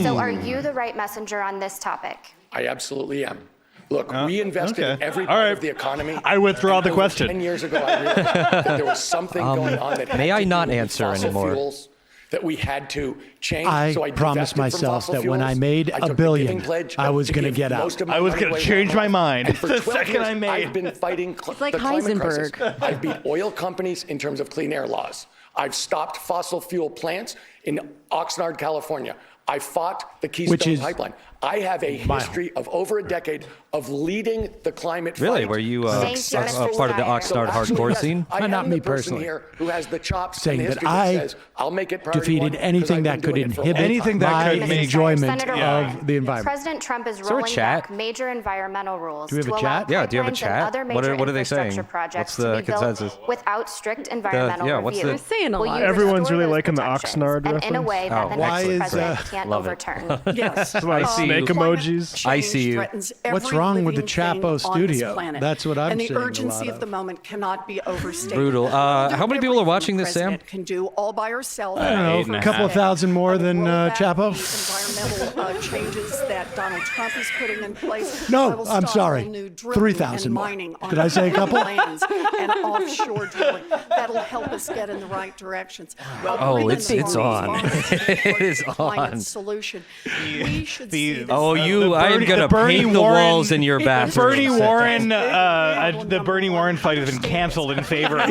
So are you the right messenger on this topic? I absolutely am. Look, we invested in every All part right. of the economy. I withdraw the Over question. 10 years ago, I realized that there was something going on that had may to I do not with answer fossil anymore? fuels that we had to change. I So promised divested from myself fossil that when I fuels. made I a took the billion, giving pledge I was to going to give get out. most of my I was money going to away change one my month. mind And for the 12 second years, I made. I've been fighting like the climate crisis. Heisenberg. I've beat oil companies in terms of clean air laws. I've stopped fossil fuel plants in Oxnard, California. I fought the Keystone Pipeline. I have a history of over a decade of leading the climate Really? fight. Were you Thank you, Mr. part of the Steyer. Oxnard actually, hardcore yes, scene? I Not am me the person personally. here who has the chops Saying and the that history I says, I'll make it priority defeated one, 'cause anything I've that been could doing it for inhibit Anything that my could make- enjoyment Senator of Warren, the environment. President Trump is there a rolling chat? back major environmental rules Do we have to a allow chat? Yeah, do you have a pipelines and chat? other What major are they saying? infrastructure projects What's the to be built consensus? without strict environmental yeah, what's review. the- They're saying a Will lot. you Everyone's restore really those liking the protections Oxnard and in a reference? way that the Why next is, president can't love it. overturn? Yes. I see Snake you. emojis. I see you. What's wrong with the Chapo studio? That's what I'm and seeing the a urgency lot of the moment cannot be overstated. Brutal. How many people are watching this, Sam? President can do all by herself. I don't know, a couple of thousand more than Chapo. Environmental changes that Donald Trump is putting in place. No, that will I'm stop sorry. all new drilling 3,000 and more. mining on Did I say a couple? lands and offshore drilling. That'll help us get in the right directions. Oh, it's on. It is on. Solution. We should see Oh, I'm Bernie- gonna the Bernie paint the Warren- walls in your bathroom. Bernie Warren, the Bernie Warren fight has been canceled in favor of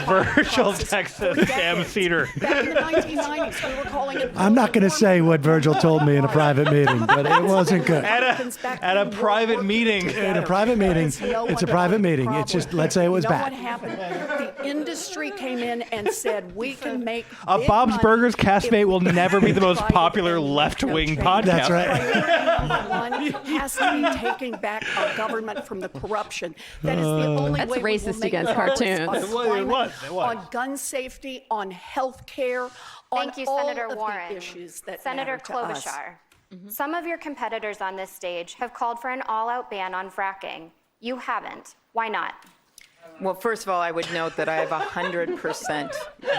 Virgil Texas, Sam Cedar. Back in the 1990s, we were calling it. I'm not going to say what Virgil told me in a private meeting, but it wasn't good. At a private meeting. In a private meeting. It's a private meeting. It's just, let's say it was You know bad. what happened? The industry came in and said, we can make big Bob's money Burgers if castmate we will never be the most provide popular and left-wing change. podcast. That's right. Priority number one has to be taking back our government from the corruption. That is the only That's way we will racist make against progress cartoons. on It climate, It was. on gun safety, on health care, on Thank you, all Senator of Warren. the issues that Senator matter to us. Klobuchar, some of your competitors on this stage have called for an all-out ban on fracking. You haven't. Why not? Well, first of all, I would note that I have 100%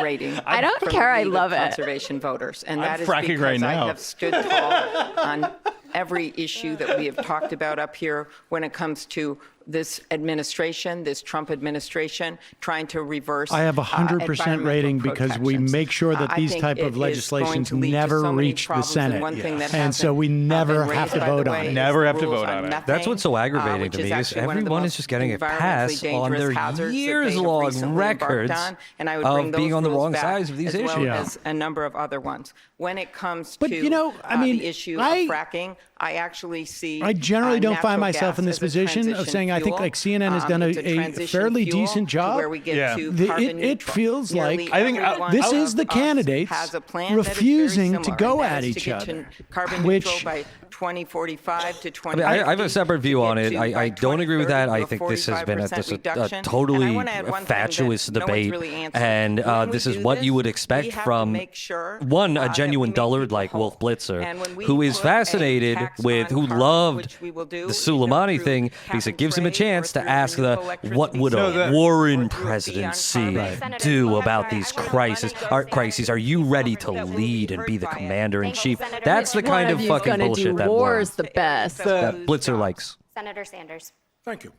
rating. I don't from care, the I League of love it. Conservation voters, and I'm that is fracking because right I now. have stood tall on every issue that we have talked about up here when it comes to this administration, this Trump administration, trying to reverse. I have 100% rating because we make sure that I these think type it of is legislations going to lead to never so many reach the problems, Senate. and one thing that And so hasn't, we never been have to raised, by the vote on way, it. is Never the have to rules vote on it. methane, That's what's so aggravating which to me is actually one of the everyone is most just getting a environmentally pass on dangerous their hazards that they have years-long recently embarked records on, and I would bring of being those on the rules wrong back, sides of these as well issues. as a number of other ones. When it comes But, to you know, I mean, the issue I- of fracking, I actually see. I generally don't find natural myself gas in this as a position of transition saying I think fuel. like CNN has done It's a transition fairly fuel decent to job. where we get Yeah. to The- carbon it neutral. feels Nearly like I think everyone this of is the us candidates has a plan that is very refusing to similar, go and that at is to each get to other, carbon which- neutral by 2045 to I 2050. mean, I have a separate view on it. to get to I by don't agree with that. I 2030 think this has been a 45% reduction. totally And I wanna add one thing that fatuous no one's debate, really answered. and When we this is do what you this, would we expect have to from make sure, one, a that genuine we make dullard people like whole. Wolf Blitzer, And when we who is put a fascinated tax with, on who carbon, loved which we will do the either Soleimani through thing cap because it and gives him a trade or chance to through ask the renewable what would electricity a sales Warren or through a fee on presidency carbon. do about these crises? Are you ready to lead and be the commander in chief? That's the kind of fucking gonna bullshit do that war's Warren- the best. that Blitzer likes. Senator Sanders. Thank you.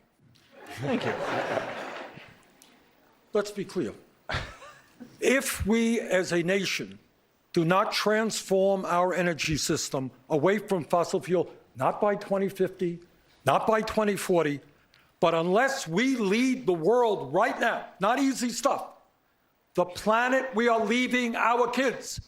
Thank you. Let's be clear. If we as a nation do not transform our energy system away from fossil fuel, not by 2050, not by 2040, but unless we lead the world right now, not easy stuff, the planet we are leaving our kids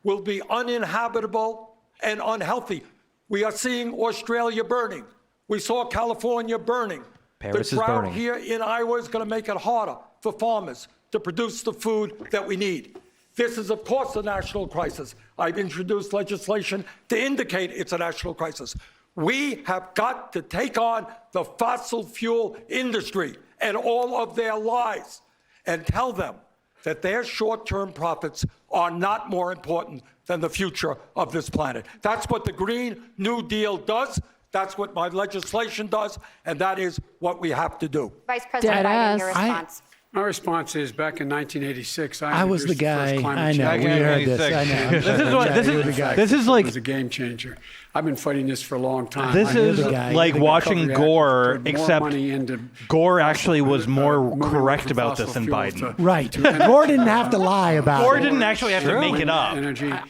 will be uninhabitable and unhealthy. We are seeing Australia burning. We saw California burning. Paris the is drought burning. here in Iowa is going to make it harder for farmers to produce the food that we need. This is, of course, a national crisis. I've introduced legislation to indicate it's a national crisis. We have got to take on the fossil fuel industry and all of their lies and tell them that their short-term profits are not more important than the future of this planet. That's what the Green New Deal does. That's what my legislation does, and that is what we have to do. Vice President Biden, your response. My response is back in 1986, I was the introduced first guy. climate I know. change. We heard this. I know. This is like, it was a game changer. I've been fighting this for a long time. This is like watching Gore, except Gore actually was more correct about this than Biden. Right. Gore didn't have to lie about it. Gore didn't actually have to make it up.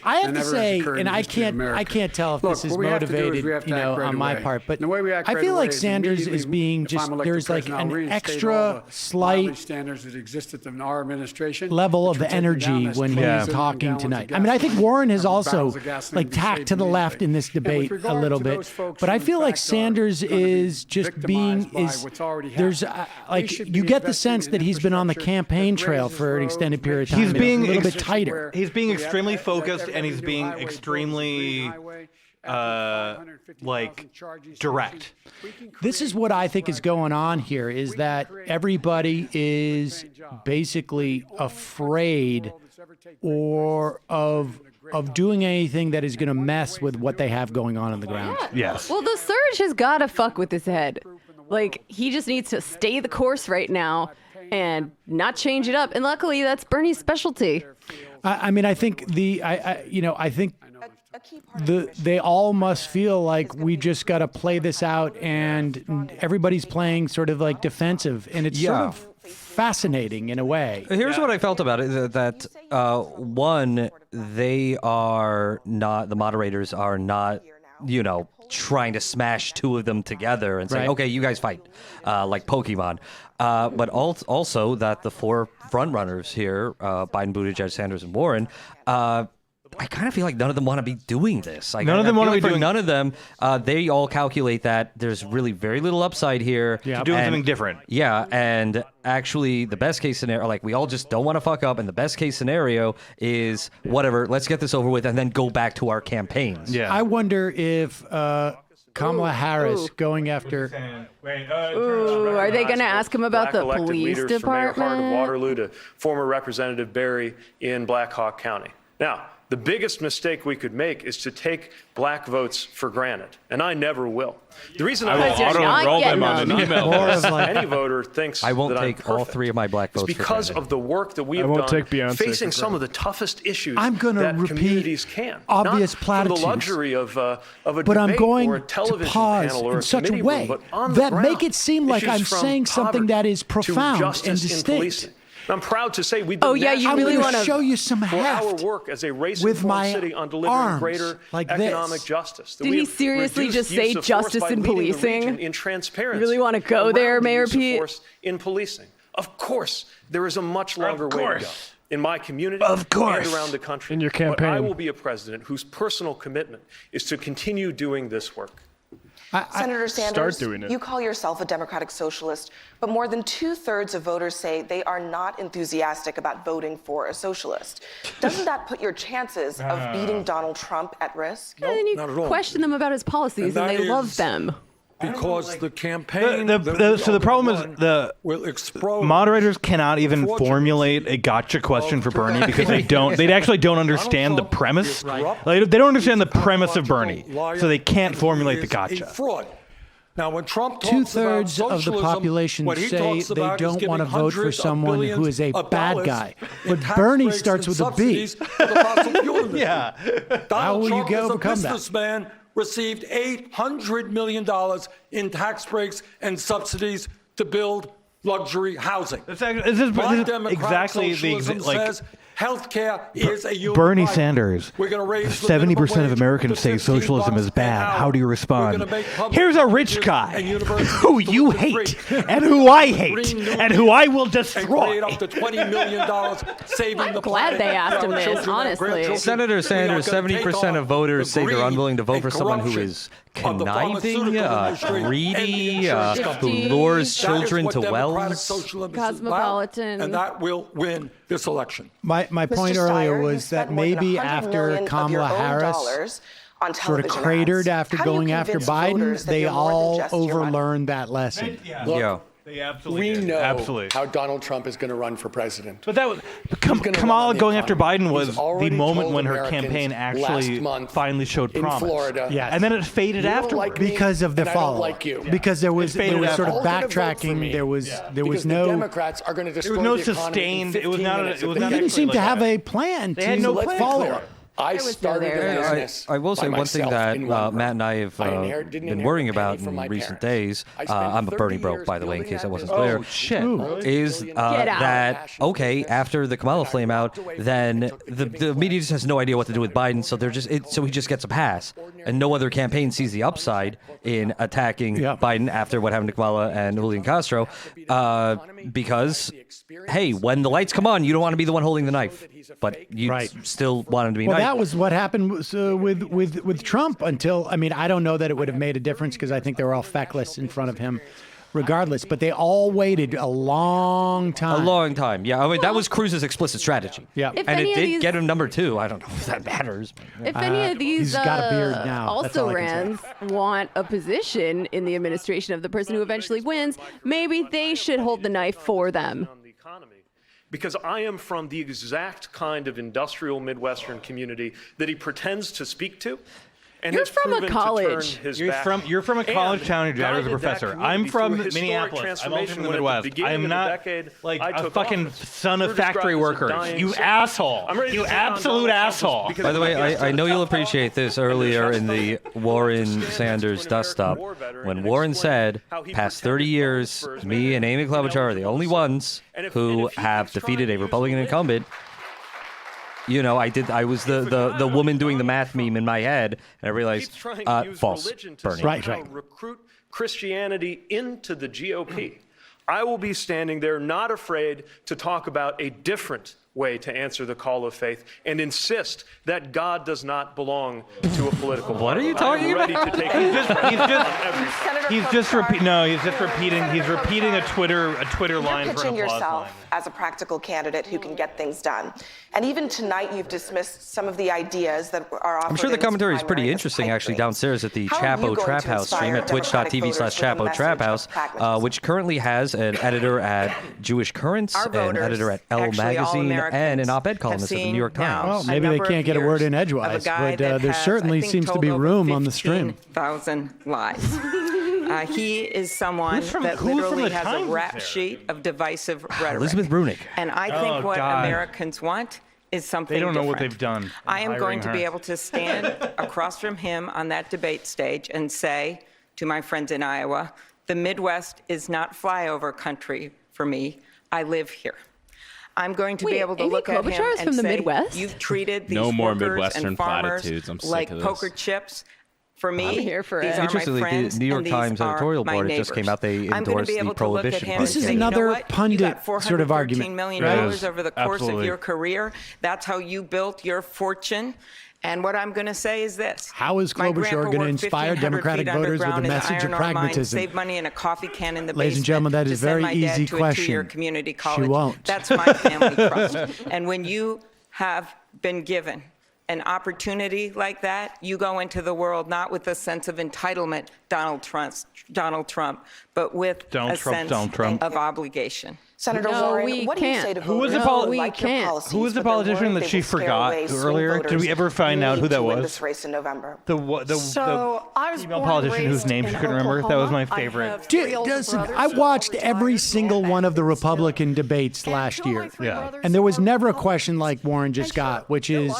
I have to say, and I can't tell if this is motivated, on my part, but I feel like Sanders is being just, there's like an extra slight standards that existed in our administration level of energy when he's talking tonight. I mean, I think Warren has also like tacked to the left in this debate a little bit, but I feel like Sanders is just being there's like you get the sense that he's been on the campaign trail for an extended period of time. He's being a little bit tighter. He's being extremely focused, and he's being extremely like direct. This is what I think is going on here, is that everybody is basically afraid or of doing anything that is going to mess with what they have going on the ground. Yes. Well, the surge has got to fuck with his head. Like, he just needs to stay the course right now and not change it up. And luckily, that's Bernie's specialty. I mean, I think I think they all must feel like we just got to play this out, and everybody's playing sort of like defensive, and it's sort of fascinating in a way. Here's what I felt about it: that one, they are not, the moderators are not, trying to smash two of them together and say, okay, you guys fight, like Pokemon. But also that the four frontrunners here, Biden, Buttigieg, Sanders, and Warren, I kind of feel like none of them want to be doing this. None of them want to be doing. None of them. They all calculate that there's really very little upside here. Yeah, doing something different. Yeah, and actually, the best case scenario, like we all just don't want to fuck up, and the best case scenario is whatever. Let's get this over with, and then go back to our campaigns. Yeah. I wonder if Kamala Harris going after. Are they going to ask him about the police department? From Mayor Hart of Waterloo to former Representative Berry in Black Hawk County. Now, the biggest mistake we could make is to take black votes for granted, and I never will. The reason I will auto-enroll them on an email list. Any voter thinks I won't that take I'm all three of my black votes because of the work that we have done facing some of the toughest issues that communities can. Obvious not platitudes. For the luxury of a but debate I'm going or a television to pause panel or in a such a committee way room, but on the that ground, make it seem like issues I'm from saying something that is poverty profound to justice and in distinct. policing. I'm proud to say we've been I'm going to show you some for our heft work as a with race-informed my city on delivering arms greater like economic this. justice. That Did we he have seriously reduced just use say of force justice by in leading the policing? region in transparency. Really want to go there, around the Mayor use of Pete? force in policing. Of course, there is a much longer way to go. In my community Of course. and around the country. In your But I campaign. will be a president whose personal commitment is to continue doing this work. Senator Sanders, Start doing it. you call yourself a democratic socialist, but more than 2/3 of voters say they are not enthusiastic about voting for a socialist. Doesn't that put your chances of beating Donald Trump at risk? And then you question them about his policies, and that they love is- them. Because the campaign. So the problem is the will explode. moderators cannot even formulate a gotcha question for Bernie because they actually don't understand the premise. Like, they don't understand the premise of Bernie, so they can't formulate the gotcha. Fraud. Now, when Trump talks Two-thirds about of the socialism, population what he say talks they about is don't giving want to vote for hundreds of someone who billions is a of bad dollars guy. in But tax Bernie breaks starts and with a B. subsidies for the fossil fuel industry. Yeah. Donald How will you Trump, go as a overcome that? businessman, received $800 million in tax breaks and subsidies to build luxury housing. This My is democratic exactly the socialism says healthcare is a human Bernie right. Sanders. We're going to raise the 70% minimum of wage Americans to say $15 socialism is an bad. hour. How do you We're respond? gonna make public Here's a rich colleges guy and universities who you hate and who I hate and who I will destroy. create up to $20 million saving the glad planet. they asked him Our this, children, our honestly. grandchildren. Senator We are Sanders, gonna take 70% on of voters the say they're greed unwilling to vote and for someone who corruption is conniving, greedy, who lures children to wells. Cosmopolitan. And that will win this election. My point earlier was that maybe after Kamala Harris sort of cratered after going after Biden, they all overlearned that lesson. Look, They absolutely we know absolutely. how Donald Trump is going to run for president. But that was Kamala going after Biden was the moment when her campaign actually finally showed promise. In Florida, Yes. And then it faded after because of the follow. Like you. Because there was sort of backtracking. There was no. The Democrats are going to destroy there was no the economy sustained. in It was not. It was They not. didn't seem to have a plan to follow it. I started a business. I will say by one thing that myself in Matt and I have been worrying about in recent days. I'm a Bernie bro, by the way, in case I wasn't clear. Oh shit! Is that okay? After the Kamala flame out, then the media just has no idea what to do with Biden, so they're just so he just gets a pass, and no other campaign sees the upside in attacking Biden after what happened to Kamala and Julian Castro, because hey, when the lights come on, you don't want to be the one holding the knife, but you still want him to be nice. That was what happened with Trump until, I mean, I don't know that it would have made a difference because I think they were all feckless in front of him regardless, but they all waited a long time. A long time, yeah. I mean, that was Cruz's explicit strategy. Yeah. And it did get him number 2. I don't know if that matters. If any of these he's got a beard now. also-rans want a position in the administration of the person who eventually wins, maybe they should hold the knife for them. Because I am from the exact kind of industrial Midwestern community that he pretends to speak to. And You're has from a proven to college. turn his You're back. from a college town. Your dad was a guided that professor. community I'm from through a historic Minneapolis. I'm also from the transformation when at Midwest. the beginning I'm of the not decade, like I a took fucking office. son of We're factory described as a workers. dying You city. asshole. I'm ready to You take on absolute Donald Trump asshole. because By the way, yesterday I know you'll Trump appreciate this earlier in the Warren Sanders dust up. When Warren said, past 30 years, me and Amy Klobuchar are the only ones who have defeated a Republican incumbent. You know, I was the woman doing the math meme in my head, and I realized, false, Bernie. Right. Recruit Christianity into the GOP. I will be standing there not afraid to talk about a different way to answer the call of faith and insist that God does not belong to a political What party. are you talking I'm ready about? To take He's repeating a Twitter line for an pitching applause yourself line. as a practical candidate who can get things done. And even tonight, you've dismissed some of the ideas that are offered. I'm sure the commentary is pretty interesting, actually, downstairs at the Chapo Trap House stream at twitch.tv/Chapo Trap House, which currently has an editor at Jewish Currents, an editor at Elle Magazine, and an op-ed columnist at the New York Times. Well, maybe they can't get a word in edgewise, but there certainly seems to be room on the stream. 1,000 lies. He is someone that literally has a rap sheet of divisive rhetoric. Elizabeth Brunig. And I think what Americans want is something They don't know different. what they've done. I am going to be her. able to stand across from him on that debate stage and say to my friends in Iowa, the Midwest is not flyover country for me. I live here. I'm going to be able to Amy look at him Klobuchar is and from the say, Midwest? you've treated these No more workers Midwestern and farmers platitudes. I'm sick like of this. poker chips. For me, I'm here for these it. are my Interestingly, friends, the New York and these Times are editorial my board, it just came neighbors. out, they I'm gonna endorsed be the able to look at prohibition him part. This is and say, another you know what? pundit You got sort of argument. $413 million Right. over the course Absolutely. of your career. That's how you built your fortune. And what I'm going to say is this. How is My Klobuchar grandpa going to worked inspire 1,500 Democratic feet voters with a underground in the message of iron ore mine, pragmatism? Save money in a coffee can in the Ladies and basement gentlemen, that to is a send very my dad easy to a question. two-year community college. She won't. That's my family trust. And when you have been given an opportunity like that, you go into the world not with a sense of entitlement, Donald Trump, but with a sense of obligation. Senator No, Warren, we what do you can't. say to Who was voters the who like your policies, Who was the but they're politician worried that they she will scare forgot away swing earlier? Did voters we ever find out need who that to win was? this race in November? So I was female born and politician whose raised name she in couldn't remember. That was my Oklahoma. I favorite. have three older Listen, brothers I who watched are every retired, single one of the and Republican debates last year. Yeah. And there was never a question like Warren just got, which is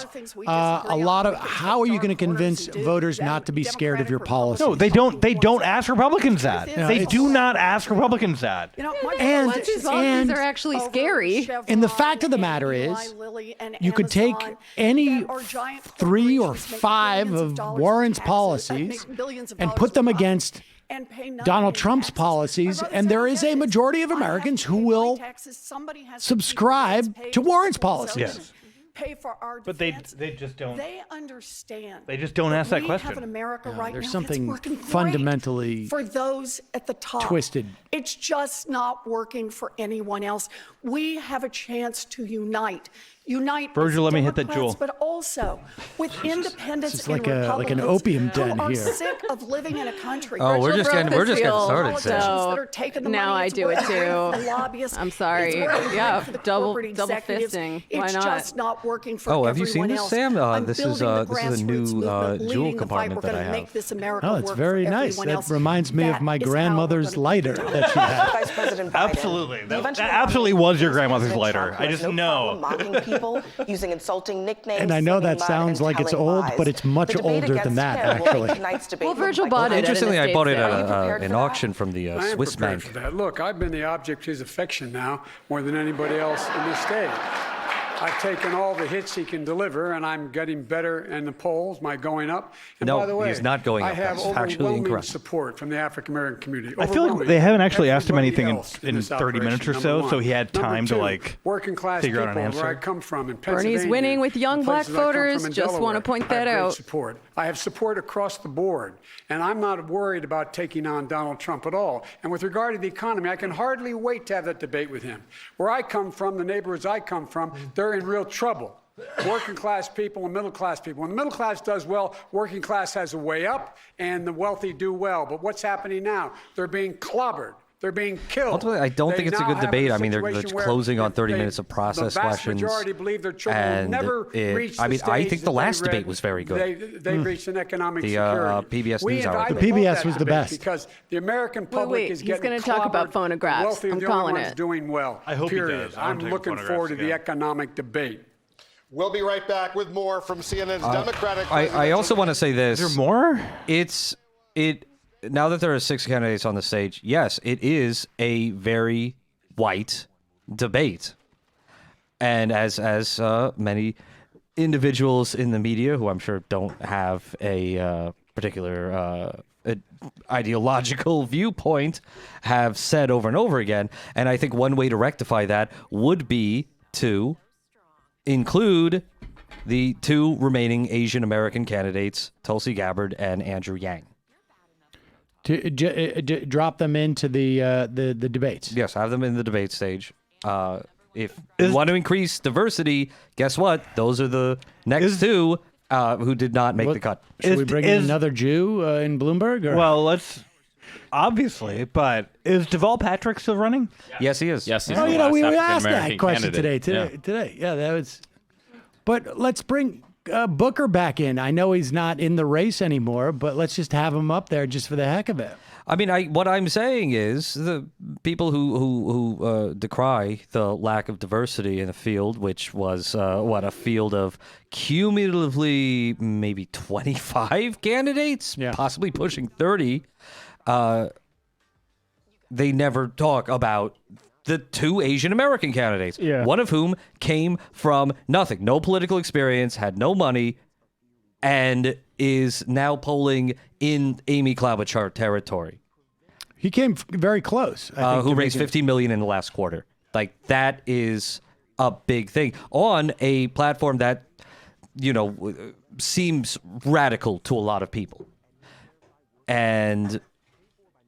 a lot of how are you going to convince voters not to be scared of your policies? No, they don't. They don't ask Republicans that. No, They it's- do not ask Republicans that. And These policies are actually scary. And the fact of the matter is, you could take any 3 or 5 of Warren's policies and put them against Donald Trump's policies, and there is a majority of Americans who will subscribe to Warren's policies. Yes. pay for our But defense. they just don't. They understand. They just don't ask that we question. have an America right there's now something that's working great fundamentally for those at the top. twisted. It's just not working for anyone else. We have a chance to unite. Virgil, let me hit that Democrats, jewel. but also with independents This is and like an Republicans opium den who are here. sick of living in a country. Oh, we're just getting started, Politicians Sam. that are taking the Now money, I it's do it working great too. for the lobbyists. I'm sorry. It's working Yeah, great for the double corporate executives. fisting. Why It's not? just not working for Oh, have you seen everyone this, else. Sam? I'm This is building the this is a grassroots new movement, jewel leading the fight. compartment We're that I going to have. make this America Oh, it's work very for nice. everyone That else. reminds me of That my is how we're grandmother's gonna lighter do it. that she had. Vice President Biden. Absolutely. That eventually absolutely was your grandmother's President lighter. Trump I has just no know. problem mocking people, using insulting nicknames. And I know slinging that mud, sounds and like it's telling old, lies. but it's much The debate older than against that, him will actually. make tonight's debate Well, look Virgil like bought a it at an Interestingly, I bought it estate at sale. an auction from the I am Swiss prepared bank. for that. Look, I've been the object of his affection now more than anybody else in this state. I've taken all the hits he can deliver, and I'm getting better in the polls, my going up. And No, by the way, he's not going I up. have That's factually overwhelming incorrect. support from the African-American community. I feel like Overwhelming. they haven't actually asked him Everybody anything else in this 30 minutes or operation, so, number so one. he had Number time two, to like working class figure out people an answer. where I come from in Bernie's Pennsylvania, winning with young and black places I come from voters. in Just want to Delaware. point I that have great out. support. I have support across the board, and I'm not worried about taking on Donald Trump at all. And with regard to the economy, I can hardly wait to have that debate with him. Where I come from, the neighborhoods I come from, they're in real trouble. Working class people and middle class people. When the middle class does well, working class has a way up, and the wealthy do well. But what's happening now? They're being clobbered. They're being killed. Ultimately, I don't They think it's a now good have debate. I mean, they're situation where closing on 30 they- minutes of process the vast questions. majority believe their children will And never reach the I mean, I stage think that the they last read. debate was very good. They reached an economic The, security. PBS We NewsHour. invited The PBS that was the debate best. because the American public wait, is he's getting gonna talk about clobbered. phonographs. The wealthy are I'm the only calling ones it. doing well. I hope he period. does. I want I'm to take looking photographs forward to the again. economic debate. We'll be right back with more from CNN's Democratic. I also want to say this. Is there more? Now that there are 6 candidates on the stage, yes, it is a very white debate. And as many individuals in the media who I'm sure don't have a particular ideological viewpoint have said over and over again, and I think one way to rectify that would be to include the 2 remaining Asian American candidates, Tulsi Gabbard and Andrew Yang. To drop them into the debates. Yes, have them in the debate stage. If you want to increase diversity, guess what? Those are the next 2 who did not make the cut. Should we bring in another Jew in Bloomberg? Or? Well, let's obviously, but is Deval Patrick still running? Yes, he is. Yes, he's Oh, the you know, last we asked African-American that question candidate. today. Yeah, that was. But let's bring Booker back in. I know he's not in the race anymore, but let's just have him up there just for the heck of it. I mean, what I'm saying is the people who decry the lack of diversity in the field, which was a field of cumulatively maybe 25 candidates, possibly pushing 30. They never talk about the 2 Asian American candidates, one of whom came from nothing, no political experience, had no money, and is now polling in Amy Klobuchar territory. He came very close. I think, Who to raised making- $15 million in the last quarter. Like, that is a big thing on a platform that, seems radical to a lot of people. And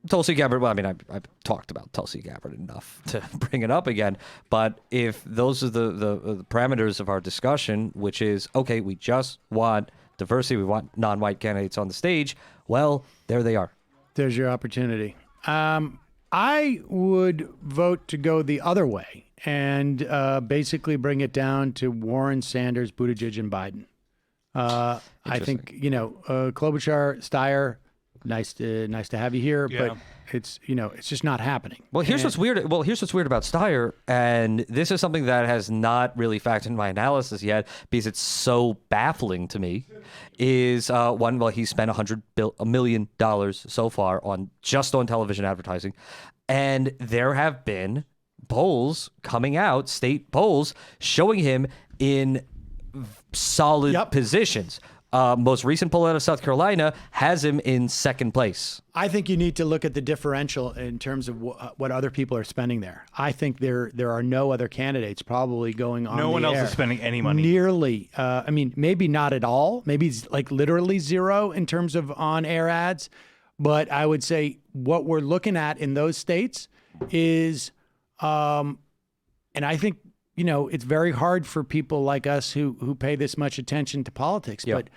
Tulsi Gabbard, well, I mean, I've talked about Tulsi Gabbard enough to bring it up again. But if those are the parameters of our discussion, which is, okay, we just want diversity, we want non-white candidates on the stage, well, there they are. There's your opportunity. I would vote to go the other way and basically bring it down to Warren, Sanders, Buttigieg, and Biden. I think, Klobuchar, Steyer, nice to have you here, but it's just not happening. Well, here's what's weird. Here's what's weird about Steyer, and this is something that has not really factored in my analysis yet because it's so baffling to me. Is one? Well, he spent $100 million so far on television advertising, and there have been polls coming out, state polls, showing him in solid positions. most recent poll out of South Carolina has him in second place. I think you need to look at the differential in terms of what other people are spending there. I think there are no other candidates probably going on. No one else air. is spending any money. Nearly. I mean, maybe not at all. Maybe it's like literally zero in terms of on-air ads. But I would say what we're looking at in those states is, and I think, it's very hard for people like us who pay this much attention to politics. Yep. But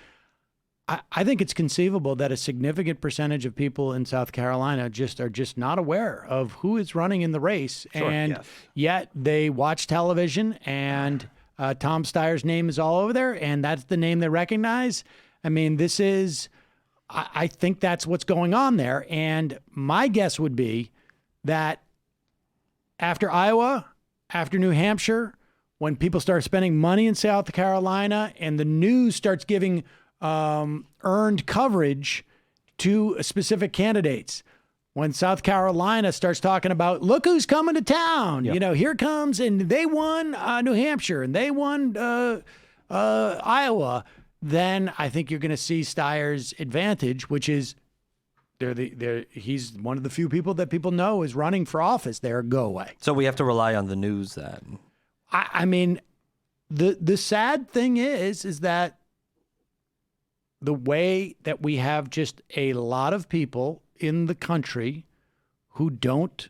I think it's conceivable that a significant percentage of people in South Carolina are just not aware of who is running in the race. Sure, and yet they watch television and Tom Steyer's name is all over there. And that's the name they recognize. I mean, I think that's what's going on there. And my guess would be that after Iowa, after New Hampshire, when people start spending money in South Carolina and the news starts giving earned coverage to specific candidates, when South Carolina starts talking about, look who's coming to town, here comes, and they won New Hampshire and they won Iowa, then I think you're going to see Steyer's advantage, which is he's one of the few people that people know is running for office there. Go away. So we have to rely on the news then. I mean, the sad thing is that the way that we have just a lot of people in the country who don't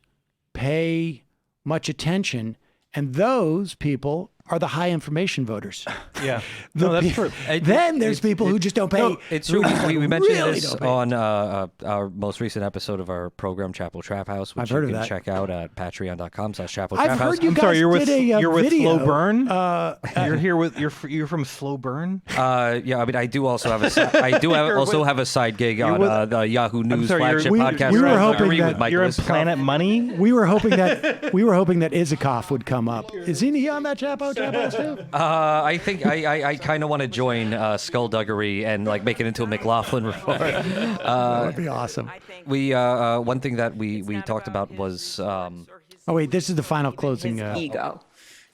pay much attention, and those people are the high information voters. Yeah. No, that's true. Then there's people who just don't pay. No, it's true. We mentioned really this on our most recent episode of our program, Chapel Trap House, which I've heard you of can that. check out at patreon.com/Chapel I've Trap House. heard you guys you're did a with video. Slow Burn. You're from Slow Burn. Yeah, I mean, I do also have a side gig on the Yahoo News flagship podcast. We were hoping with that Mike you're in Liskov. Planet Money. We were hoping that Isikoff would come up. Is he on that Chapo too? I think I kind of want to join Skullduggery and like make it into a McLaughlin report. That would be awesome. We one thing that we talked about was. Oh wait, this is the final closing. Ego.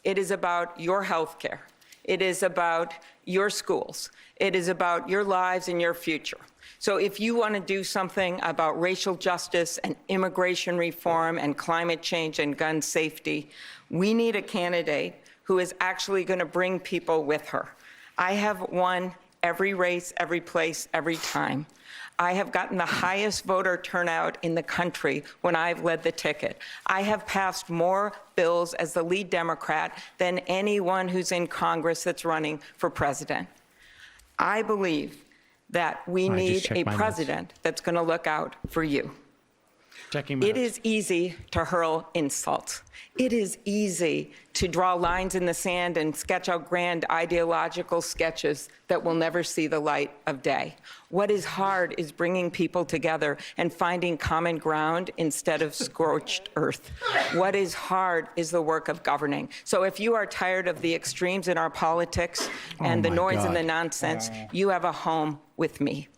It is about your health care. It is about your schools. It is about your lives and your future. So if you want to do something about racial justice and immigration reform and climate change and gun safety, we need a candidate who is actually going to bring people with her. I have won every race, every place, every time. I have gotten the highest voter turnout in the country when I've led the ticket. I have passed more bills as the lead Democrat than anyone who's in Congress that's running for president. I believe that we need a president that's going to look out for you. It is easy to hurl insults. It is easy to draw lines in the sand and sketch out grand ideological sketches that will never see the light of day. What is hard is bringing people together and finding common ground instead of scorched earth. What is hard is the work of governing. So if you are tired of the extremes in our politics and the noise and the nonsense, you have a home with me.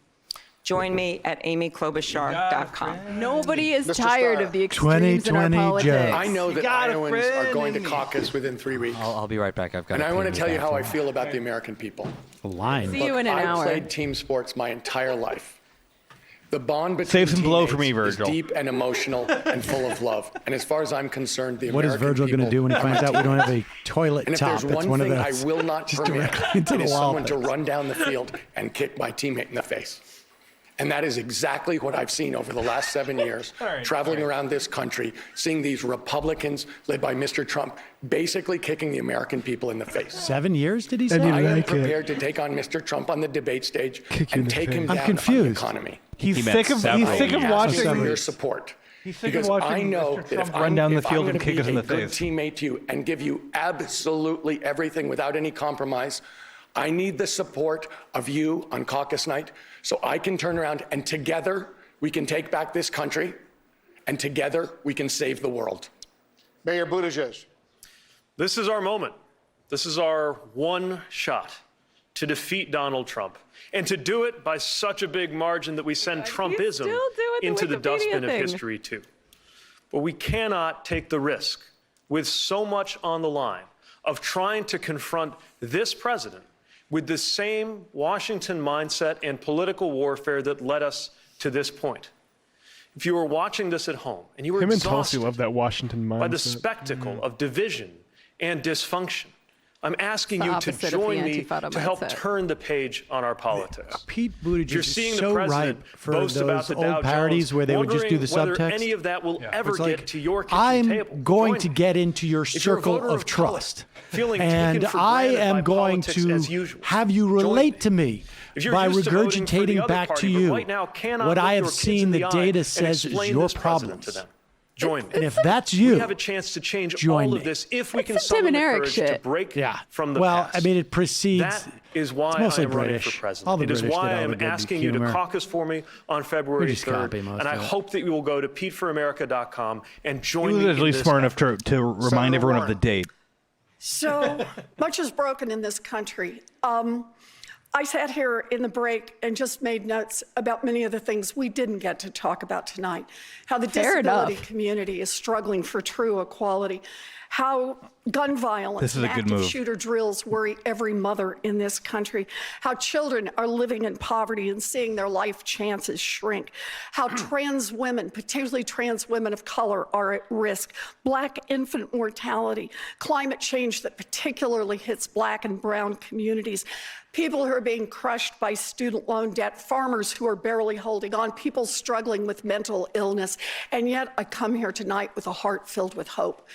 Join me at amyklobuchar.com. Nobody is Mr. tired Steyer. of the extremes in our 2020 politics. Joe. I know that Iowans are going to caucus within 3 weeks. I'll be right back. I've got. And I want to tell you how I feel about the American people. Line. See you in an I hour. played team sports my entire life. The bond between Save some blow for teammates me, Virgil. is deep and emotional and full of love. And as far as I'm concerned, the What is American Virgil going to people do when he are finds my out we don't have a teammates. toilet And if top? there's That's one one of thing those. I will not just permit, directly into it the is wall someone to things. run down the field and kick my teammate in the face. And that is exactly what I've seen over the last 7 years, traveling around this country, seeing these Republicans led by Mr. Trump basically kicking the American people in the face. 7 years, did he say? I am prepared to take on Mr. Trump on the debate stage and take him I'm down confused. on the economy. He's sick of Asking watching for your support. He's sick Because of watching I know Mr. that if Trump run down the field I'm and gonna kick us in the be a good face. teammate to you and give you absolutely everything without any compromise, I need the support of you on caucus night so I can turn around and together we can take back this country and together we can save the world. Mayor Buttigieg. This is our moment. This is our one shot to defeat Donald Trump and to do it by such a big margin that we send Trumpism into the dustbin of history too. But we cannot take the risk with so much on the line of trying to confront this president with the same Washington mindset and political warfare that led us to this point. If you were watching this at home and you were Him and Tulsi exhausted love that Washington mindset. by the spectacle of division and dysfunction, I'm asking It's the you to opposite of the join me Antifada to help mindset. turn the page on our politics. Pete Buttigieg You're is seeing so the president ripe for boast about those the Dow old parodies Jones, where they would just do the wondering whether subtext. any of that will ever It's get like, to your kitchen I'm table. going Join to me. get into your If you're a circle voter of color, trust. feeling And taken for I granted am by going politics to as usual, have you join relate me. to me If you're by used to voting for the regurgitating other back party, to but you right now cannot what look I your have kids seen in the the eye data and says is explain your this president problems. to them. Join me. And if that's you, we have a chance to change join all me. of this if we can It's some summon Tim the and Eric courage to shit. break Yeah. from the well, past. I mean, it precedes. That is why it's I mostly am running British. for president. All the It is British why did all I the am good asking you to humor. caucus for me on February We just 3rd. copy most And I of it. hope that you will go to PeteForAmerica.com and He join was me at in least this smart enough effort. to remind everyone of the date. So much is broken in this country. I sat here in the break and just made notes about many of the things we didn't get to talk about tonight. How the Fair disability enough. community is struggling for true equality. How gun violence This is and a good active move. shooter drills worry every mother in this country. How children are living in poverty and seeing their life chances shrink. How trans women, particularly trans women of color, are at risk. Black infant mortality, climate change that particularly hits Black and brown communities. People who are being crushed by student loan debt, farmers who are barely holding on, people struggling with mental illness. And yet I come here tonight with a heart filled with hope.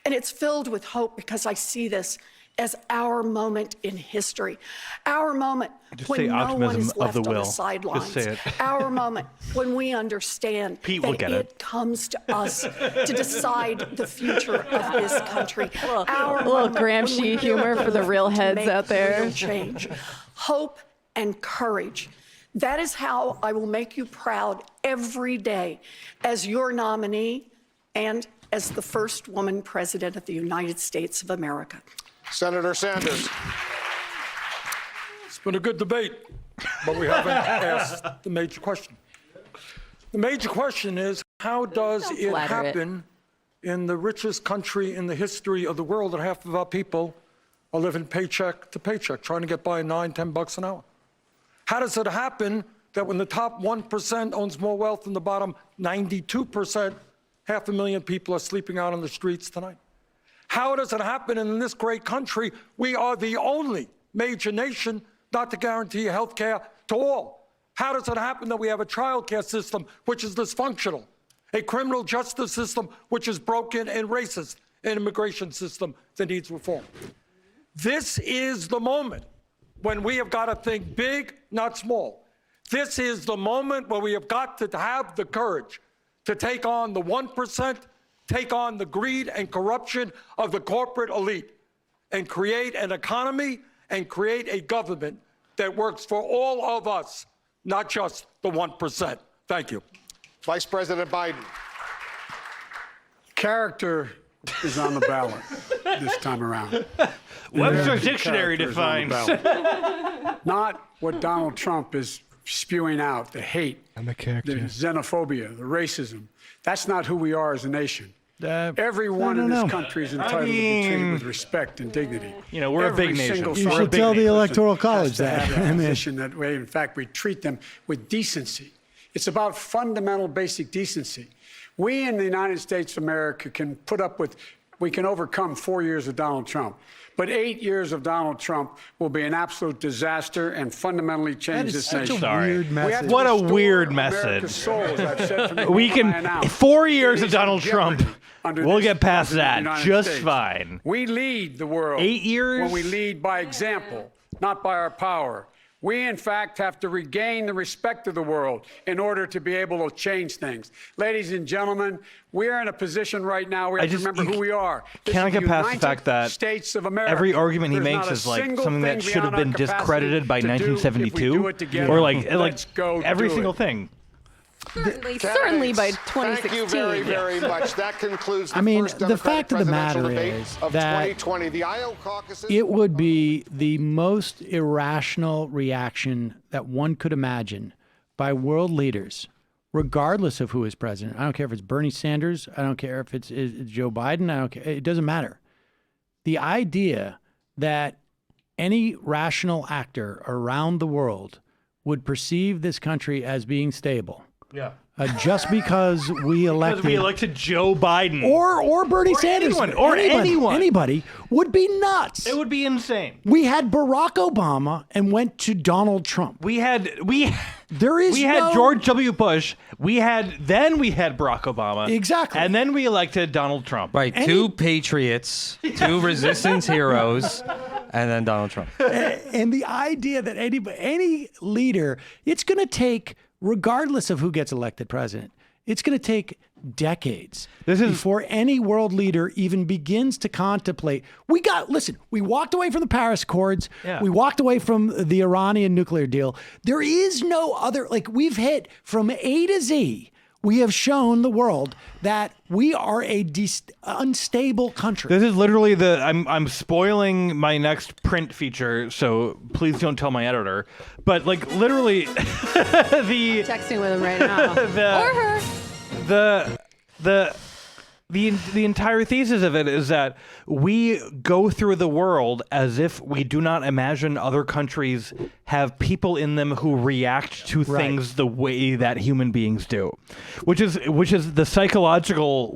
And it's filled with hope because I see this as our moment in history. Our moment Just when say no one optimism is of left the on will. the sidelines. Just say it. Our moment when we understand Pete will that get it. comes to us to decide the future of this country. Our little moment when Gramsci we humor for the build real to heads make out there. real change. Hope and courage. That is how I will make you proud every day as your nominee and as the first woman president of the United States of America. Senator Sanders. It's been a good debate, but we haven't asked the major question. The major question is, how does it flatter it. happen in the richest country in the history of the world that half of our people are living paycheck to paycheck, trying to get by $9-10 an hour? How does it happen that when the top 1% owns more wealth than the bottom 92%, 500,000 people are sleeping out on the streets tonight? How does it happen in this great country? We are the only major nation not to guarantee health care to all. How does it happen that we have a child care system which is dysfunctional, a criminal justice system which is broken and racist, an immigration system that needs reform? This is the moment when we have got to think big, not small. This is the moment where we have got to have the courage to take on the 1%, take on the greed and corruption of the corporate elite, and create an economy and create a government that works for all of us, not just the 1%. Thank you. Vice President Biden. Character is on the ballot this time around. Webster's Dictionary Character is on the defines. ballot. Not what Donald Trump is spewing out, the hate, And the the character. xenophobia, the racism. That's not who we are as a nation. Everyone I in don't this know. country is entitled to be treated with respect and dignity. You know, we're a big Every nation. single You son should of a tell the person Electoral has College to that. have I mean- position that way. In fact, we treat them with decency. It's about fundamental basic decency. We in the United States of America can put up with, we can overcome 4 years of Donald Trump. But 8 years of Donald Trump will be an absolute disaster and fundamentally change That is this such nation. a weird We have message. to What a restore weird America's message. soul, as I've said from the We beginning can, I announced. 4 years It of is in Donald Trump, jeopardy under we'll this get past president of that the United just States. fine. We lead the world 8 years? when we lead by example, not by our power. We, in fact, have to regain the respect of the world in order to be able to change things. Ladies and gentlemen, we're in a position right now where we have to remember who we are. This Cannot is get the past the United fact that States of America. every argument he There's makes not a is like single something that thing should have beyond been our capacity discredited by to do if we do 1972, it together. or like Let's go every do single it. thing. Certainly by 2016. Thank you very, very much. That concludes the I mean, first the Democratic fact of the presidential matter debate is of that 2020. The Iowa caucuses. It would be the most irrational reaction that one could imagine by world leaders, regardless of who is president. I don't care if it's Bernie Sanders. I don't care if it's Joe Biden. I don't care. It doesn't matter. The idea that any rational actor around the world would perceive this country as being stable. Yeah. Just because we elected Joe Biden or Bernie Sanders anybody would be nuts. It would be insane. We had Barack Obama and went to Donald Trump. We had no... George W. Bush. We had Barack Obama. Exactly. And then we elected Donald Trump. Right. Two patriots, two resistance heroes, and then Donald Trump. And the idea that any leader, it's going to take, regardless of who gets elected president, it's going to take decades before any world leader even begins to contemplate. We walked away from the Paris Accords. Yeah. We walked away from the Iranian nuclear deal. There is no other, we've hit from A to Z. We have shown the world that we are a unstable country. This is literally I'm spoiling my next print feature, so please don't tell my editor. But literally, texting with him right now, or her. The entire thesis of it is that we go through the world as if we do not imagine other countries have people in them who react to things the way that human beings do, which is the psychological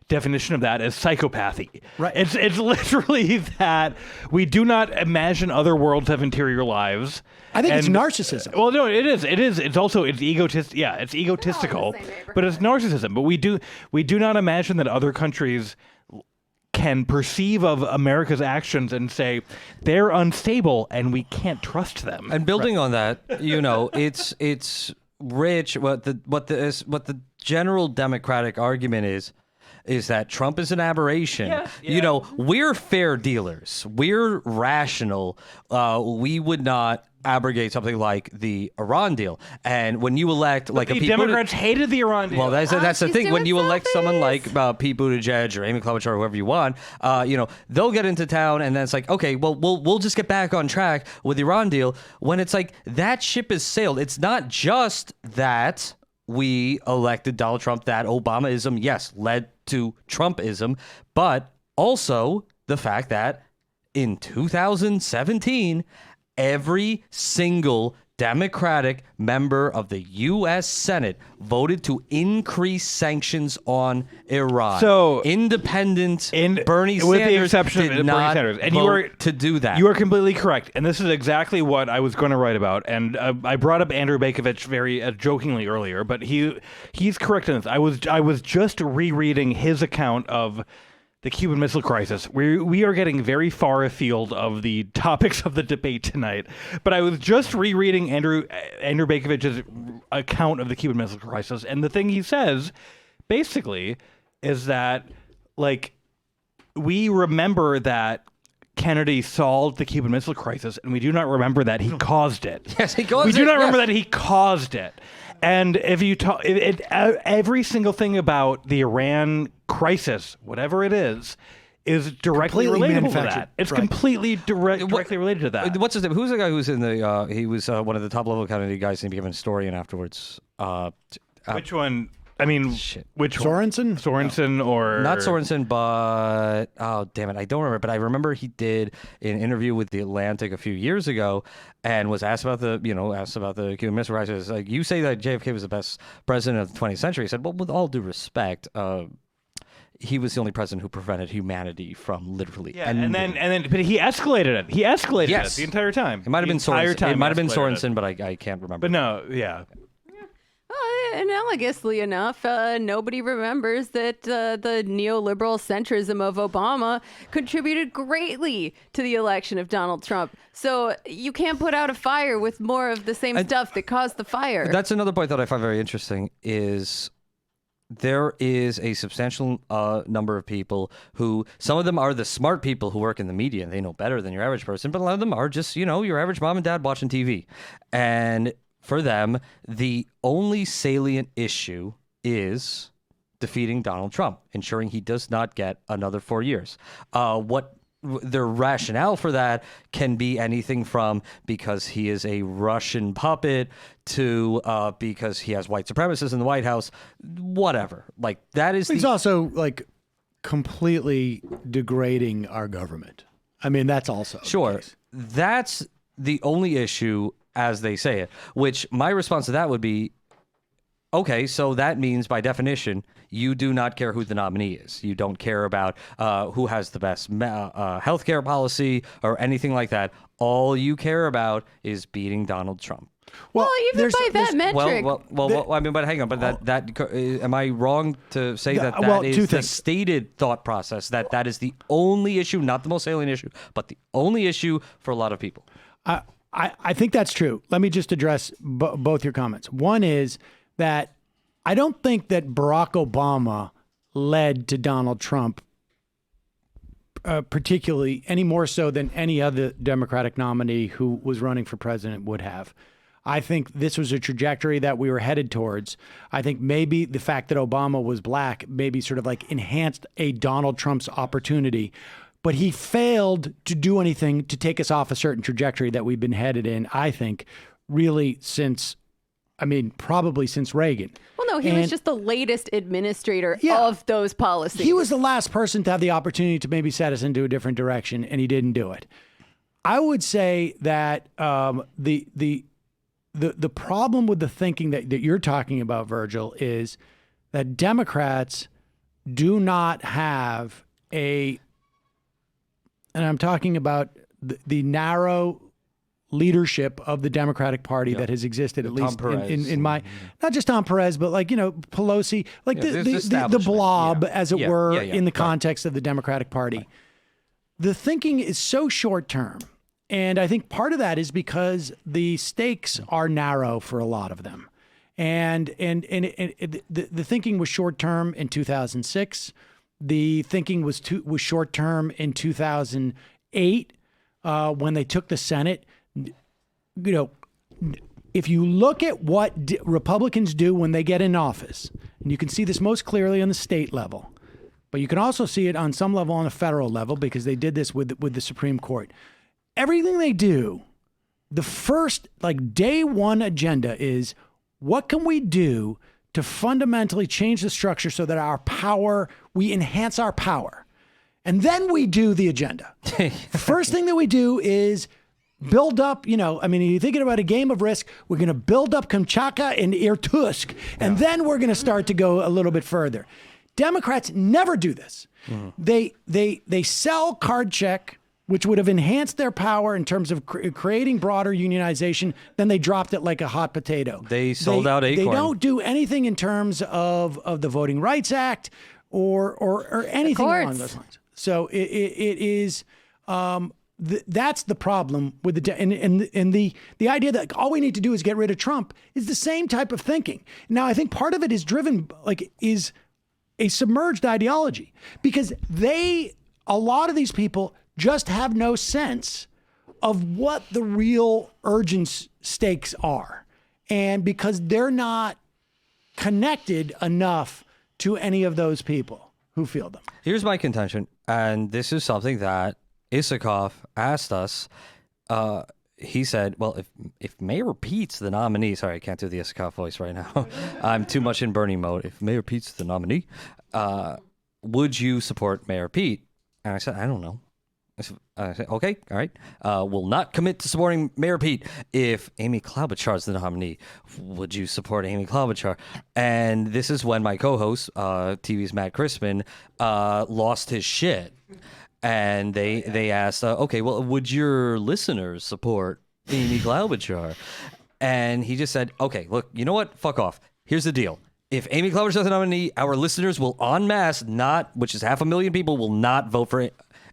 definition of that is psychopathy. Right. It's literally that we do not imagine other worlds have interior lives. I think it's narcissism. Well, no, it is. It's also egotistic. Yeah, it's egotistical, but it's narcissism. But we do not imagine that other countries can perceive of America's actions and say they're unstable and we can't trust them. And building on that, it's rich. What the general Democratic argument is that Trump is an aberration. Yeah. We're fair dealers. We're rational. We would not abrogate something like the Iran deal. And when you elect the Democrats hated the Iran deal. Well, that's the thing. When you elect someone like Pete Buttigieg or Amy Klobuchar or whoever you want, they'll get into town and then it's okay, well, we'll just get back on track with the Iran deal. When it's that ship has sailed. It's not just that we elected Donald Trump, that Obamaism, yes, led to Trumpism, but also the fact that in 2017, every single Democratic member of the U.S. Senate voted to increase sanctions on Iran. So independent Bernie Sanders with the exception did of not Bernie Sanders, and vote to do that. You are completely correct, and this is exactly what I was going to write about. And I brought up Andrew Bakovich very jokingly earlier, but he's correct in this. I was just rereading his account of the Cuban Missile Crisis. We are getting very far afield of the topics of the debate tonight, but I was just rereading Andrew Bakovich's account of the Cuban Missile Crisis, and the thing he says, basically, is that we remember that Kennedy solved the Cuban Missile Crisis, and we do not remember that he caused it. Yes, he caused it. We do not remember that he caused it. And if you talk, every single thing about the Iran crisis, whatever it is directly related to that. It's completely directly related to that. What's his name? Who's the guy who's in the? He was one of the top level Kennedy guys, and he became a historian afterwards. Which one? I mean, which Sorensen? Sorensen or not Sorensen, but oh damn it, I don't remember. But I remember he did an interview with The Atlantic a few years ago, and was asked about the Cuban Missile Crisis. You say that JFK was the best president of the 20th century. He said, well, with all due respect, he was the only president who prevented humanity from literally ending. and then, but he escalated it. He escalated it the entire time. It might have been Sorensen. It might have been Sorensen, but I can't remember. But no, yeah. Analogously enough, nobody remembers that the neoliberal centrism of Obama contributed greatly to the election of Donald Trump. So you can't put out a fire with more of the same stuff that caused the fire. That's another point that I find very interesting is there is a substantial number of people who, some of them are the smart people who work in the media and they know better than your average person, but a lot of them are just, your average mom and dad watching TV. And for them, the only salient issue is defeating Donald Trump, ensuring he does not get another 4 years. What their rationale for that can be anything from because he is a Russian puppet to because he has white supremacists in the White House, whatever. That is. He's also completely degrading our government. I mean, that's also sure. that's the only issue, as they say it, which my response to that would be, okay, so that means by definition, you do not care who the nominee is. You don't care about who has the best healthcare policy or anything like that. All you care about is beating Donald Trump. Well, even by that metric. Well, I mean, but hang on, but that am I wrong to say that is the stated thought process, that is the only issue, not the most salient issue, but the only issue for a lot of people? I think that's true. Let me just address both your comments. One is that I don't think that Barack Obama led to Donald Trump particularly any more so than any other Democratic nominee who was running for president would have. I think this was a trajectory that we were headed towards. I think maybe the fact that Obama was black maybe sort of like enhanced a Donald Trump's opportunity, but he failed to do anything to take us off a certain trajectory that we've been headed in, I think, really probably since Reagan. Well, no, he was just the latest administrator of those policies. He was the last person to have the opportunity to maybe set us into a different direction, and he didn't do it. I would say that the problem with the thinking that you're talking about, Virgil, is that Democrats do not have and I'm talking about the narrow leadership of the Democratic Party that has existed, at least in my, not just Tom Perez, but Pelosi, the blob, as it were, in the context of the Democratic Party. Right. The thinking is so short term. And I think part of that is because the stakes are narrow for a lot of them. And the thinking was short term in 2006. The thinking was short term in 2008 when they took the Senate. If you look at what Republicans do when they get in office, and you can see this most clearly on the state level, but you can also see it on some level on a federal level because they did this with the Supreme Court. Everything they do, the first day one agenda is, what can we do to fundamentally change the structure so that we enhance our power? And then we do the agenda. The first thing that we do is build up, you're thinking about a game of Risk. We're going to build up Kamchatka and Irkutsk, and then we're going to start to go a little bit further. Democrats never do this. Mm-hmm. They sell card check, which would have enhanced their power in terms of creating broader unionization. Then they dropped it like a hot potato. They sold out Acorn. They don't do anything in terms of the Voting Rights Act or anything along those lines. So it is that's the problem with the idea that all we need to do is get rid of Trump is the same type of thinking. Now, I think part of it is driven is a submerged ideology because a lot of these people just have no sense of what the real urgent stakes are. And because they're not connected enough to any of those people who feel them. Here's my contention, and this is something that Isikoff asked us. He said, well, if Mayor Pete's the nominee, sorry, I can't do the Isikoff voice right now. I'm too much in Bernie mode. If Mayor Pete's the nominee, would you support Mayor Pete? And I said, I don't know. I said, okay, all right. Will not commit to supporting Mayor Pete. If Amy Klobuchar is the nominee, would you support Amy Klobuchar? And this is when my co-host, TV's Matt Crispin, lost his shit. And they asked, okay, well, would your listeners support Amy Klobuchar? And he just said, okay, look, you know what? Fuck off. Here's the deal. If Amy Klobuchar is the nominee, our listeners will en masse which is 500,000 people, will not vote for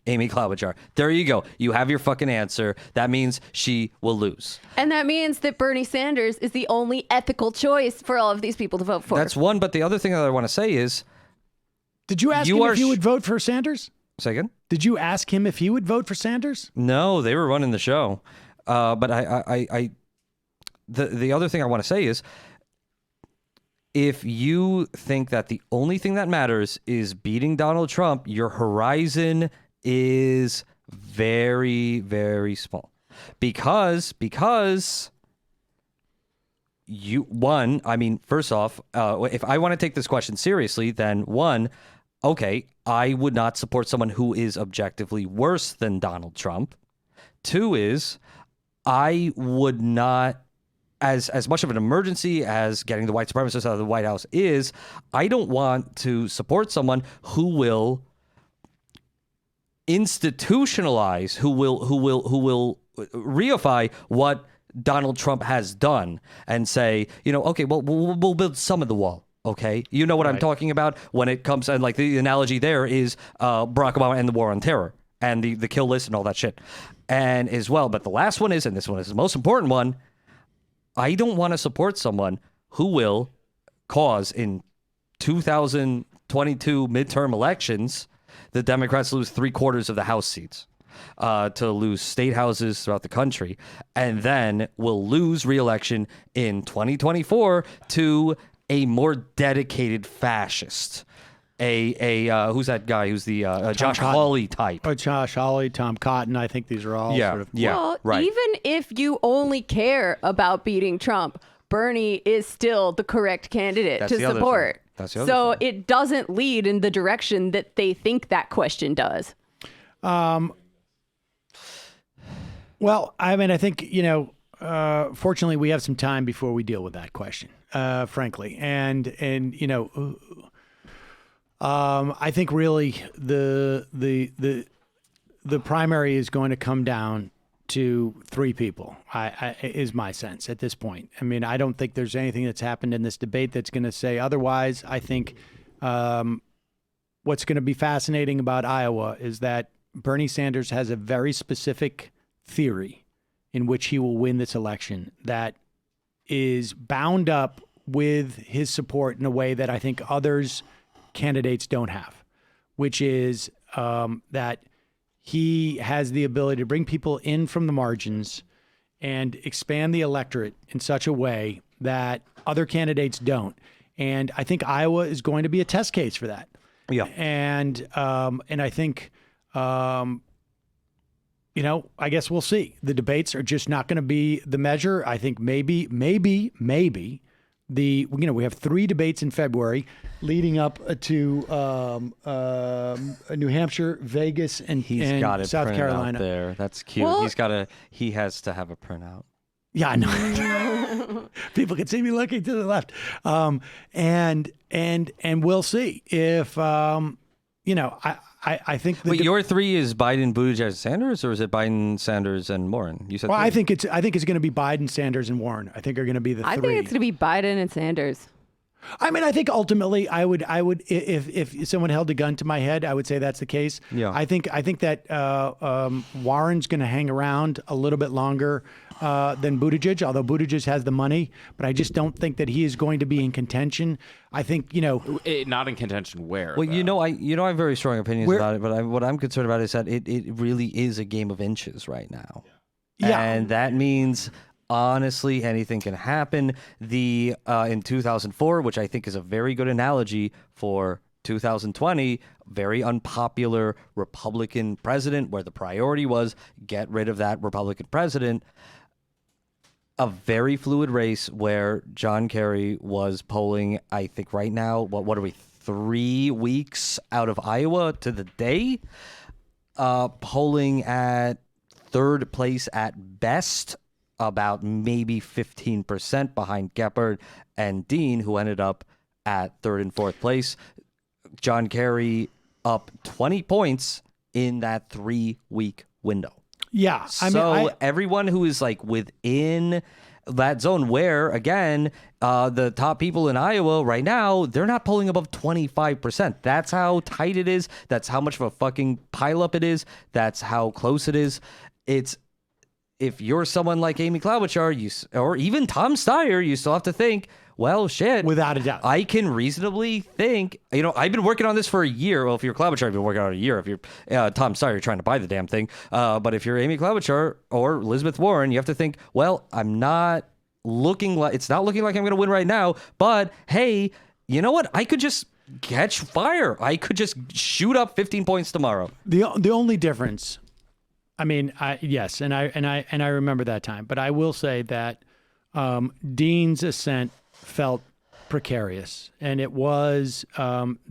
Amy Klobuchar. There you go. You have your fucking answer. That means she will lose. And that means that Bernie Sanders is the only ethical choice for all of these people to vote for. That's one. But the other thing that I want to say is, did you ask him if he would vote for Sanders? Say again? Did you ask him if he would vote for Sanders? No, they were running the show. But the other thing I want to say is, if you think that the only thing that matters is beating Donald Trump, your horizon is very, very small. Because first off, if I want to take this question seriously, then okay, I would not support someone who is objectively worse than Donald Trump. Two is I would not, as much of an emergency as getting the white supremacists out of the White House is, I don't want to support someone who will institutionalize, who will reify what Donald Trump has done and say, okay, well, we'll build some of the wall. Okay, you know what I'm talking about when it comes, and like the analogy there is Barack Obama and the war on terror and the kill list and all that shit, and as well. But the last one is, and this one is the most important one, I don't want to support someone who will cause in 2022 midterm elections the Democrats lose 3/4 of the House seats, to lose state houses throughout the country, and then will lose re-election in 2024 to a more dedicated fascist, who's that guy? Who's the Josh Hawley type? Josh Hawley, Tom Cotton. I think these are all sort of. Well, even if you only care about beating Trump, Bernie is still the correct candidate to support. So it doesn't lead in the direction that they think that question does. Well, I mean, I think, fortunately, we have some time before we deal with that question, frankly. And I think really the primary is going to come down to three people, is my sense at this point. I mean, I don't think there's anything that's happened in this debate that's going to say otherwise. I think what's going to be fascinating about Iowa is that Bernie Sanders has a very specific theory in which he will win this election that is bound up with his support in a way that I think others candidates don't have, which is that he has the ability to bring people in from the margins and expand the electorate in such a way that other candidates don't. And I think Iowa is going to be a test case for that. Yeah. And I think, I guess we'll see. The debates are just not going to be the measure. I think maybe we have 3 debates in February leading up to New Hampshire, Vegas, and South Carolina. There, that's cute. Well, he has to have a printout. Yeah, I know. People can see me looking to the left, and we'll see if I think. Your 3 is Biden, Buttigieg, Sanders, or is it Biden, Sanders, and Warren? You said. Well, 3. I think it's going to be Biden, Sanders, and Warren. I think are going to be the 3. I think it's going to be Biden and Sanders. I mean, I think ultimately, I would, if someone held a gun to my head, I would say that's the case. Yeah. I think that Warren's going to hang around a little bit longer than Buttigieg, although Buttigieg has the money, but I just don't think that he is going to be in contention. I think not in contention where. Well, I have very strong opinions about it, but what I'm concerned about is that it really is a game of inches right now. Yeah. And that means. Honestly, anything can happen. In 2004, which I think is a very good analogy for 2020, very unpopular Republican president, where the priority was get rid of that Republican president. A very fluid race where John Kerry was polling, I think right now, what are we, 3 weeks out of Iowa to the day? Polling at 3rd place at best, about maybe 15% behind Gephardt and Dean, who ended up at 3rd and 4th place. John Kerry up 20 points in that 3-week window. Yeah. Everyone who is like within that zone where, again, the top people in Iowa right now, they're not polling above 25%. That's how tight it is. That's how much of a fucking pileup it is. That's how close it is. If you're someone like Amy Klobuchar, or even Tom Steyer, you still have to think, well, shit. Without a doubt. I can reasonably think, I've been working on this for a year. Well, if you're Klobuchar, you've been working on it a year. If you're Tom Steyer, you're trying to buy the damn thing. But if you're Amy Klobuchar or Elizabeth Warren, you have to think, well, it's not looking like I'm going to win right now. But hey, you know what? I could just catch fire. I could just shoot up 15 points tomorrow. The only difference. I mean, yes, and I remember that time, but I will say that Dean's ascent felt precarious, and it was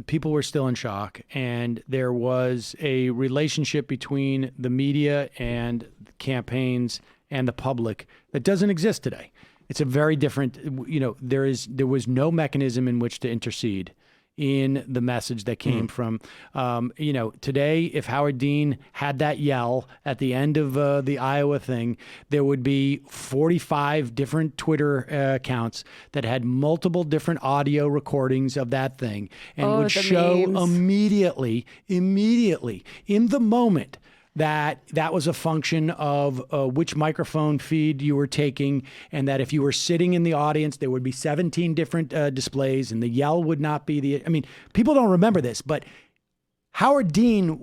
people were still in shock, and there was a relationship between the media and campaigns and the public that doesn't exist today. It's a very different, there was no mechanism in which to intercede in the message that came from, today, if Howard Dean had that yell at the end of the Iowa thing, there would be 45 different Twitter accounts that had multiple different audio recordings of that thing and would show immediately in the moment that was a function of which microphone feed you were taking, and that if you were sitting in the audience, there would be 17 different displays, and the yell would not be people don't remember this, but Howard Dean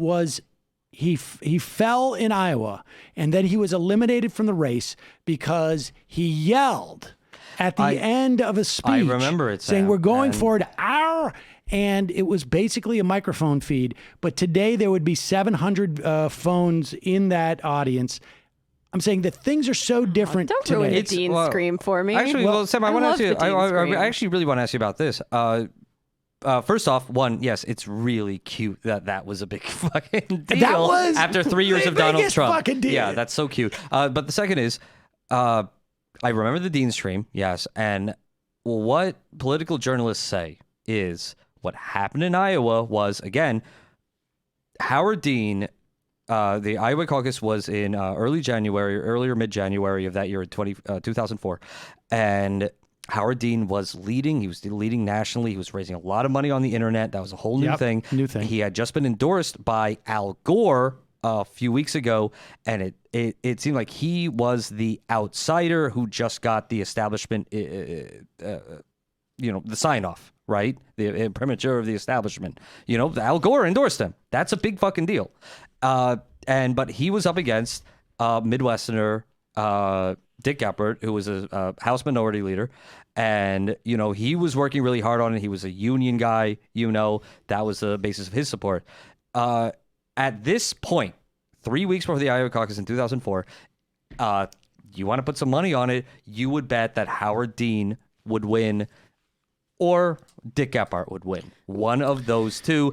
he fell in Iowa, and then he was eliminated from the race because he yelled at the end of a speech. I remember it, saying, "We're going forward, and it was basically a microphone feed. But today there would be 700 phones in that audience. I'm saying that things are so different Don't today. ruin the Dean scream for me. Actually, Sam, I want to ask you. I actually really want to ask you about this. First off, yes, it's really cute that was a big fucking deal. That was after 3 years the of Donald biggest Trump. fucking deal. Yeah, that's so cute. But the second is, I remember the Dean stream. Yes, and what political journalists say is what happened in Iowa was, again, Howard Dean. The Iowa caucus was in earlier mid-January of that year, 2004, and Howard Dean was leading. He was leading nationally. He was raising a lot of money on the internet. That was a whole new thing. He had just been endorsed by Al Gore a few weeks ago, and it seemed like he was the outsider who just got the establishment, the sign-off, right? The imprimatur of the establishment. Al Gore endorsed him. That's a big fucking deal. But he was up against Midwesterner Dick Gephardt, who was a House Minority Leader, and he was working really hard on it. He was a union guy. That was the basis of his support. At this point, 3 weeks before the Iowa caucus in 2004, you want to put some money on it, you would bet that Howard Dean would win or Dick Gephardt would win. One of those two.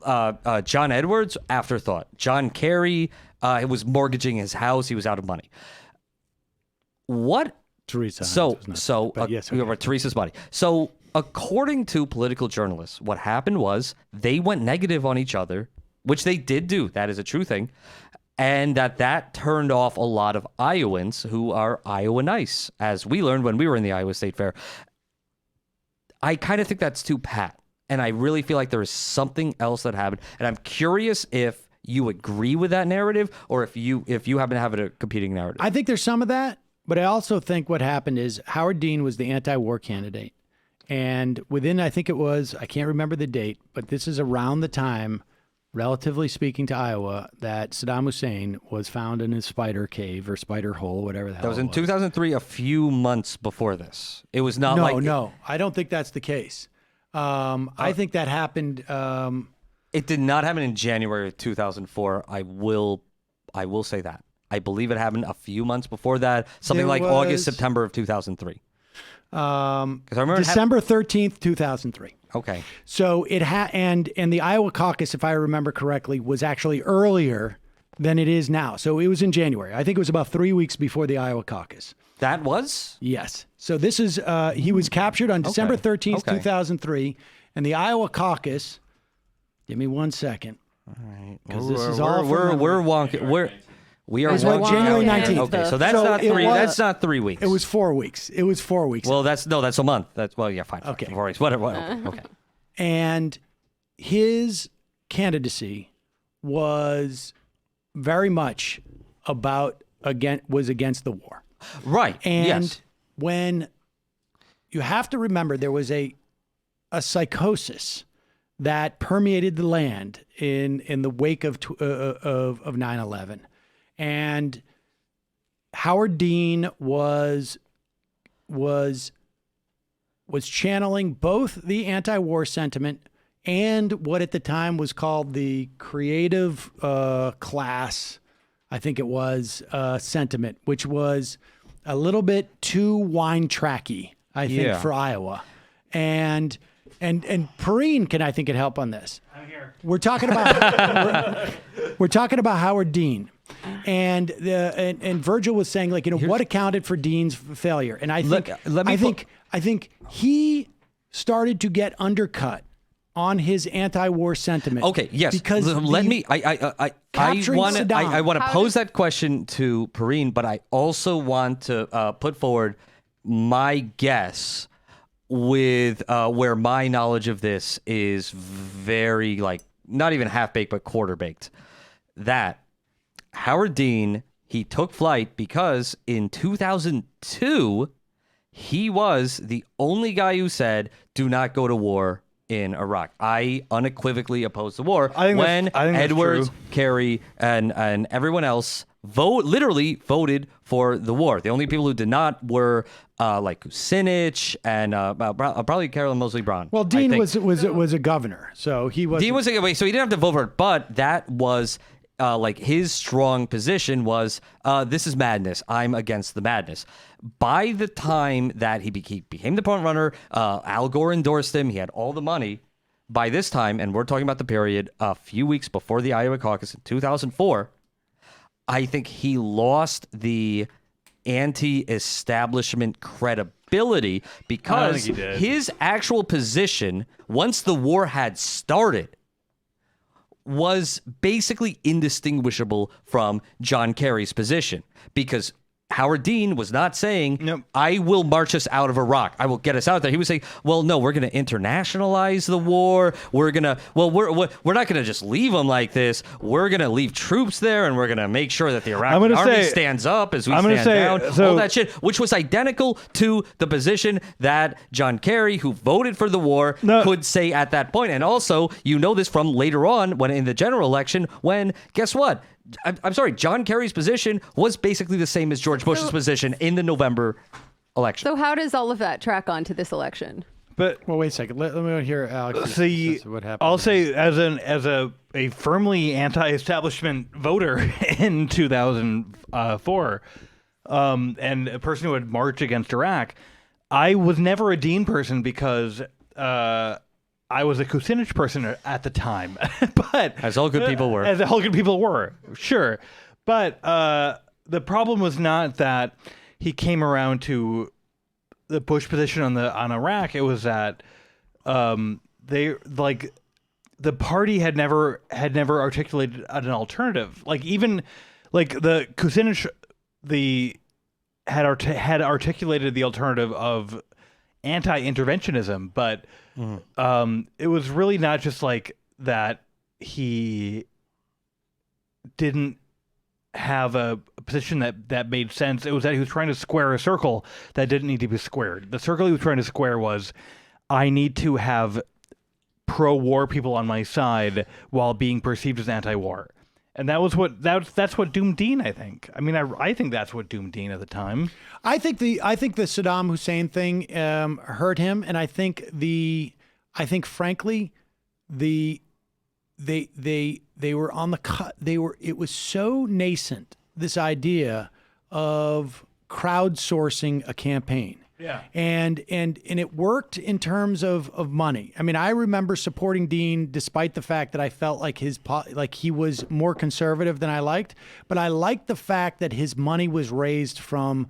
John Edwards, afterthought. John Kerry, he was mortgaging his house. He was out of money. What? Teresa. Teresa's money. So according to political journalists, what happened was they went negative on each other, which they did do. That is a true thing. And that turned off a lot of Iowans who are Iowa nice, as we learned when we were in the Iowa State Fair. I kind of think that's too pat. And I really feel like there is something else that happened. And I'm curious if you agree with that narrative or if you happen to have a competing narrative. I think there's some of that, but I also think what happened is Howard Dean was the anti-war candidate. And within, I think it was, I can't remember the date, but this is around the time, relatively speaking to Iowa, that Saddam Hussein was found in his spider cave or spider hole, whatever the hell That was in 2003, a few months before this. It was not No, I don't think that's the case. I think that happened. It did not happen in January of 2004. I will say that. I believe it happened a few months before that, something like August, September of 2003. Because I remember December 13th, 2003. Okay. So it and the Iowa caucus, if I remember correctly, was actually earlier than it is now. So it was in January. I think it was about 3 weeks before the Iowa caucus. That was? Yes. So this is, he was captured on December 13th, 2003, and the Iowa caucus, give me 1 second. All right. Because this is all we're wonky. We are wonky. January 19th. Okay, so that's not 3 weeks. It was 4 weeks. Well, that's a month. Fine. Okay. 4 weeks. Whatever. Okay. And his candidacy was very much was against the war. Right. And when you have to remember, there was a psychosis that permeated the land in the wake of 9/11, and Howard Dean was channeling both the anti-war sentiment and what at the time was called the creative class, I think it was, sentiment, which was a little bit too wine tracky, I think, for Iowa. and Perrine can help on this. I'm here. We're talking about we're talking about Howard Dean. And Virgil was saying, like, what accounted for Dean's failure? And I think he started to get undercut on his anti-war sentiment. Okay, yes. Because I want to pose that question to Perrine, but I also want to put forward my guess with where my knowledge of this is very, like, not even half-baked, but quarter-baked. That Howard Dean, he took flight because in 2002, he was the only guy who said, do not go to war in Iraq. I unequivocally opposed the war when Edwards, Kerry, and everyone else literally voted for the war. The only people who did not were like Kucinich and probably Carolyn Moseley Braun. Well, Dean was a governor, so he was. Dean was so he didn't have to vote for it, but that was like his strong position was this is madness. I'm against the madness. By the time that he became the front runner, Al Gore endorsed him. He had all the money. By this time, and we're talking about the period a few weeks before the Iowa caucus in 2004, I think he lost the anti-establishment credibility because his actual position, once the war had started, was basically indistinguishable from John Kerry's position, because Howard Dean was not saying, I will march us out of Iraq. I will get us out there. He was saying, well, no, we're going to internationalize the war. We're not going to just leave them like this. We're going to leave troops there, and we're going to make sure that the Iraqi army stands up as we stand down. So, all that shit, which was identical to the position that John Kerry, who voted for the war, could say at that point. And also, you know this from later on, when in the general election, when, guess what? I'm sorry, John Kerry's position was basically the same as George Bush's position in the November election. So how does all of that track on to this election? But wait a second. Let me hear Alex. See, what happened. I'll say as a firmly anti-establishment voter in 2004, and a person who would march against Iraq, I was never a Dean person because I was a Kucinich person at the time, but as all good people were, sure. But the problem was not that he came around to the Bush position on Iraq. It was that the party had never articulated an alternative. Like even like the Kucinich had articulated the alternative of anti-interventionism, but it was really not just like that he didn't have a position that made sense. It was that he was trying to square a circle that didn't need to be squared. The circle he was trying to square was, I need to have pro-war people on my side while being perceived as anti-war. And that's what doomed Dean, I think. I mean, I think that's what doomed Dean at the time. I think the Saddam Hussein thing hurt him, and I think frankly, they were on the cut. It was so nascent, this idea of crowdsourcing a campaign. Yeah. And it worked in terms of money. I mean, I remember supporting Dean despite the fact that I felt like he was more conservative than I liked, but I liked the fact that his money was raised from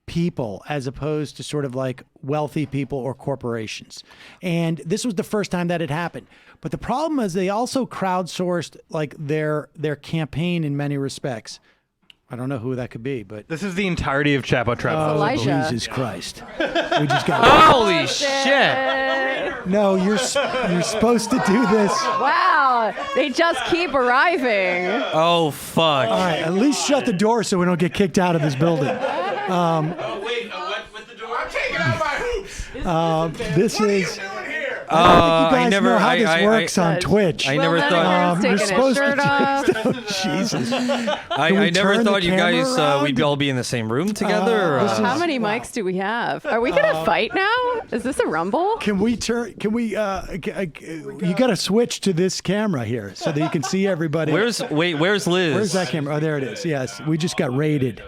people as opposed to sort of like wealthy people or corporations. And this was the first time that had happened. But the problem is they also crowdsourced like their campaign in many respects. I don't know who that could be, but this is the entirety of Chapo Trap. Oh, Elijah. Jesus Christ! We just got holy shit! No, you're supposed to do this. Wow, they just keep arriving. Oh fuck! All right, at least shut the door so we don't get kicked out of this building. Oh wait, with the door? I'm taking out my hoops. This is. What are you doing here? I know how this works on Twitch. I never thought you're supposed to. Jesus. I never thought you guys we'd all be in the same room together. How many mics do we have? Are we gonna fight now? Is this a rumble? Can we turn? Can we? You got to switch to this camera here so that you can see everybody. Where's Liz? Where's that camera? Oh, there it is. Yes, we just got raided.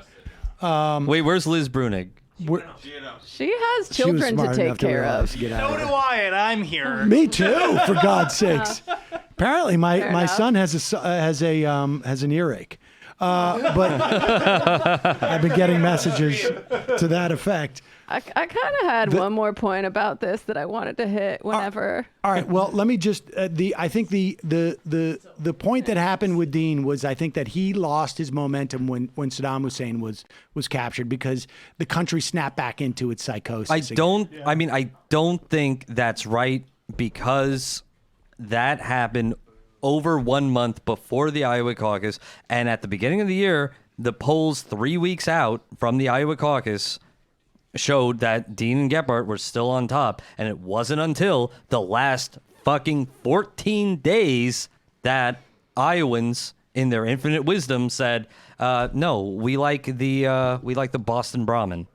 Wait, where's Liz Brunig? She has She was children to smart take enough to care realize of. to get out of So there. do I, and I'm here. Me too, for God's sakes. Apparently, my enough. son has an earache, but I've been getting messages to that effect. I kind of had one more point about this that I wanted to hit whenever. All right. Well, let me just I think the point that happened with Dean was I think that he lost his momentum when Saddam Hussein was captured because the country snapped back into its psychosis. I don't think that's right because that happened over 1 month before the Iowa caucus, and at the beginning of the year, the polls 3 weeks out from the Iowa caucus showed that Dean and Gephardt were still on top, and it wasn't until the last fucking 14 days that Iowans, in their infinite wisdom, said, "No, we like the Boston Brahmin."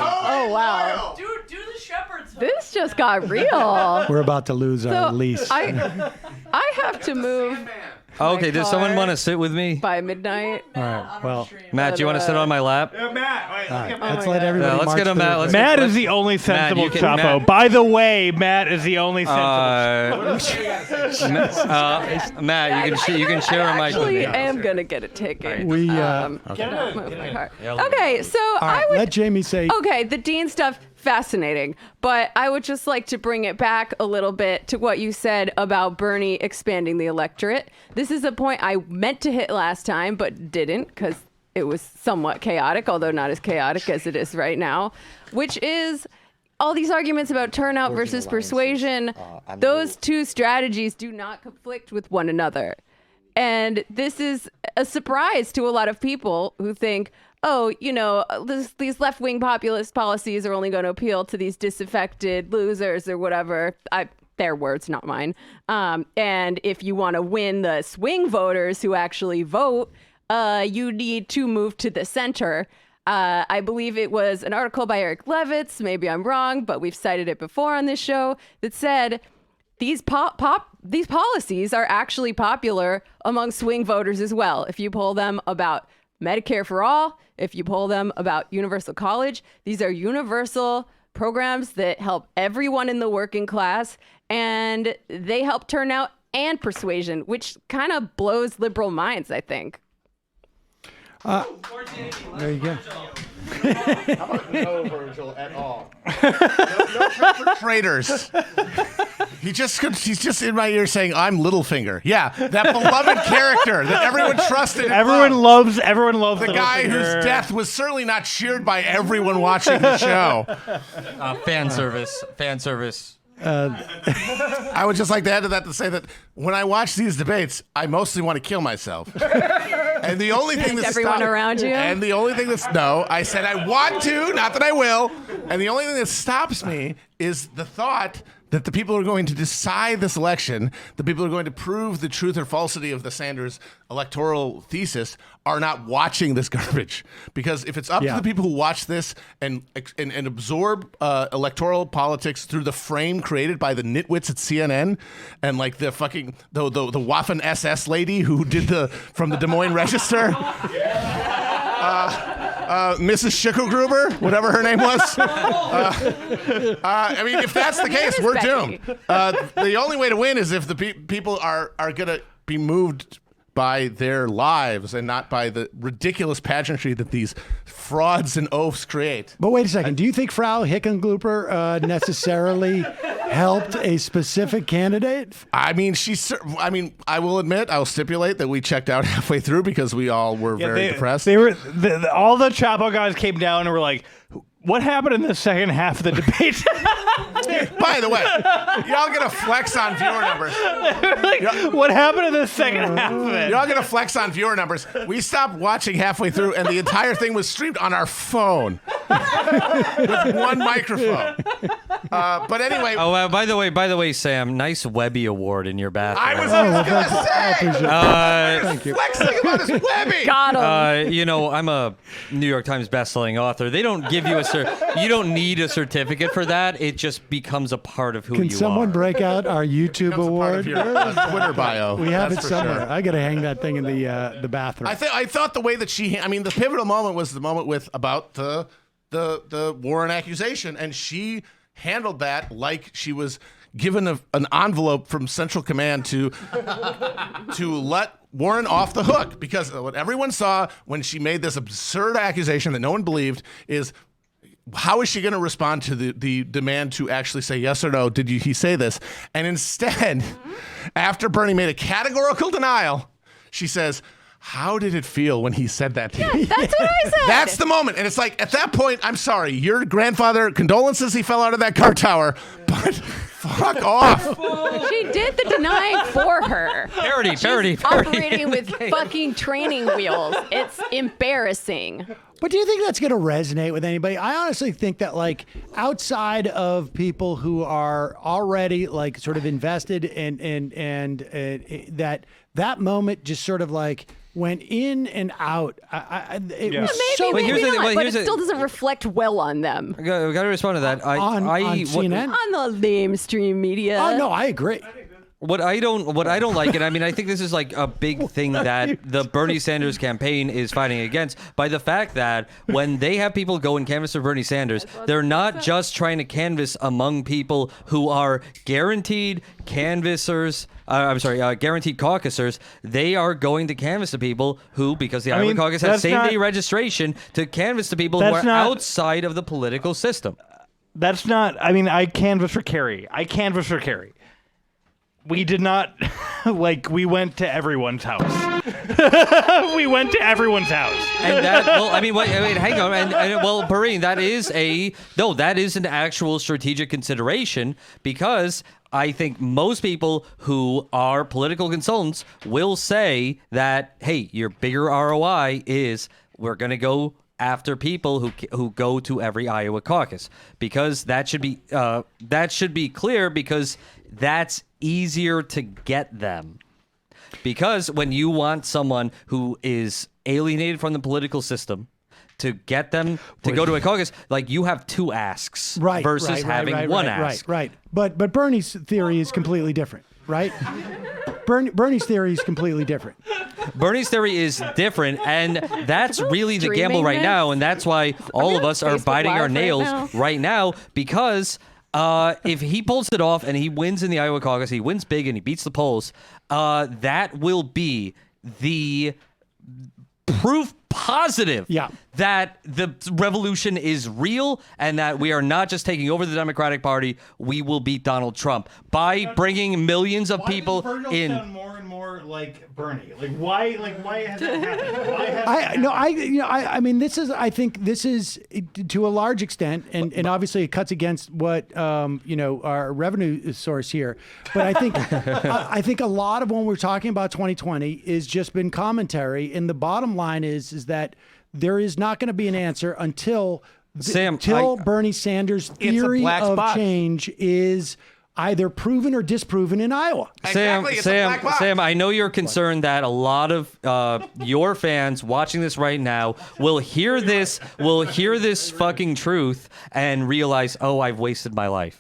Oh wow! Do the Shepherd's. This just got real. We're about to lose our So lease. I have to move. Okay, does someone car want to sit with me? by midnight? All right. Well, Matt, do you want to sit on my lap? Matt, all right, Oh let's my let God. everybody. Let's march get him through out. it. Let's Matt get- is the only sensible you can- Chapo. Matt- By the way, Matt is the only sensible. Matt, you can share on my. Actually, I am gonna get a ticket. We, Cannot move my car. Okay, so All right, I would let Jamie say. Okay, the Dean stuff, fascinating. But I would just like to bring it back a little bit to what you said about Bernie expanding the electorate. This is a point I meant to hit last time, but didn't because it was somewhat chaotic, although not as chaotic as it is right now, which is all these arguments about turnout versus persuasion. Those two strategies do not conflict with one another. And this is a surprise to a lot of people who think, oh, you know, these left-wing populist policies are only going to appeal to these disaffected losers or whatever. Their words, not mine. And if you want to win the swing voters who actually vote, you need to move to the center. I believe it was an article by Eric Levitz, maybe I'm wrong, but we've cited it before on this show, that said these policies are actually popular among swing voters as well. If you poll them about Medicare for all, if you poll them about universal college, these are universal programs that help everyone in the working class, and they help turnout and persuasion, which kind of blows liberal minds, I think. There you go. How about no Virgil at all? No perpetrators. He's just in my ear saying, "I'm Littlefinger." Yeah, that beloved character that everyone trusted. Everyone loves the guy whose death was certainly not cheered by everyone watching the show. Fan service. I would just like to add to that to say that when I watch these debates, I mostly want to kill myself. And the only thing that's everyone around you. And the only thing that's I said I want to, not that I will. And the only thing that stops me is the thought that the people who are going to decide this election, the people who are going to prove the truth or falsity of the Sanders electoral thesis, are not watching this garbage. Because if it's up to the people who watch this and absorb electoral politics through the frame created by the nitwits at CNN and like the fucking the Waffen SS lady who did from the Des Moines Register. Mrs. Schickelgruber, whatever her name was. I mean, if that's the case, we're doomed. The only way to win is if the people are going to be moved by their lives and not by the ridiculous pageantry that these frauds and oafs create. But wait a second. Do you think Frau Hickenlooper necessarily helped a specific candidate? I mean, I will admit, I will stipulate that we checked out halfway through because we all were very depressed. They were all the Chapo guys came down and were like, "What happened in the second half of the debate?" By the way, y'all gonna flex on viewer numbers. Like, what happened in the second half of it? Y'all gonna flex on viewer numbers. We stopped watching halfway through, and the entire thing was streamed on our phone with one microphone. But anyway. Oh, by the way, Sam, nice Webby award in your bathroom. I was gonna say. Thank you. Flexing about his Webby. Got him. I'm a New York Times bestselling author. They don't give you you don't need a certificate for that. It just becomes a part of who Can you someone are. break out our YouTube award? Your, Twitter bio. We have That's it for somewhere. sure. I got to hang that thing in the bathroom. I thought the way that the pivotal moment was the moment about the Warren accusation, and she handled that like she was given an envelope from Central Command to let Warren off the hook, because what everyone saw when she made this absurd accusation that no one believed is, how is she going to respond to the demand to actually say yes or no? Did he say this? And instead, after Bernie made a categorical denial, she says, how did it feel when he said that to you? That's what I said. That's the moment. And it's like, at that point, I'm sorry, your grandfather, condolences he fell out of that car tower, but fuck off. She did the denying for her. Parody. Operating with fucking training wheels. It's embarrassing. But do you think that's going to resonate with anybody? I honestly think that, like, outside of people who are already like sort of invested and that moment just sort of like went in and out. It was so. Maybe not, but it still doesn't reflect well on them. We got to respond to that. On CNN? On the lamestream media. Oh no, I agree. What I don't like, and I mean, I think this is like a big thing that the Bernie Sanders campaign is fighting against, by the fact that when they have people go and canvass for Bernie Sanders, they're not just trying to canvass among people who are guaranteed canvassers. Guaranteed caucusers. They are going to canvass the people who, because the Iowa caucus has same-day registration, to canvass the people who are outside of the political system. That's not. I mean, I canvass for Kerry. We did not, we went to everyone's house. We went to everyone's house. And that, hang on. And Barine, that is an actual strategic consideration, because I think most people who are political consultants will say that, hey, your bigger ROI is we're going to go after people who go to every Iowa caucus, because that should be clear, because that's easier to get them. Because when you want someone who is alienated from the political system to get them to go to a caucus, like, you have two asks versus having one ask. Right. But Bernie's theory is completely different, right? Bernie's theory is completely different. Bernie's theory is different, and that's really the gamble right now, and that's why all of us are biting our nails right now, because if he pulls it off and he wins in the Iowa caucus, he wins big and he beats the polls, that will be the proof positive that the revolution is real and that we are not just taking over the Democratic Party. We will beat Donald Trump by bringing millions of people in. Sound more and more like Bernie. Why has that happened? I think this is to a large extent, and obviously it cuts against what our revenue source here. But I think I think a lot of when we're talking about 2020 is just been commentary, and the bottom line is that there is not going to be an answer until Bernie Sanders' theory of change is either proven or disproven in Iowa. Sam, I know you're concerned that a lot of your fans watching this right now will hear this fucking truth and realize, oh, I've wasted my life.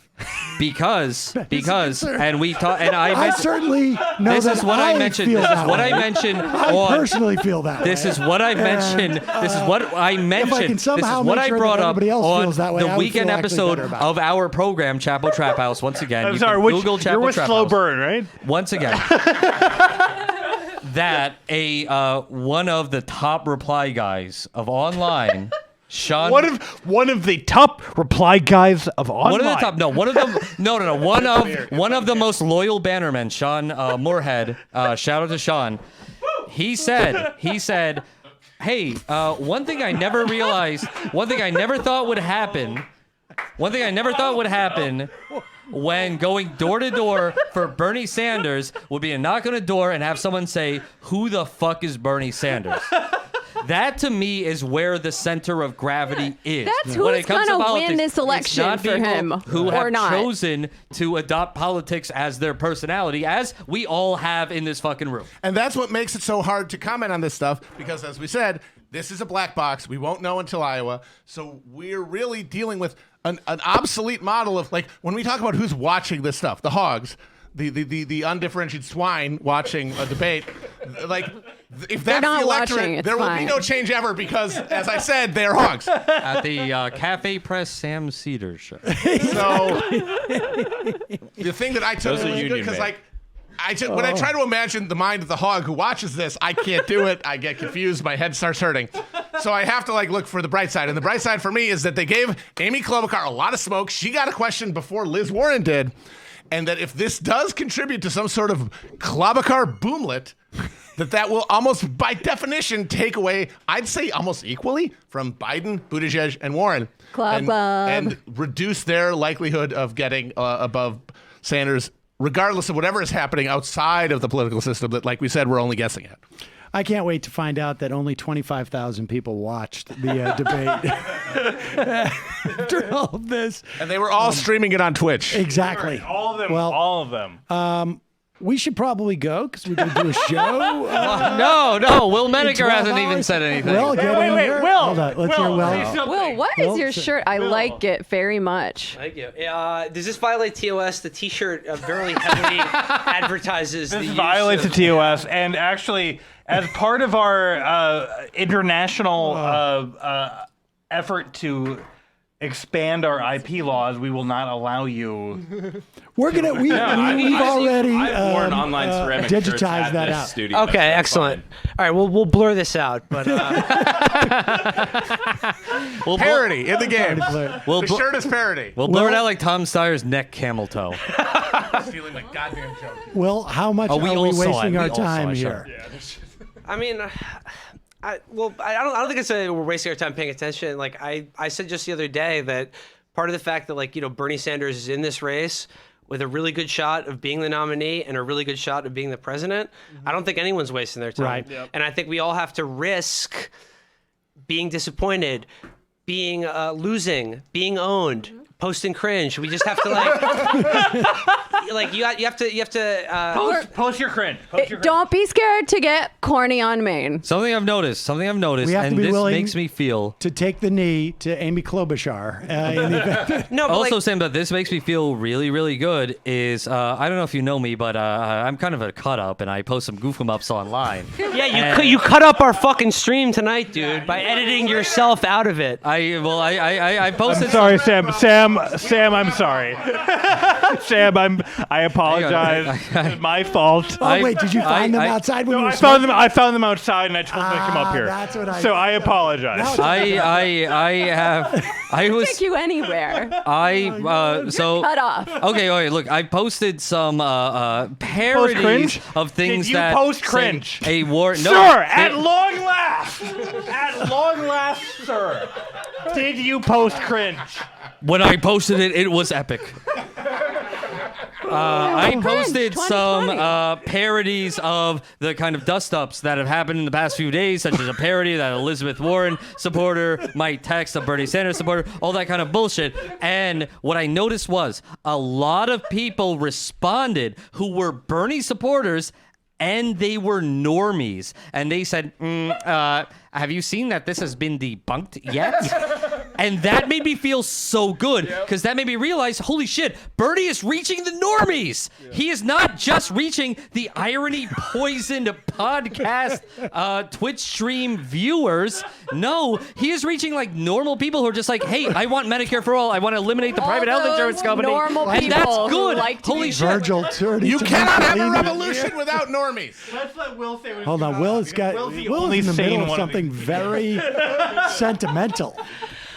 Because and we talk, and I certainly know this that is what I mentioned. This is what I mentioned. I personally feel that. This is what I mentioned. This is what I mentioned. This is what I brought up on the weekend episode of our program, Chapo Trap House. Once again, I'm sorry. Google Chapo you're with Trap Slow House. Burn, right? Once again. That one of the top reply guys of online, Sean. One of the top reply guys of online. One of the most loyal bannermen, Sean Moorhead. Shout out to Sean. He said, hey, one thing I never thought would happen when going door to door for Bernie Sanders would be to knock on a door and have someone say, who the fuck is Bernie Sanders? That to me is where the center of gravity is. That's When who's it comes to gonna politics, win this it's election not for people him, who or have not. chosen to adopt politics as their personality, as we all have in this fucking room. And that's what makes it so hard to comment on this stuff because, as we said, this is a black box. We won't know until Iowa. So we're really dealing with an obsolete model of, like, when we talk about who's watching this stuff, the hogs, the undifferentiated swine watching a debate, like, if that's not the electorate, watching, it's there will be fine. no change ever because, as I said, they're hogs. At the Cafe Press Sam Cedar show. So the thing that I took Those are was good union because, made. like, when I try to imagine the mind of the hog who watches this, I can't do it. I get confused. My head starts hurting. So I have to, like, look for the bright side. And the bright side for me is that they gave Amy Klobuchar a lot of smoke. She got a question before Liz Warren did. And that if this does contribute to some sort of Klobuchar boomlet, that will almost by definition take away, I'd say almost equally, from Biden, Buttigieg, and Warren. And reduce their likelihood of getting above Sanders, regardless of whatever is happening outside of the political system that, like we said, we're only guessing at. I can't wait to find out that only 25,000 people watched the debate after all of this. And they were all streaming it on Twitch. Exactly. All of them. Well, all of them. We should probably go because we're going to do a show. No. Will Menaker hasn't even said anything. Will, get in wait, here. Will. Hold on. Let's hear Will. Will, what is your shirt? I like it very much. Thank you. Does this violate TOS? The T-shirt very heavily advertises This the use violates of the TOS, and actually, as part of our international effort to expand our IP laws, we will not allow you. We've already I've worn online ceramic shirts digitized at that this out. studio. Okay, That's excellent. fine. All right, we'll blur this out, but Parody in the game. We'll The bl- shirt is parody. We'll blur it out like Tom Steyer's neck camel toe. Stealing my goddamn joke. Will, how much Oh, we are all we saw it. wasting We our all saw time it, here? sure. I mean, I don't think it's we're wasting our time paying attention. Like I said just the other day that part of the fact that, like, Bernie Sanders is in this race with a really good shot of being the nominee and a really good shot of being the president, I don't think anyone's wasting their time. Right. Yep. And I think we all have to risk being disappointed, being losing, being owned, posting cringe. We just have to you have to Post your cringe. Don't be scared to get corny on Maine. Something I've noticed, We have to and be this willing makes me feel. to take the knee to Amy Klobuchar. In the event. No, but Also, Sam, that this makes me feel really, really good is I don't know if you know me, but I'm kind of a cut up, and I post some goof 'em ups online. yeah, you cut up our fucking stream tonight, dude, by editing yourself out of it. I posted. I'm sorry, Sam. Sam, I'm sorry. Sam, I apologize. It's my fault. Oh, wait, did you find them outside when you were I found them outside, and I told them to come up here. That's what I So I apologize. I was. Take you anywhere. Cut off. Okay, look, I posted some parodies cringe? of things Did you that post say cringe? a war. No, Sir, at long last, sir, did you post cringe? When I posted it, it was epic. I posted some parodies of the kind of dust-ups that have happened in the past few days, such as a parody that Elizabeth Warren supporter might text a Bernie Sanders supporter, all that kind of bullshit. And what I noticed was a lot of people responded who were Bernie supporters, and they were normies. And they said, have you seen that this has been debunked yet? And that made me feel so good because that made me realize, holy shit, Bernie is reaching the normies. He is not just reaching the irony-poisoned podcast Twitch stream viewers. No, he is reaching like normal people who are just like, hey, I want Medicare for all. I want to eliminate the private health insurance company. Normal and people that's who good. like to Holy be shit. Virgil Turdy. You cannot have a revolution without normies. Let's let Will say what Hold on, Will's in the middle of something very sentimental.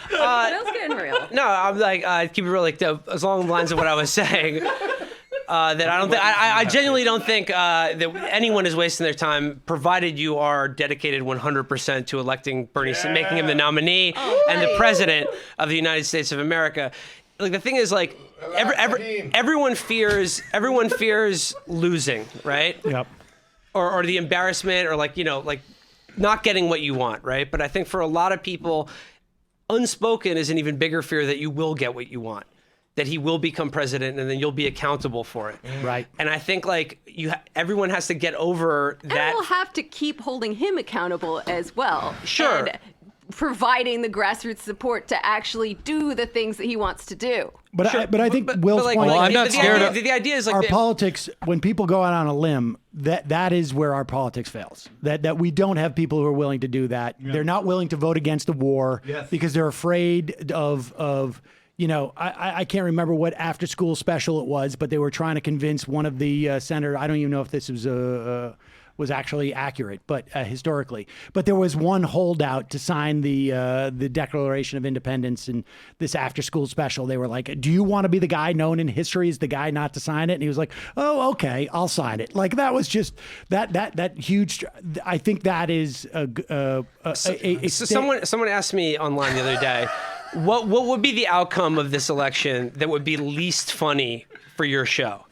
Will's getting real. No, I'm like, keep it real, like, as along the lines of what I was saying. That I don't think I genuinely don't think that anyone is wasting their time, provided you are dedicated 100% to electing Bernie, making him the nominee and the president of the United States of America. Like, the thing is, like, everyone fears losing, right? Yep. Or the embarrassment, or not getting what you want, right? But I think for a lot of people, unspoken is an even bigger fear that you will get what you want, that he will become president and then you'll be accountable for it. Right. And I think like everyone has to get over that. And we'll have to keep holding him accountable as well. Sure. And providing the grassroots support to actually do the things that he wants to do. But I think Will's point. Well, I'm not scared of the idea is like our politics. When people go out on a limb, that is where our politics fails. That we don't have people who are willing to do that. Yeah. They're not willing to vote against a war because they're afraid of. You know, I can't remember what after school special it was, but they were trying to convince one of the senators. I don't even know if this was actually accurate, but historically. But there was one holdout to sign the Declaration of Independence and this after school special. They were like, "Do you want to be the guy known in history as the guy not to sign it?" And he was like, "Oh, okay, I'll sign it." Like that was just that huge. I think that is someone asked me online the other day. What would be the outcome of this election that would be least funny for your show?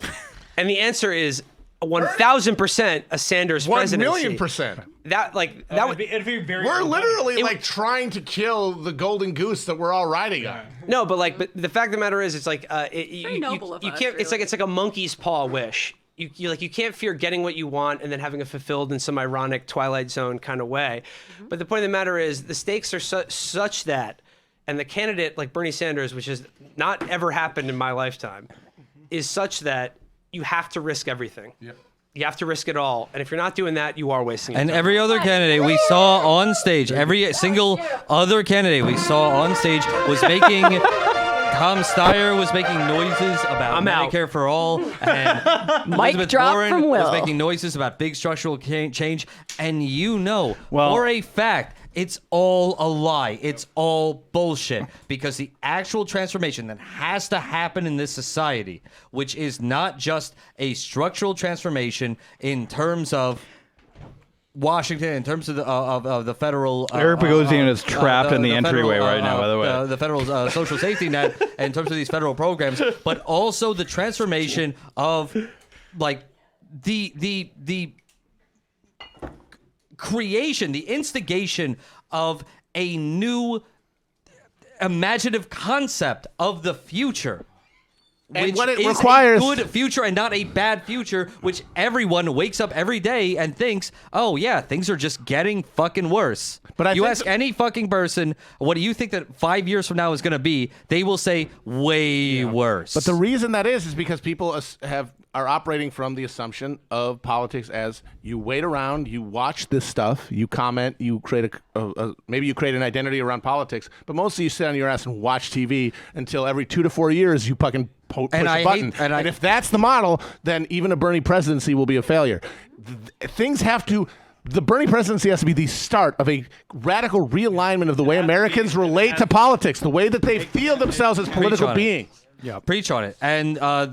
And the answer is 1,000% a Sanders presidency. 1,000,000%. That would be very. We're literally like trying to kill the golden goose that we're all riding on. No, but the fact of the matter is, it's like you us, can't. It's like a monkey's paw wish. You can't fear getting what you want and then having it fulfilled in some ironic Twilight Zone kind of way. Mm-hmm. But the point of the matter is, the stakes are such that. And the candidate like Bernie Sanders, which has not ever happened in my lifetime, is such that you have to risk everything. Yep. You have to risk it all. And if you're not doing that, you are wasting your And time. every other candidate we saw on stage, every single other candidate we saw on stage was making... Tom Steyer was making noises about Medicare for all, and Elizabeth Warren was making noises about big structural change. And for a fact, it's all a lie. It's all bullshit. Because the actual transformation that has to happen in this society, which is not just a structural transformation in terms of Washington, in terms of the federal... Eric Bogosian is trapped in the entryway right now, by the way. The federal social safety net, in terms of these federal programs, but also the transformation of, like, the creation, the instigation of a new imaginative concept of the future. And Which what it is requires... a good future and not a bad future, which everyone wakes up every day and thinks, oh, yeah, things are just getting fucking worse. But you ask any fucking person, what do you think that 5 years from now is going to be? They will say way worse. But the reason that is because people are operating from the assumption of politics as you wait around, you watch this stuff, you comment, you create maybe you create an identity around politics, but mostly you sit on your ass and watch TV until every 2 to 4 years you fucking push a button. And if that's the model, then even a Bernie presidency will be a failure. The Bernie presidency has to be the start of a radical realignment of the way Americans relate to politics, the way that they feel themselves as political beings. Yeah, preach on it. And I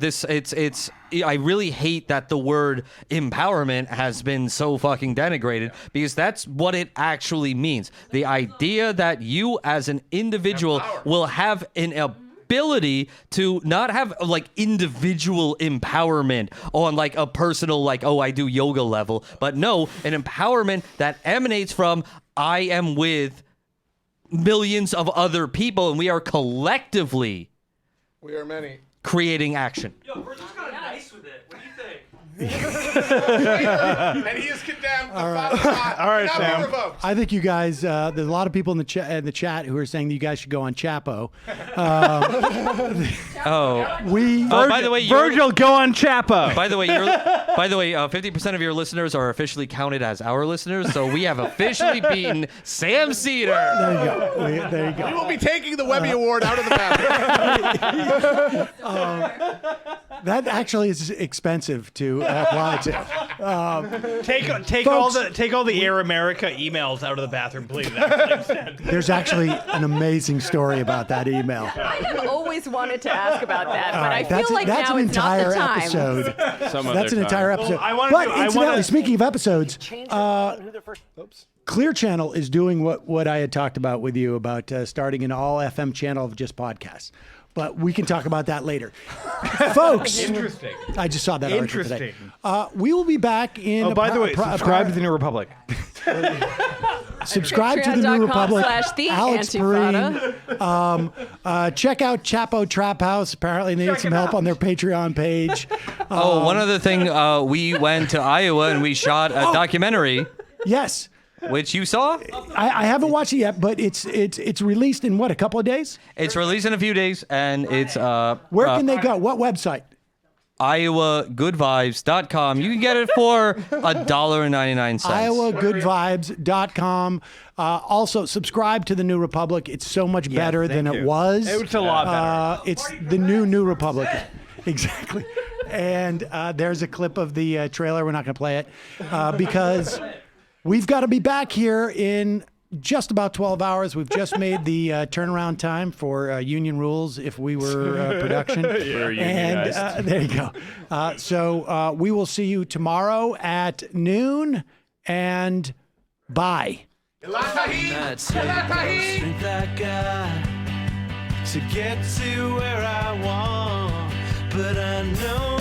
really hate that the word empowerment has been so fucking denigrated, because that's what it actually means. The idea that you as an individual will have an ability to not have like individual empowerment on like a personal, like, oh, I do yoga level, but no, an empowerment that emanates from I am with millions of other people and we are collectively creating action. Yo, Virgil's kind of nice with it. What do you think? And he is condemned. All right, Sam. I think you guys. There's a lot of people in the chat who are saying that you guys should go on Chapo. By the way, Virgil, go on Chapo. By the way, 50% of your listeners are officially counted as our listeners, so we have officially beaten Sam Cedar. There you go. There you go. We will be taking the Webby Award out of the bathroom. That actually is expensive to apply to. Take all the Air America emails out of the bathroom, please. There's actually an amazing story about that email. I have always wanted to ask about that, but I feel like that's now an it's not the entire time. episode. That's an entire episode. Incidentally, speaking of episodes, Clear Channel is doing what I had talked about with you about starting an all FM channel of just podcasts. But we can talk about that later. Folks. Interesting. I just saw that article today. We will be back in... by the way, subscribe to the New Republic. Subscribe to the New Republic. Patreon.com/the Alex Antifada. Perrine. Check out Chapo Trap House. Apparently, they need some help on their Patreon page. One other thing, we went to Iowa and we shot a documentary. Yes. Which you saw? I haven't watched it yet, but it's released in what, a couple of days? It's released in a few days, and it's Where can they go? What website? IowaGoodVibes.com. You can get it for $1.99. IowaGoodVibes.com. Also, subscribe to the New Republic. It's so much better than it was. It was a lot better. It's the New Republic. Exactly. And there's a clip of the trailer. We're not going to play it because we've got to be back here in just about 12 hours. We've just made the turnaround time for Union Rules if we were production. And there you go. So we will see you tomorrow at noon, and bye. That's it. Strength I got to get to where I want, but I know